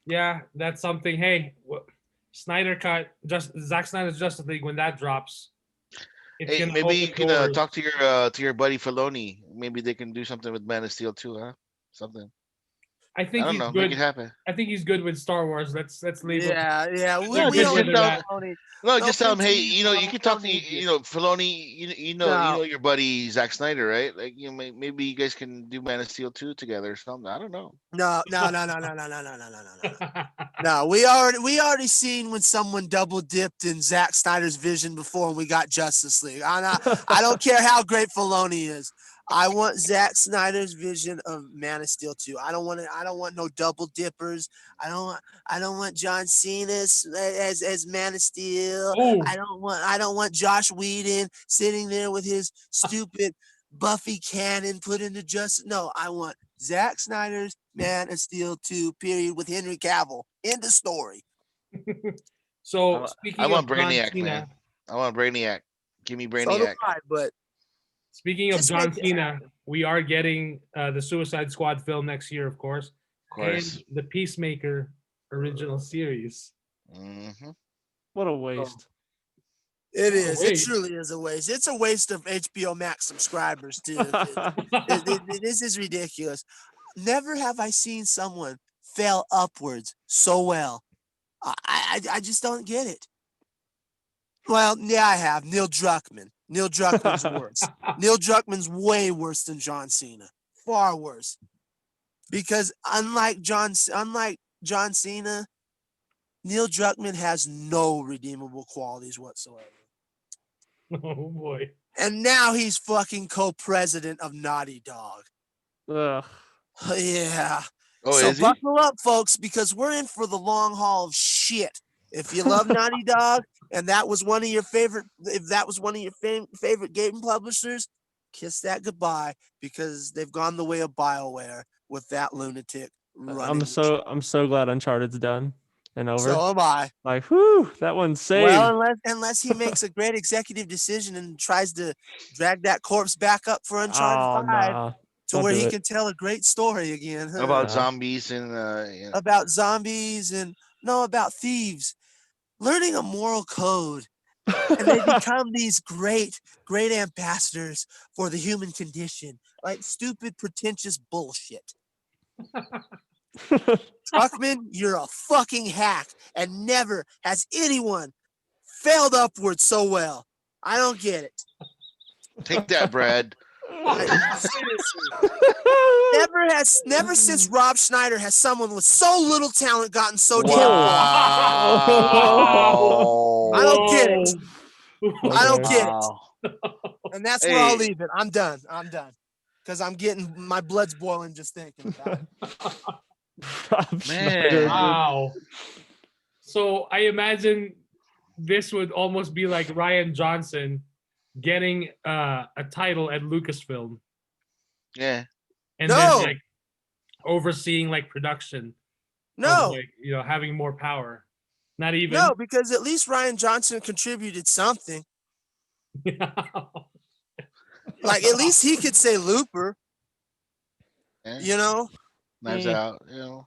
yeah, that's something. Hey, Snyder cut, Zack Snyder's Justice League, when that drops, it's Hey, gonna maybe you open can doors. talk to your buddy Filoni. Maybe they can do something with Man of Steel too, huh? Something. I I think don't he's know. good. Make it happen. I think he's good with Star Wars. Let's leave him. Yeah. They're We good don't with need that. Filoni. No, No just tell him, hey, offense to you know, Filoni, you can we talk don't to need you. Filoni. You know No. your buddy Zack Snyder, right? Like, you know, maybe you guys can do Man of Steel 2 together or something. I don't know. No. No, we already seen when someone double dipped in Zack Snyder's vision before, and we got Justice League. I don't care how great Filoni is. I want Zack Snyder's vision of Man of Steel 2. I don't want no double dippers. I don't want John Cena as Man of Steel. Oh, I don't want Josh Whedon sitting there with his stupid Buffy canon put into Justice. No, I want Zack Snyder's Man of Steel 2, period, with Henry Cavill. End of story. so I speaking want of John Brainiac, Cena, man. I want Brainiac. Give me So do Brainiac. I, but speaking of just John make it Cena, happen. we are getting the Suicide Squad film next year, of course, Of course. and the Peacemaker original series. Mm-hmm. What a waste. It is. It waste. truly is a waste. It's a waste of HBO Max subscribers, too. This is ridiculous. Never have I seen someone fail upwards so well. I just don't get it. Well, yeah, I have. Neil Druckmann. Neil Druckmann's worse. Neil Druckmann's way worse than John Cena. Far worse. Because unlike John Cena, Neil Druckmann has no redeemable qualities whatsoever. Oh boy. And now he's fucking co-president of Naughty Dog. Ugh. Yeah. Oh, So is he? buckle up, folks, because we're in for the long haul of shit. If you love Naughty Dog and that was one of your favorite, favorite game publishers, kiss that goodbye, because they've gone the way of BioWare with that lunatic running. I'm so glad Uncharted's done and over. So am I. Like, whew, that one's saved. Well, unless he makes a great executive decision and tries to drag that corpse back up for Uncharted 5 nah. to Don't where do he it. can tell a great story again. huh? About Yeah. zombies and About zombies and about thieves learning a moral code, and they become these great ambassadors for the human condition, like stupid pretentious bullshit. Truckman, you're a fucking hack, and never has anyone failed upwards so well. I don't get it. take that, Brad. Seriously. Never since Rob Schneider has someone with so little talent gotten so damn far. Wow. I don't get it. I don't get it. Wow. And that's where I'll Hey. leave it. I'm done. Because I'm getting my blood's boiling just thinking about it. Rob Schneider, dude. Wow. So I imagine this would almost be like Ryan Johnson getting a title at Lucasfilm Yeah. and No. then like overseeing like production. of, No, like, having more power. Not even. no, because at least Ryan Johnson contributed something. Like at least he could say Looper, Yeah. you know. Knives Out. And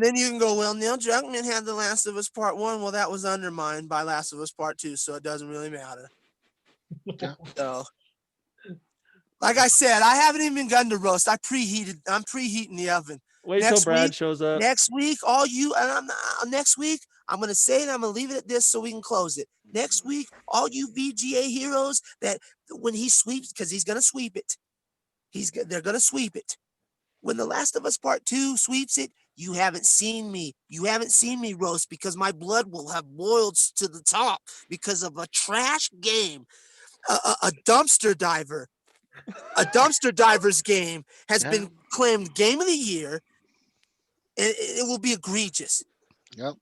then you can go, well, Neil Druckmann had The Last of Us Part 1. Well, that was undermined by Last of Us Part 2, so it doesn't really matter. Yeah. So Like I said, I haven't even begun to roast. I'm preheating the oven. Wait till Brad shows up. Next week, all you next week, I'm gonna say it. I'm gonna leave it at this so we can close it. Next week, all you VGA heroes that when he sweeps, because he's gonna sweep it, they're gonna sweep it. When The Last of Us Part 2 sweeps it, you haven't seen me. You haven't seen me roast because my blood will have boiled to the top because of a trash game, a dumpster diver. A dumpster diver's game has been claimed game of the year, and it will be egregious. Yep.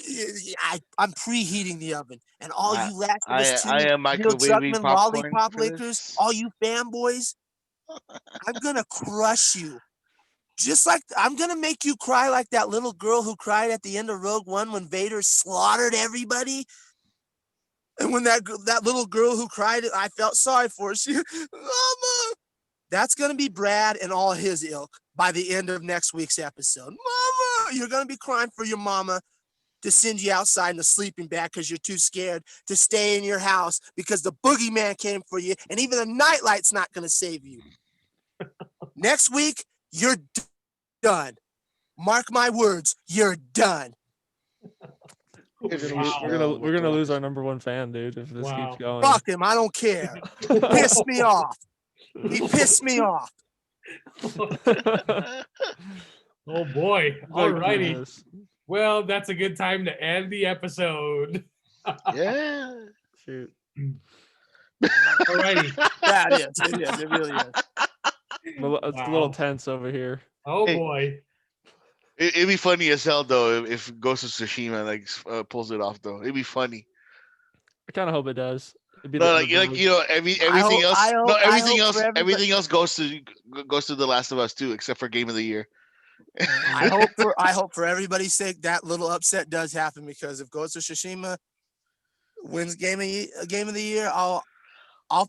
Yeah, I'm preheating the oven, and all you Last of Us 2 I am Neil microwaving Druckmann popcorn lollipop for lickers, this. all you fanboys, I'm gonna crush you. Just like I'm gonna make you cry like that little girl who cried at the end of Rogue One when Vader slaughtered everybody. And when that little girl who cried, I felt sorry for her. She, Mama. That's gonna be Brad and all his ilk by the end of next week's episode. Mama, you're gonna be crying for your mama to send you outside in a sleeping bag because you're too scared to stay in your house because the boogeyman came for you, and even a nightlight's not gonna save you. Next week, you're done. Mark my words, you're done. We're gonna lose our number one fan, dude, if this keeps going. Fuck him, I don't care. He pissed me off. He pissed me off. Oh boy. My Alrighty. goodness. Well, that's a good time to end the episode. Yeah. Shoot. Alrighty. Yeah, it is. It is. It really is. It's a little tense over here. Oh Hey. boy. It'd be funny as hell though if Ghost of Tsushima pulls it off though. It'd be funny. I kind of hope it does. It'd be No, everything else goes to The Last of Us too, except for Game of the Year. I hope for everybody's sake that little upset does happen, because if Ghost of Tsushima wins Game of the Year, I'll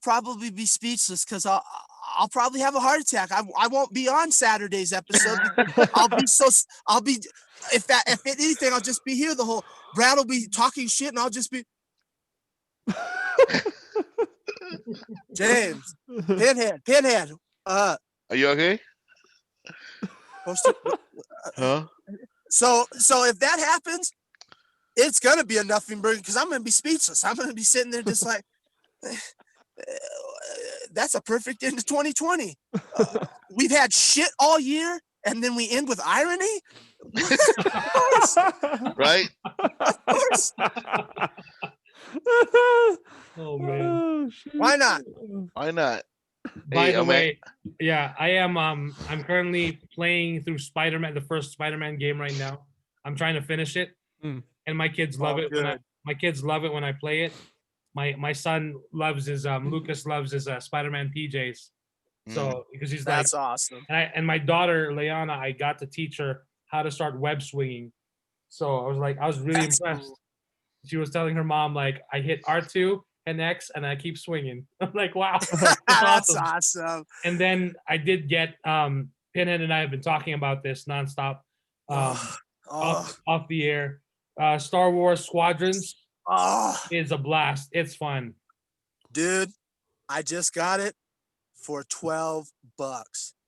probably be speechless because I'll probably have a heart attack. I won't be on Saturday's episode. If anything, I'll just be here the whole. Brad will be talking shit, and I'll just be. James, Pinhead. Are you okay? Huh? So if that happens, it's gonna be a nothing burger because I'm gonna be speechless. I'm gonna be sitting there just like, that's a perfect end to 2020. We've had shit all year, and then we end with irony. Right? Of course. Oh man. Why not? Why not? By Hey, the I'm way, yeah, I am. I'm currently playing through Spider-Man, the first Spider-Man game right now. I'm trying to finish it, and my kids love it. My kids love it when I play it. My son loves his Lucas loves his Spider-Man PJs. So because he's like, that's awesome. And my daughter Leanna, I got to teach her how to start web swinging. So I was really impressed. Cool. She was telling her mom, like, I hit R2 and X and I keep swinging. I'm like, wow, that's awesome. And then I did get Pinhead and I have been talking about this nonstop off the air. Star Wars Squadrons is a blast. It's fun. Dude, I just got it for $12.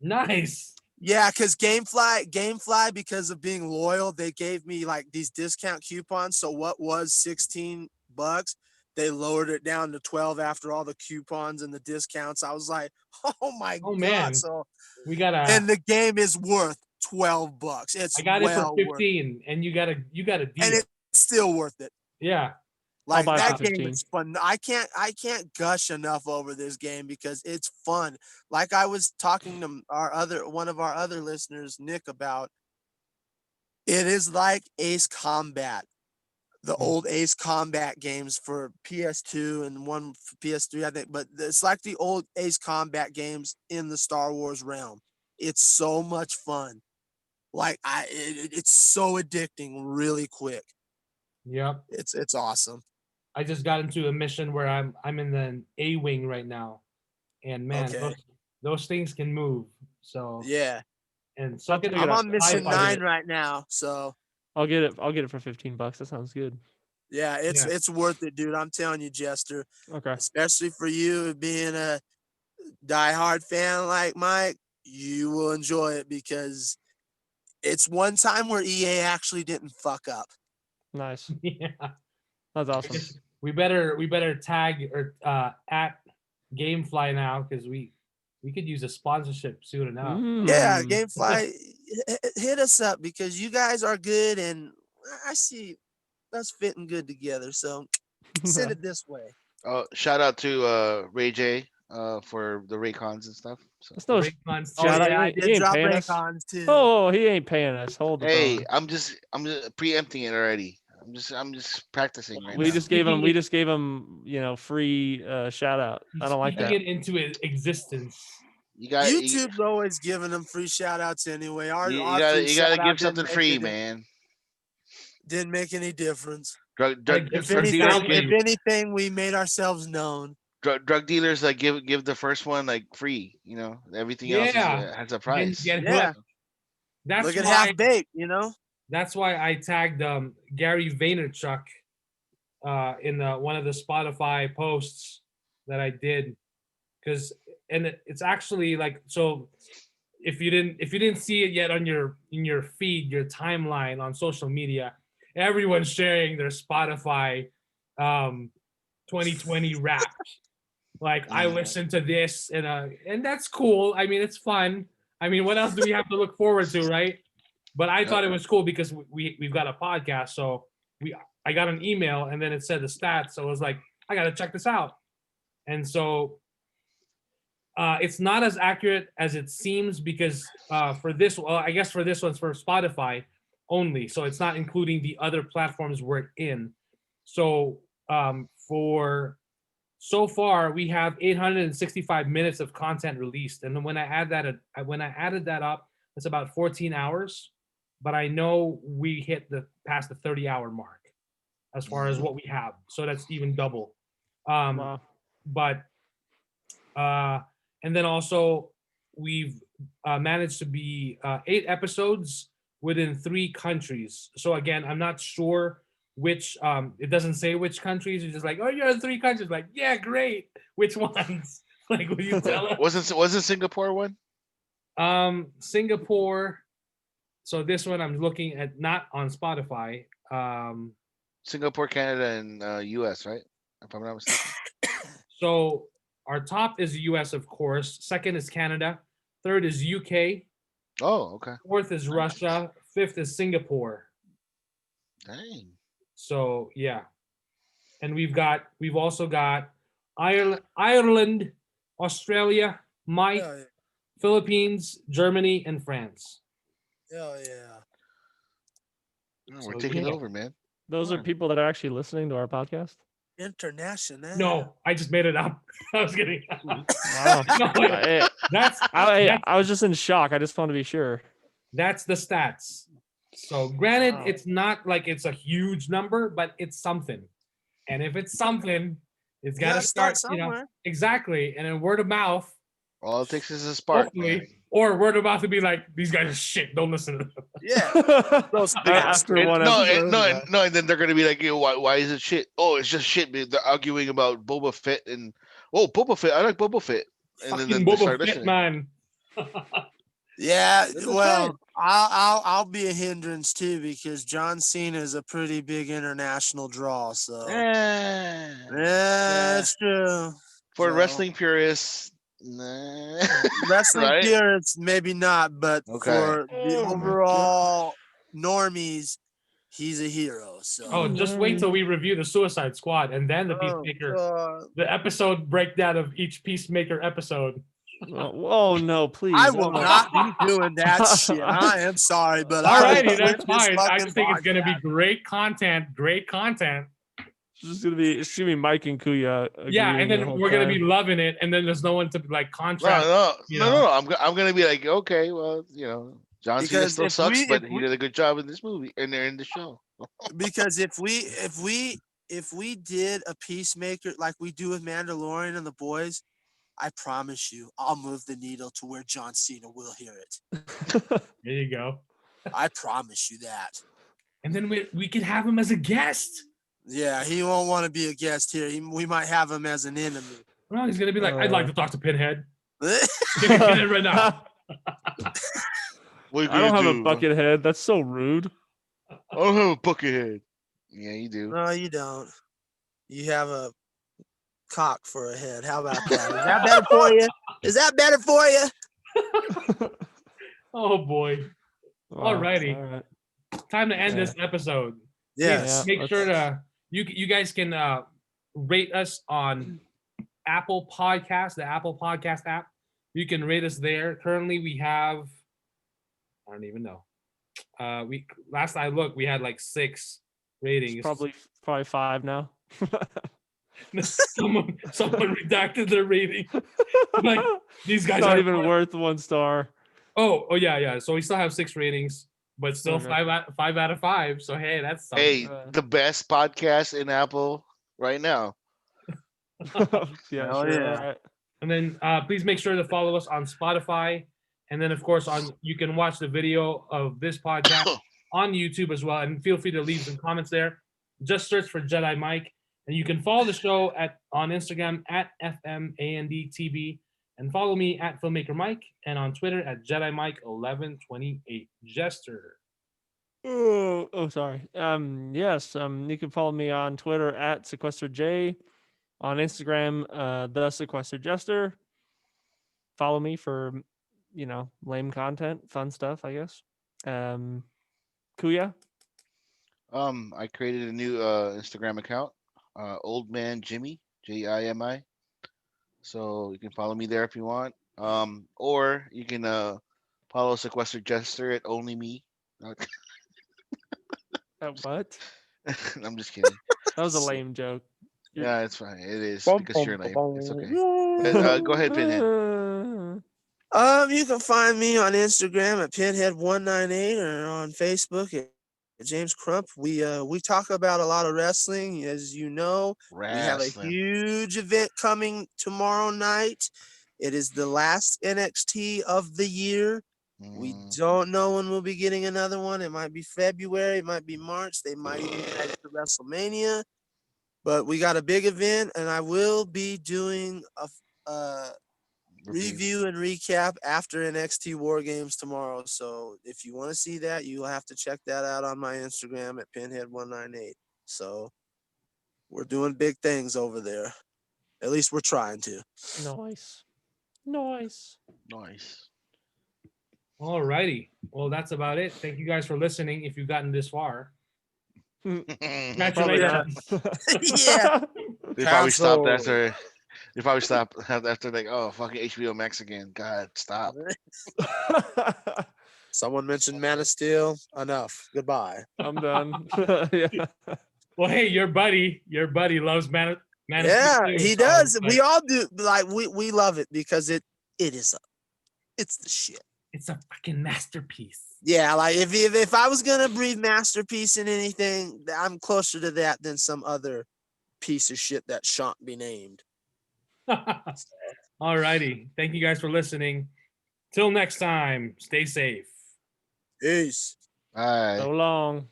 Nice. Yeah, because Gamefly, because of being loyal, they gave me like these discount coupons. So what was $16, they lowered it down to 12 after all the coupons and the discounts. I was like, oh my God. Man. So we gotta, and the game is worth $12. I got it for 15, and you got a deal. And it's still worth it. Yeah. Like that game is fun. I can't gush enough over this game because it's fun. Like I was talking to one of our other listeners, Nick, about, it is like Ace Combat, the old Ace Combat games for PS2 and one for PS3, I think. But it's like the old Ace Combat games in the Star Wars realm. It's so much fun. Like it's so addicting really quick. Yep. It's awesome. I just got into a mission where I'm in the A wing right now, and man, those things can move. So yeah, and I'm on mission 9 right now, so I'll get it for $15. That sounds good. Yeah, it's worth it, dude. I'm telling you, Jester. Okay. Especially for you being diehard fan like Mike, you will enjoy it because it's one time where EA actually didn't fuck up. Nice. Yeah. That's awesome. We better tag or at GameFly now because we could use a sponsorship soon enough. Yeah, Mm. GameFly, hit us up because you guys are good and I see us fitting good together. So send it this way. Oh, shout out to Ray J for the Raycons and stuff. So. That's no Raycons Oh, shout out. yeah, I He did ain't drop paying us. Raycons too. Oh, he ain't paying us. Hold the Hey, phone. I'm just preempting it already. I'm just practicing right We now. just gave him, free shout out. I don't like Speaking that. it into existence. You got YouTube's always giving them free shout outs anyway. Our you free gotta shout-out give didn't something make free, any- man. Didn't make any difference. Drug If Drug anything, dealers if anything, we made ourselves known. drug dealers like give the first one like free. Everything else Yeah. has a Then price. get Yeah. hooked. That's Look at why. half baked, That's why I tagged Gary Vaynerchuk in one of the Spotify posts that I did, because it's actually like, so if you didn't see it yet on in your feed, your timeline on social media, everyone's sharing their Spotify 2020 Wrapped. Like, I listened to this and that's cool. I mean, it's fun. I mean, what else do we have to look forward to, right? But I thought it was cool because we've got a podcast, so I got an email and then it said the stats, so I was like, I gotta check this out. And so it's not as accurate as it seems because for this one's for Spotify only, so it's not including the other platforms we're in. So for so far we have 865 minutes of content released, and then when I added that up, it's about 14 hours. But I know we hit past the 30-hour mark as far as what we have, so that's even double. Wow. But and then also we've managed to be 8 episodes within 3 countries. So again, I'm not sure which. It doesn't say which countries. It's just like, oh, you're in 3 countries. Like, yeah, great. Which ones? Like, will you tell us? Wasn't Singapore one? Singapore. So this one I'm looking at, not on Spotify. Singapore, Canada, and U.S. Right? If I'm not mistaken. So our top is US, of course. Second is Canada. Third is UK. Oh, okay. Fourth is Russia. Fifth is Singapore. Dang. So yeah, and we've also got Ireland, Australia, Mike, Hell yeah. Philippines, Germany, and France. Hell yeah. We're So, taking yeah. over, man. Those are people that are actually listening to our podcast. International. No, I just made it up. I was kidding. Wow. No, I was just in shock. I just want to be sure. That's the stats. So granted, Wow. it's not like it's a huge number, but it's something. And if it's something, it's got to start, somewhere. exactly. And then word of mouth, All it takes is a spark, hopefully, man. or word of mouth to be like, these guys are shit. Don't listen to them. Yeah. After one No, episode. and then they're gonna be like, why is it shit? Oh, it's just shit. Man. They're arguing about Boba Fett and Boba Fett. I like Boba Fett. And Fucking then they start Boba Fett, listening. man. Yeah, That's well, fine. I'll be a hindrance too because John Cena is a pretty big international draw. So Eh, that's true. for So, wrestling purists, nah. wrestling right? purists, maybe not, but Okay. for the Oh my overall normies, he's a hero. So Oh, just wait till we review the Suicide Squad and then the Peacemaker, God. the episode breakdown of each Peacemaker episode. Oh no, please. I Oh will my- not be doing that shit. I am sorry, but I will Alrighty, quit that's this fine. I fucking just think it's gonna be podcast. great content. Great content. It's gonna be Mike and Kuya. Yeah, agreeing and the then whole we're gonna be time. loving it, and then there's no one to like contrast. No. I'm gonna be like, okay, well, John Cena Because still if sucks, we- but if he we- did a good job in this movie, and they're in the show. Because if we did a Peacemaker like we do with Mandalorian and the boys, I promise you, I'll move the needle to where John Cena will hear it. There you go. I promise you that. And then we could have him as a guest. Yeah, he won't want to be a guest here. We might have him as an enemy. Well, he's gonna be like, I'd like to talk to Pinhead. Get it right now. What you I don't gonna have a do? bucket head. That's so rude. I don't have a bucket head. Yeah, you do. No, you don't. You have a cock for a head. How about that? Is that better for you? Is that better for you? Oh boy. Wow, Alrighty. all right. Time to end Yeah. this episode. Yes. Make let's- sure to you guys can rate us on Apple Podcast, the Apple Podcast app. You can rate us there. Currently, we have I don't even know. We last I looked, we had like 6 ratings. It's probably 5 now. someone redacted their rating. Like these guys Not are even worth 1 star. Oh yeah. So we still have 6 ratings, but still Okay. 5 out of 5. So hey, that's something. Hey, the best podcast in Apple right now. Yeah, Hell sure. yeah. All right. And then please make sure to follow us on Spotify. And then, of course, you can watch the video of this podcast on YouTube as well. And feel free to leave some comments there. Just search for Jedi Mike. And you can follow the show on Instagram at FMANDTV. And follow me at FilmakerMike. And on Twitter at Jedi Mike 1128 Jester. Oh, sorry. Yes. You can follow me on Twitter at SequesterJ, on Instagram, the Sequester Jester. Follow me for, lame content, fun stuff, I guess. Kuya. I created a new Instagram account, Old Man Jimmy, Jimi. So you can follow me there if you want. Or you can follow Sequester Jester at Only Me. What? I'm just kidding. That was a lame joke. Yeah, it's fine. It is Bum, because bum, you're lame. bum, It's okay. bum. Go ahead, Pinhead. You can find me on Instagram at Pinhead198 or on Facebook at James Crump. We talk about a lot of wrestling, as you know. We have a Wrestling. huge event coming tomorrow night. It is the last NXT of the year. We don't know when we'll be getting another one. It might be February, it might be March. They might even add it to WrestleMania. But we got a big event, and I will be doing a review and recap after NXT War Games tomorrow. So if you want to see that, you'll have to check that out on my Instagram at Pinhead198. So we're doing big things over there. At least we're trying to. Nice. Nice. All righty. Well, that's about it. Thank you guys for listening if you've gotten this far. Probably Congratulations. Yeah. They probably stopped Cancel. after. They probably stopped after like, oh, fucking HBO Max again. God, stop. Someone mentioned Man of Steel. Enough. Goodbye. I'm done. Yeah. Well, hey, your buddy loves Man of Yeah, Steel too, he so, does. like, We all do. Like we love it because it's the shit. it's a fucking masterpiece. Yeah, like if I was gonna breathe masterpiece in anything, I'm closer to that than some other piece of shit that shan't be named. All righty. Thank you guys for listening. Till next time, stay safe. Peace. Bye. So long.